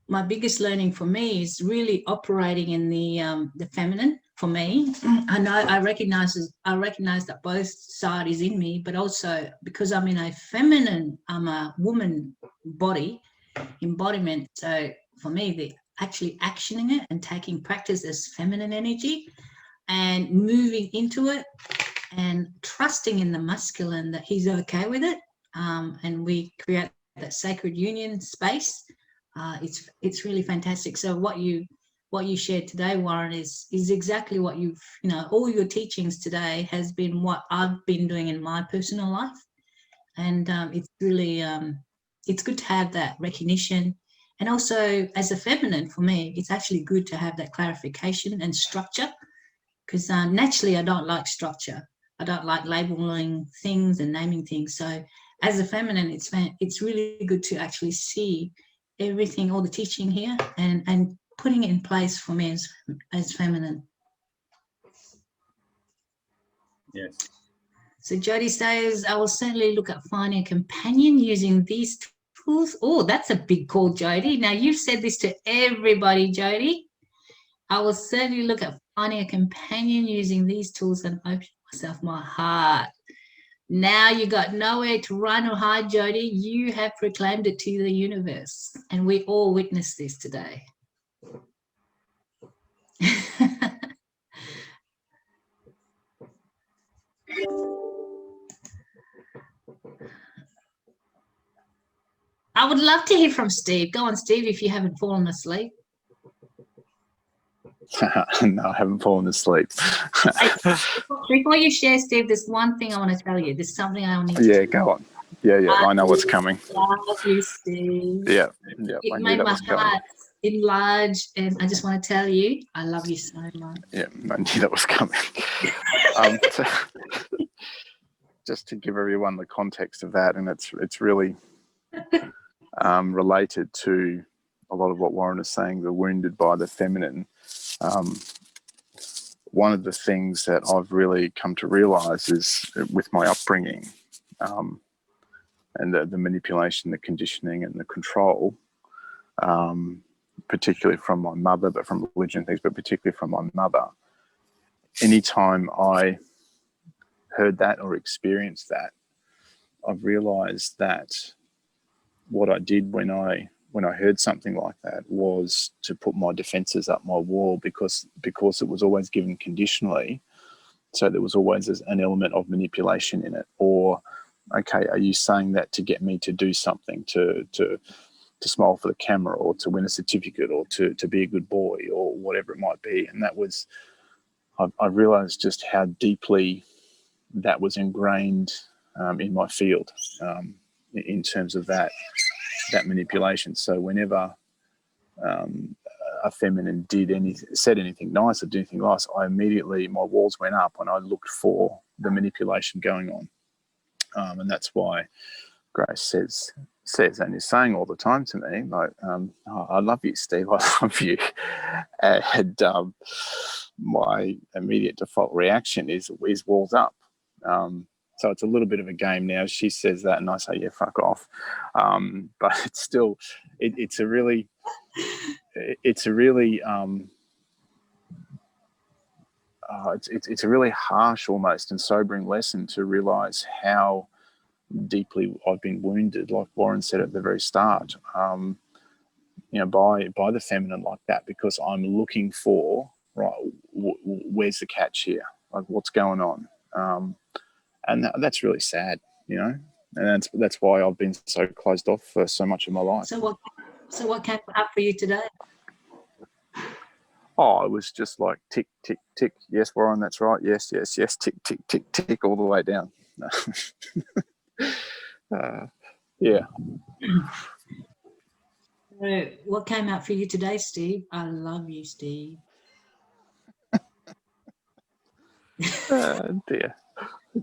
my biggest learning for me is really operating in the feminine for me. I know I recognize that both sides is in me, but also because I'm in a feminine, I'm a woman body embodiment. So for me, the actually actioning it and taking practice as feminine energy and moving into it and trusting in the masculine that he's okay with it, and we create that sacred union space. It's really fantastic. So what you shared today, Warren, is exactly what you've, all your teachings today has been what I've been doing in my personal life. And it's really, it's good to have that recognition. And also as a feminine, for me, it's actually good to have that clarification and structure, because naturally I don't like structure. I don't like labeling things and naming things. So as a feminine, it's really good to actually see everything, all the teaching here, and putting it in place for me as feminine. Yes. So Jody says, I will certainly look at finding a companion using these tools. Oh, that's a big call, Jody. Now you've said this to everybody, Jody. I will certainly look at finding a companion using these tools and open myself, my heart. Now you got nowhere to run or hide, Jody. You have proclaimed it to the universe, and we all witnessed this today. I would love to hear from Steve. Go on, Steve, if you haven't fallen asleep. No, I haven't fallen asleep. Before you share, Steve, there's one thing I want to tell you. There's something I need to Yeah, go on. Yeah, I know what's coming. love you, Steve. Yeah, It I knew made that my was coming. heart enlarge, and I just want to tell you, I love you so much. Yeah, I knew that was coming. Just to give everyone the context of that, and it's really related to a lot of what Warren is saying, the wounded by the feminine. One of the things that I've really come to realize is with my upbringing, and the manipulation, the conditioning, and the control, particularly from my mother, but from religion and things, but particularly from my mother. Anytime I heard that or experienced that, I've realized that what I did when I heard something like that was to put my defenses up my wall, because it was always given conditionally. So there was always an element of manipulation in it. Or, okay, are you saying that to get me to do something, to smile for the camera, or to win a certificate, or to be a good boy, or whatever it might be? And that was, I realized just how deeply that was ingrained in my field, in terms of that manipulation. So whenever a feminine said anything nice or did anything nice, I immediately, my walls went up and I looked for the manipulation going on. And that's why Grace says and is saying all the time to me, like, I love you, Steve, I love you. And my immediate default reaction is walls up. So it's a little bit of a game now. She says that and I say, yeah, fuck off. But it's still, it's a really it's a really harsh almost and sobering lesson to realize how deeply I've been wounded, like Warren said at the very start, by the feminine like that, because I'm looking for, right, where's the catch here? Like, what's going on? And that's really sad, and that's why I've been so closed off for so much of my life. So what came up for you today? Oh, it was just like tick, tick, tick. Yes, Warren, that's right. Yes, yes, yes. Tick, tick, tick, tick, all the way down. Yeah. So what came out for you today, Steve? I love you, Steve. Dear.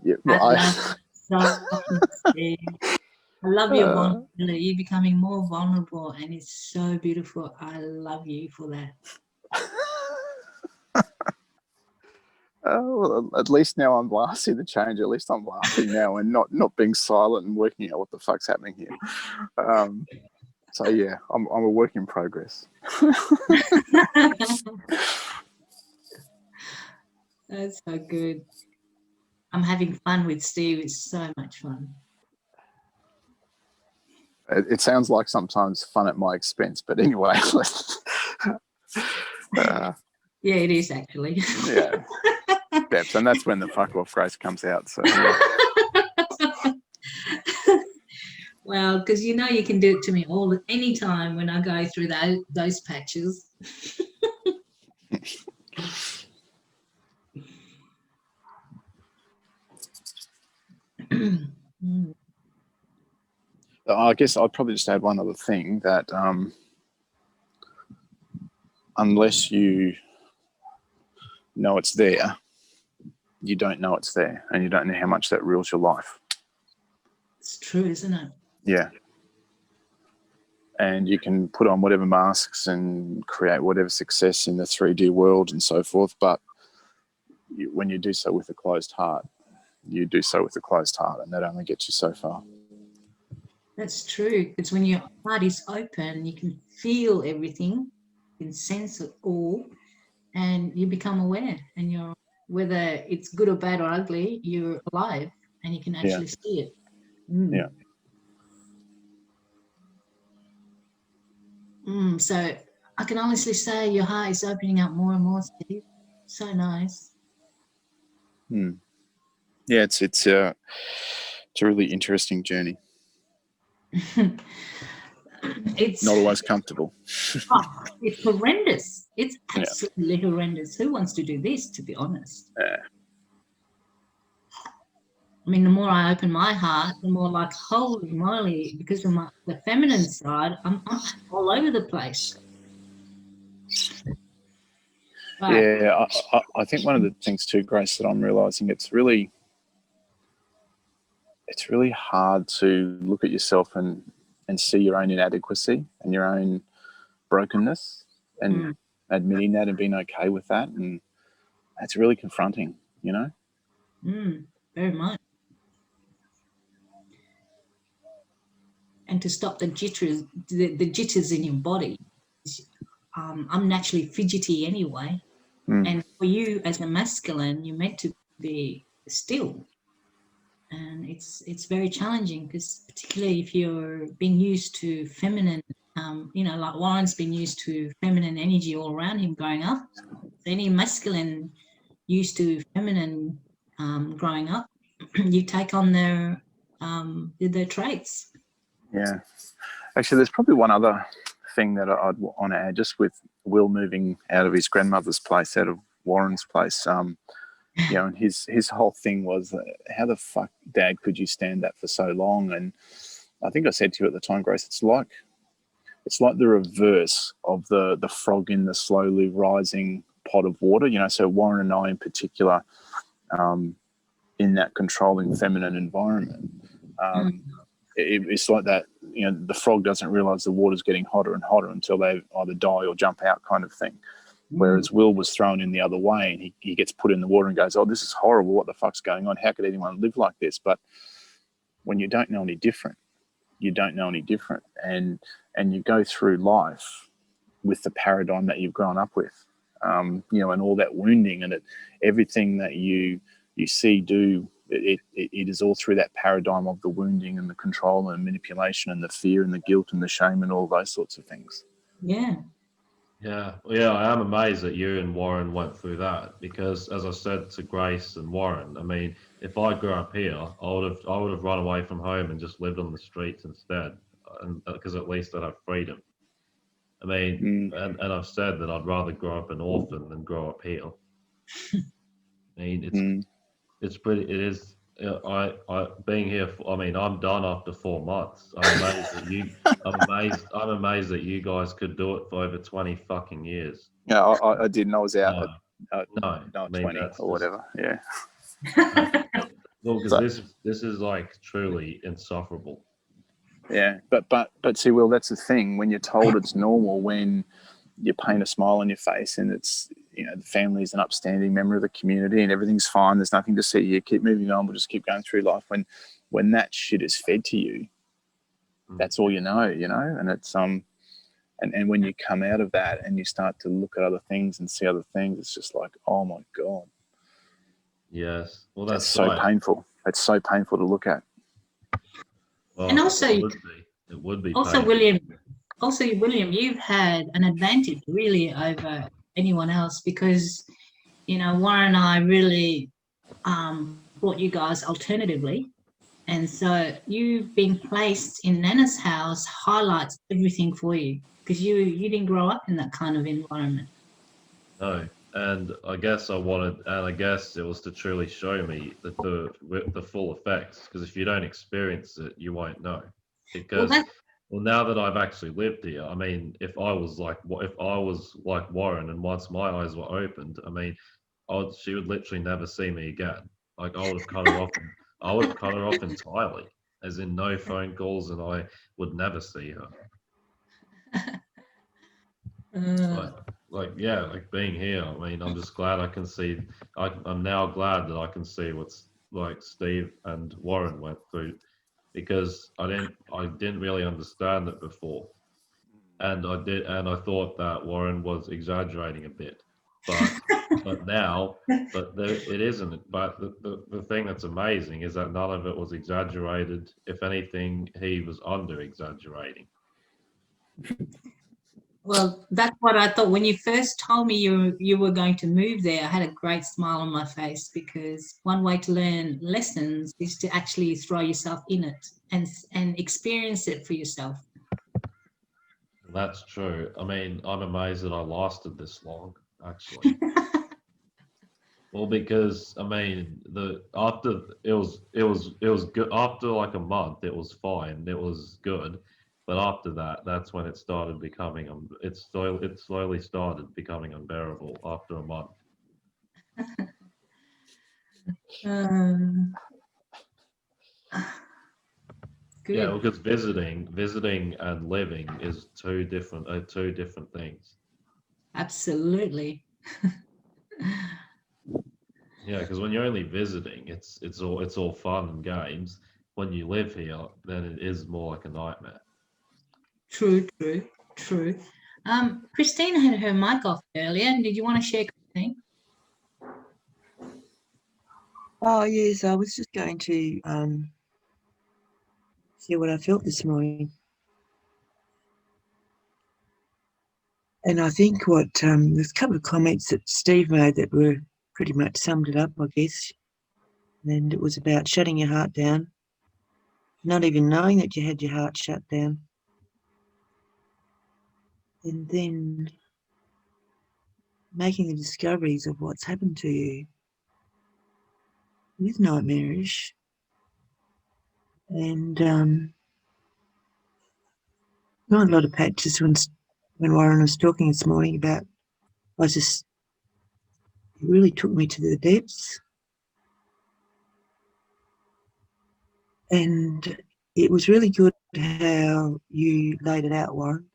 Yeah, I love your vulnerability. You're becoming more vulnerable, and it's so beautiful. I love you for that. Well, at least now I'm seeing the change. At least I'm laughing now and not being silent and working out what the fuck's happening here. So yeah, I'm a work in progress. That's so good. I'm having fun with Steve. It's so much fun. It sounds like sometimes fun at my expense, but anyway. Yeah, it is actually. Yeah. Steps, and that's when the fuck off Grace comes out. So yeah. Well, because you know you can do it to me anytime when I go through those patches. Mm. I guess I'd probably just add one other thing that unless you know it's there, you don't know it's there, and you don't know how much that rules your life. It's true, isn't it? Yeah. And you can put on whatever masks and create whatever success in the 3D world and so forth, but when you do so with a closed heart, you do so with a closed heart, and that only gets you so far. That's true. Because when your heart is open, you can feel everything, you can sense it all, and you become aware. And you're, whether it's good or bad or ugly, you're alive, and you can actually see it. Mm. Yeah. So I can honestly say your heart is opening up more and more, Steve. So nice. Yeah, it's a really interesting journey. It's not always comfortable. It's horrendous. It's absolutely horrendous. Who wants to do this, to be honest? I mean, the more I open my heart, the more like, holy moly, because of the feminine side, I'm all over the place. But, yeah, I think one of the things too, Grace, that I'm realising, it's really hard to look at yourself and see your own inadequacy and your own brokenness and admitting that and being okay with that. And that's really confronting, you know? Very much. And to stop the jitters, the jitters in your body. I'm naturally fidgety anyway. And for you as a masculine, you're meant to be still. And it's very challenging, because particularly if you're being used to feminine, like Warren's been used to feminine energy all around him growing up. Any masculine used to feminine growing up, you take on their traits. Yeah. Actually, there's probably one other thing that I'd want to add, just with Will moving out of his grandmother's place, out of Warren's place. And his whole thing was, how the fuck, Dad, could you stand that for so long? And I think I said to you at the time, Grace, it's like the reverse of the frog in the slowly rising pot of water. So Warren and I in particular, in that controlling feminine environment, it's like that. The frog doesn't realize the water's getting hotter and hotter until they either die or jump out, kind of thing. Whereas Will was thrown in the other way, and he gets put in the water and goes, oh, this is horrible. What the fuck's going on? How could anyone live like this? But when you don't know any different, you don't know any different. And you go through life with the paradigm that you've grown up with, and all that wounding, and everything that you see, do, it is all through that paradigm of the wounding and the control and manipulation and the fear and the guilt and the shame and all those sorts of things. Yeah. Yeah, I am amazed that you and Warren went through that, because, as I said to Grace and Warren, I mean, if I grew up here, I would have run away from home and just lived on the streets instead, because at least I'd have freedom. I mean, and I've said that I'd rather grow up an orphan than grow up here. I mean, it is. I being here. I'm done after 4 months. I'm amazed that you. I'm amazed that you guys could do it for over 20 fucking years. Yeah, I didn't. I was out at 20 or whatever. Yeah. Well, because this is like truly insufferable. Yeah, but see, Will, that's the thing. When you're told it's normal, when you paint a smile on your face and it's, the family is an upstanding member of the community and everything's fine, there's nothing to see, you keep moving on, we'll just keep going through life. When that shit is fed to you, that's all you know, and it's and when you come out of that and you start to look at other things and see other things, it's just like, oh my God. Yes. Well, That's that's so right. painful. It's so painful to look at. Well, And also, it would be. It would be also painful. William, you've had an advantage really over anyone else because, Warren and I really brought you guys alternatively. And so you've been placed in Nana's house highlights everything for you because you didn't grow up in that kind of environment. No, and I guess it was to truly show me the full effects. Because if you don't experience it, you won't know. Well, Because now that I've actually lived here, I mean, if I was like Warren, and once my eyes were opened, I mean, she would literally never see me again. Like I would have cut her off. I would have cut her off entirely, as in no phone calls, and I would never see her. Like being here. I mean, I'm just glad I can see. I'm now glad that I can see what's like Steve and Warren went through, because I didn't really understand it before, and I thought that Warren was exaggerating a bit, but it isn't. But the thing that's amazing is that none of it was exaggerated. If anything, he was under exaggerating. Well, that's what I thought. When you first told me you were going to move there, I had a great smile on my face because one way to learn lessons is to actually throw yourself in it and experience it for yourself. That's true. I mean, I'm amazed that I lasted this long, actually. Well, because I mean, it was good after like a month. It was fine. It was good, but after that, that's when it started becoming it slowly started becoming unbearable after a month. Um, good. Yeah, because visiting and living is two different things. Absolutely. Yeah, because when you're only visiting, it's all fun and games. When you live here, then it is more like a nightmare. True. Christine had her mic off earlier. Did you want to share, Christine? Oh, yes, I was just going to share what I felt this morning. And I think there's a couple of comments that Steve made that were pretty much summed it up, I guess. And it was about shutting your heart down, not even knowing that you had your heart shut down. And then making the discoveries of what's happened to you is nightmarish. And not a lot of patches when Warren was talking this morning about, it really took me to the depths. And it was really good how you laid it out, Warren,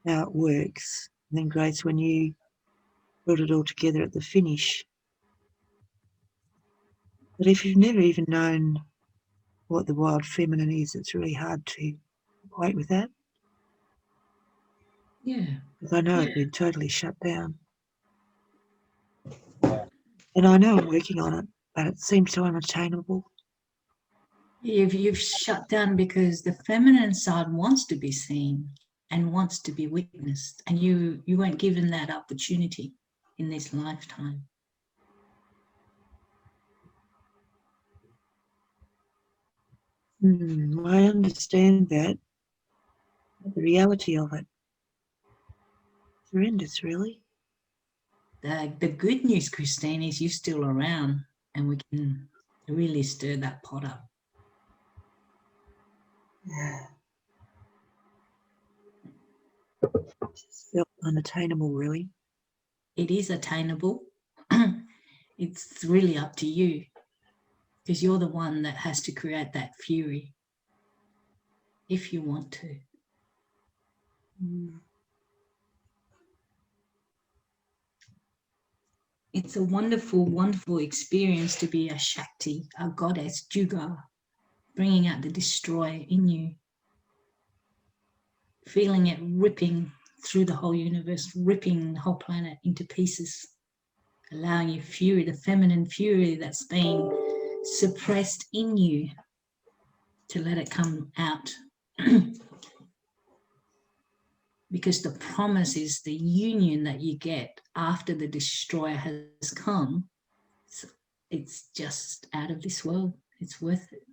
how it works. And then, Grace, when you brought it all together at the finish. But if you've never even known what the wild feminine is, it's really hard to equate with that. Yeah. Because I know I've been totally shut down. And I know I'm working on it, but it seems so unattainable. You've shut down because the feminine side wants to be seen and wants to be witnessed, and you weren't given that opportunity in this lifetime. I understand that. But the reality of it, it's horrendous, really. The good news, Christine, is you're still around, and we can really stir that pot up. Yeah. Just felt unattainable, really. It is attainable. It's really up to you, because you're the one that has to create that fury if you want to. It's a wonderful, wonderful experience to be a Shakti, a goddess, Juga, bringing out the destroyer in you, feeling it ripping through the whole universe, ripping the whole planet into pieces, allowing your fury, the feminine fury that's being suppressed in you, to let it come out. Because the promise is the union that you get after the destroyer has come. It's just out of this world. It's worth it.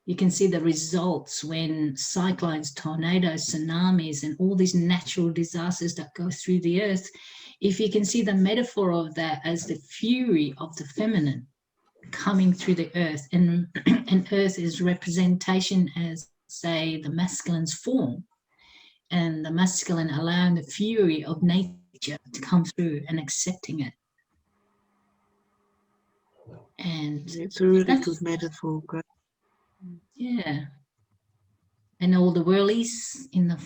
You can see the results when cyclones, tornadoes, tsunamis, and all these natural disasters that go through the earth. If you can see the metaphor of that as the fury of the feminine coming through the earth, and earth is representation as, say, the masculine's form, and the masculine allowing the fury of nature to come through and accepting it. And It's a really good metaphor. Great. yeah, and all the whirlies in the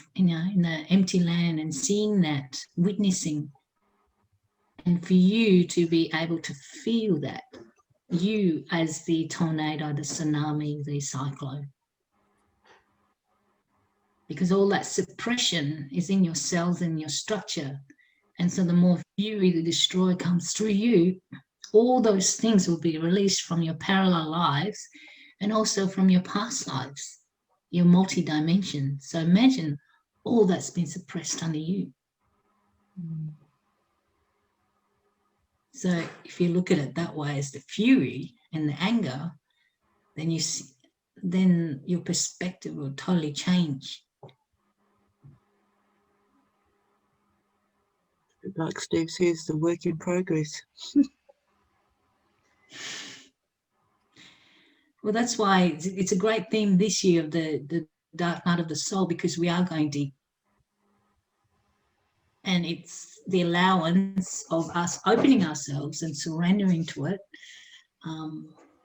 empty land, and seeing that, witnessing, and for you to be able to feel that, you as the tornado, the tsunami, the cyclone, because all that suppression is in your cells and your structure, and so the more fury the destroyer comes through you, all those things will be released from your parallel lives and also from your past lives, your multi-dimension. So imagine all that's been suppressed under you. So if you look at it that way, as the fury and the anger, then you see, then your perspective will totally change. Like Steve says, the work in progress. Well, that's why it's a great theme this year of the Dark Night of the Soul, because we are going deep. And it's the allowance of us opening ourselves and surrendering to it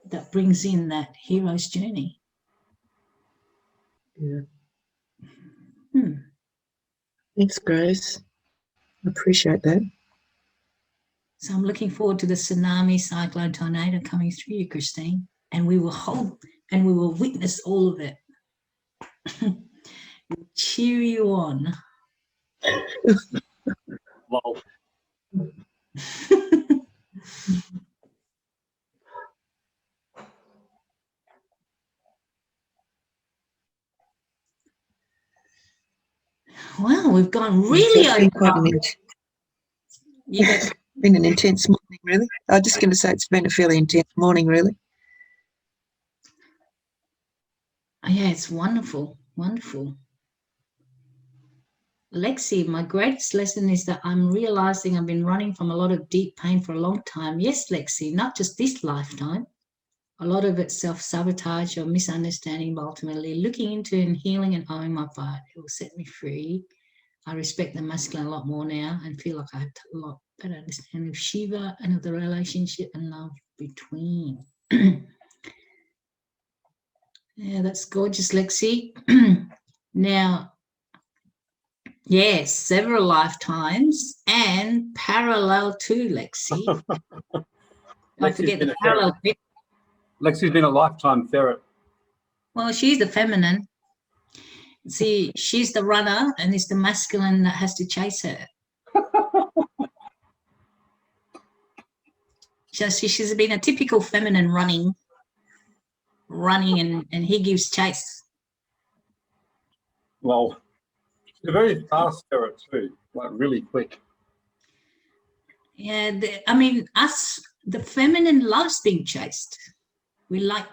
that brings in that hero's journey. Yeah. Thanks, Grace. I appreciate that. So I'm looking forward to the tsunami, cyclone, tornado coming through you, Christine. And we will hold and we will witness all of it. We'll cheer you on. Well, Wow, we've gone really It's over. been quite an been an intense morning, really. I was just going to say it's been a fairly intense morning, really. Oh, yeah, it's wonderful, wonderful. Lexi, my greatest lesson is that I'm realizing I've been running from a lot of deep pain for a long time. Yes, Lexi, not just this lifetime. A lot of it's self-sabotage or misunderstanding, but ultimately looking into and healing and owning my part. It will set me free. I respect the masculine a lot more now and feel like I have a lot better understanding of Shiva and of the relationship and love between. Yeah, that's gorgeous, Lexi. Now, yes, several lifetimes and parallel to Lexi. Don't forget the parallel bit. Lexi's been a lifetime ferret. Well, she's the feminine. See, she's the runner and it's the masculine that has to chase her. So she's been a typical feminine running and he gives chase. Well, she's a very fast ferret too, like really quick. Yeah, I mean, us, the feminine loves being chased. We love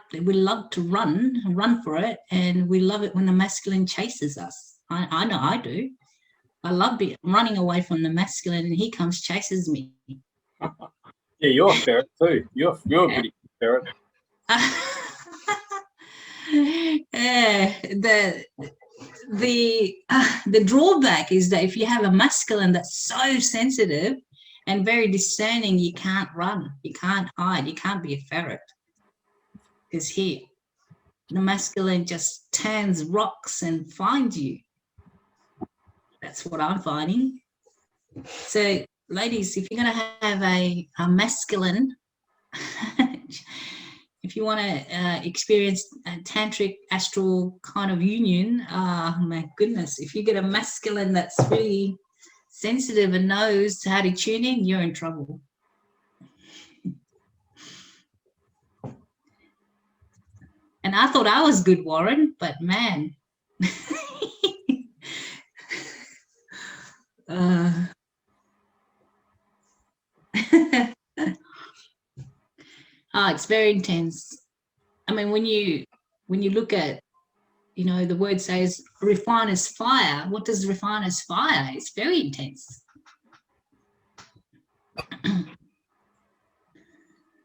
to run for it, and we love it when the masculine chases us. I know I do. I love running away from the masculine, and he comes chases me. Yeah, you're a ferret too. You're a pretty ferret. The drawback is that if you have a masculine that's so sensitive and very discerning, you can't run, you can't hide, you can't be a ferret. Because the masculine just turns rocks and finds you. That's what I'm finding. So, ladies, if you're going to have a masculine, if you want to experience a tantric astral kind of union, my goodness, if you get a masculine that's really sensitive and knows how to tune in, you're in trouble. And I thought I was good, Warren, but man. It's very intense. I mean, when you look at, you know, the word says refiner's fire. What does refiner's fire? It's very intense.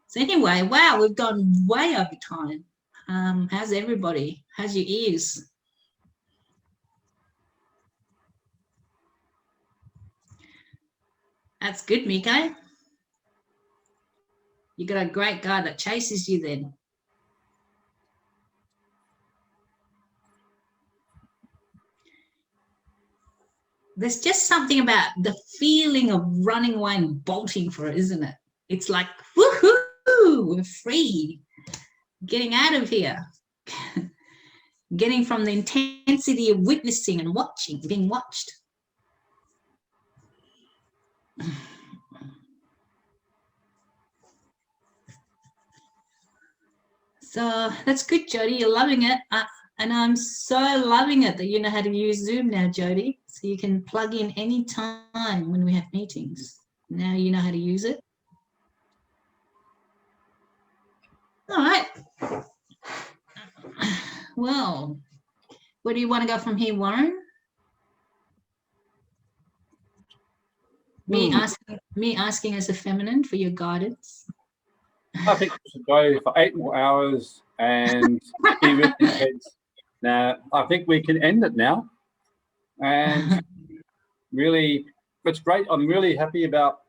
So anyway, wow, we've gone way over time. How's everybody? How's your ears? That's good, Miko. You got a great guy that chases you then. There's just something about the feeling of running away and bolting for it, isn't it? It's like, woohoo, we're free. Getting out of here. Getting from the intensity of witnessing and watching, being watched. So that's good, Jody. You're loving it. And I'm so loving it that you know how to use Zoom now, Jody. So you can plug in any time when we have meetings. Now you know how to use it. All right. Well, where do you want to go from here, Warren? Me asking as a feminine for your guidance. I think we should go for 8 more hours and be with the kids. Now, I think we can end it now. And really, it's great. I'm really happy about,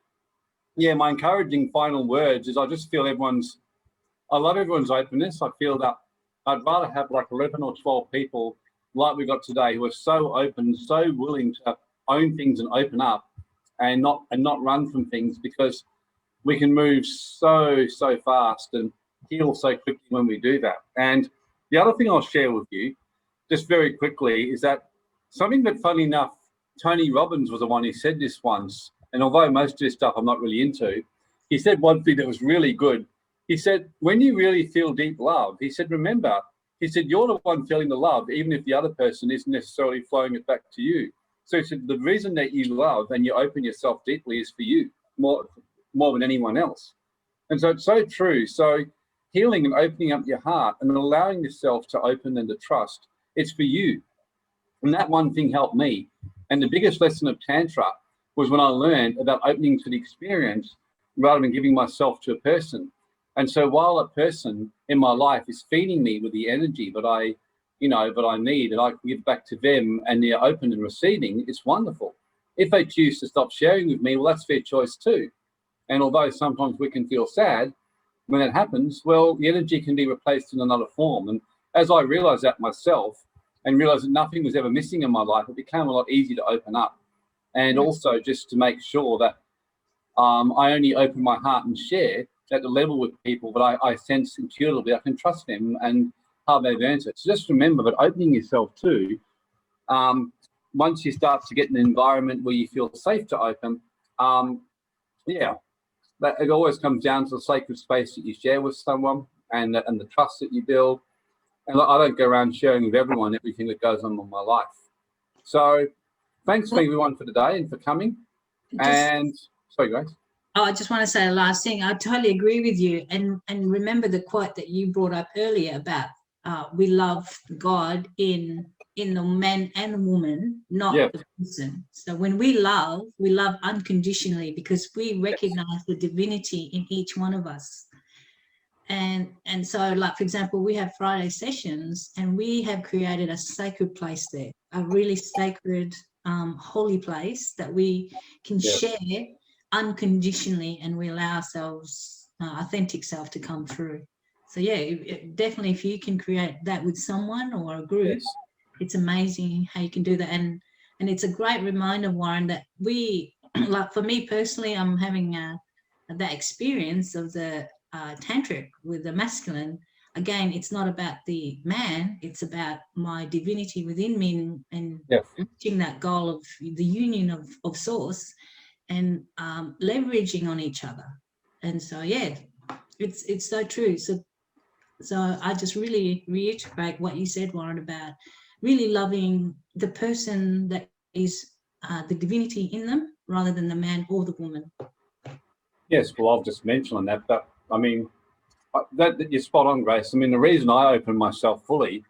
my encouraging final words is I just feel I love everyone's openness. I feel that I'd rather have like 11 or 12 people like we got today who are so open, so willing to own things and open up and not run from things, because we can move so fast and heal so quickly when we do that. And the other thing I'll share with you, just very quickly, is that something that, funny enough, Tony Robbins was the one who said this once, and although most of this stuff I'm not really into, he said one thing that was really good. He said, when you really feel deep love, he said, remember, he said, you're the one feeling the love, even if the other person isn't necessarily flowing it back to you. So he said, the reason that you love and you open yourself deeply is for you, more than anyone else. And so it's so true. So healing and opening up your heart and allowing yourself to open and to trust, it's for you. And that one thing helped me. And the biggest lesson of Tantra was when I learned about opening to the experience rather than giving myself to a person. And so while a person in my life is feeding me with the energy that I need, and I can give back to them, and they're open and receiving, it's wonderful. If they choose to stop sharing with me, well, that's their choice too. And although sometimes we can feel sad when that happens, well, the energy can be replaced in another form. And as I realized that myself and realized that nothing was ever missing in my life, it became a lot easier to open up. And also just to make sure that I only open my heart and share at the level with people that I sense intuitively I can trust them and how they've earned it. So just remember that opening yourself too, once you start to get an environment where you feel safe to open, that it always comes down to the sacred space that you share with someone and the trust that you build. And I don't go around sharing with everyone everything that goes on in my life. So thanks everyone for today and for coming. Sorry, Grace. Oh, I just want to say the last thing. I totally agree with you. And remember the quote that you brought up earlier about we love God in the man and the woman, not the person. So when we love unconditionally because we recognize the divinity in each one of us. And so, like, for example, we have Friday sessions and we have created a sacred place there, a really sacred, holy place that we can share unconditionally, and we allow ourselves authentic self to come through. So definitely if you can create that with someone or a group, it's amazing how you can do that. And it's a great reminder, Warren, that we, like for me personally, I'm having that experience of the tantric with the masculine, again, it's not about the man, it's about my divinity within me and Yes. reaching that goal of the union of source and leveraging on each other. And so, yeah, it's so true. So I just really reiterate what you said, Warren, about really loving the person that is the divinity in them rather than the man or the woman. Yes, well, I've just mentioned on that, but I mean, that you're spot on, Grace. I mean, the reason I open myself fully,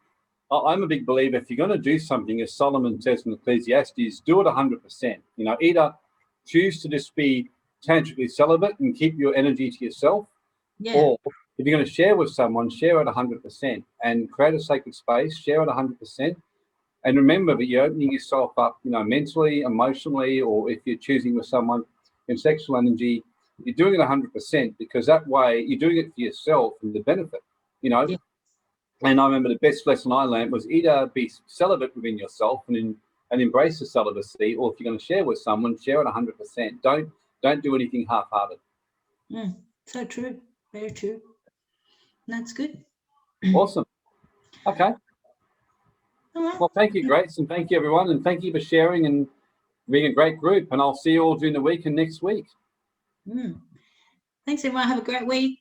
I'm a big believer, if you're going to do something, as Solomon says in Ecclesiastes, do it 100%. You know, either choose to just be tantrically celibate and keep your energy to yourself, Yeah. or if you're going to share with someone, share it 100% and create a sacred space, share it 100%. And remember that you're opening yourself up, you know, mentally, emotionally, or if you're choosing with someone in sexual energy, you're doing it 100% because that way you're doing it for yourself and the benefit, you know. Yeah. And I remember the best lesson I learned was either be celibate within yourself and embrace the celibacy, or if you're going to share with someone, share it 100%. Don't do anything half-hearted. So true. Very true. That's good. Awesome. Okay. All right. Well, thank you, Grace, and thank you, everyone, and thank you for sharing and being a great group. And I'll see you all during the week and next week. Thanks, everyone. Have a great week.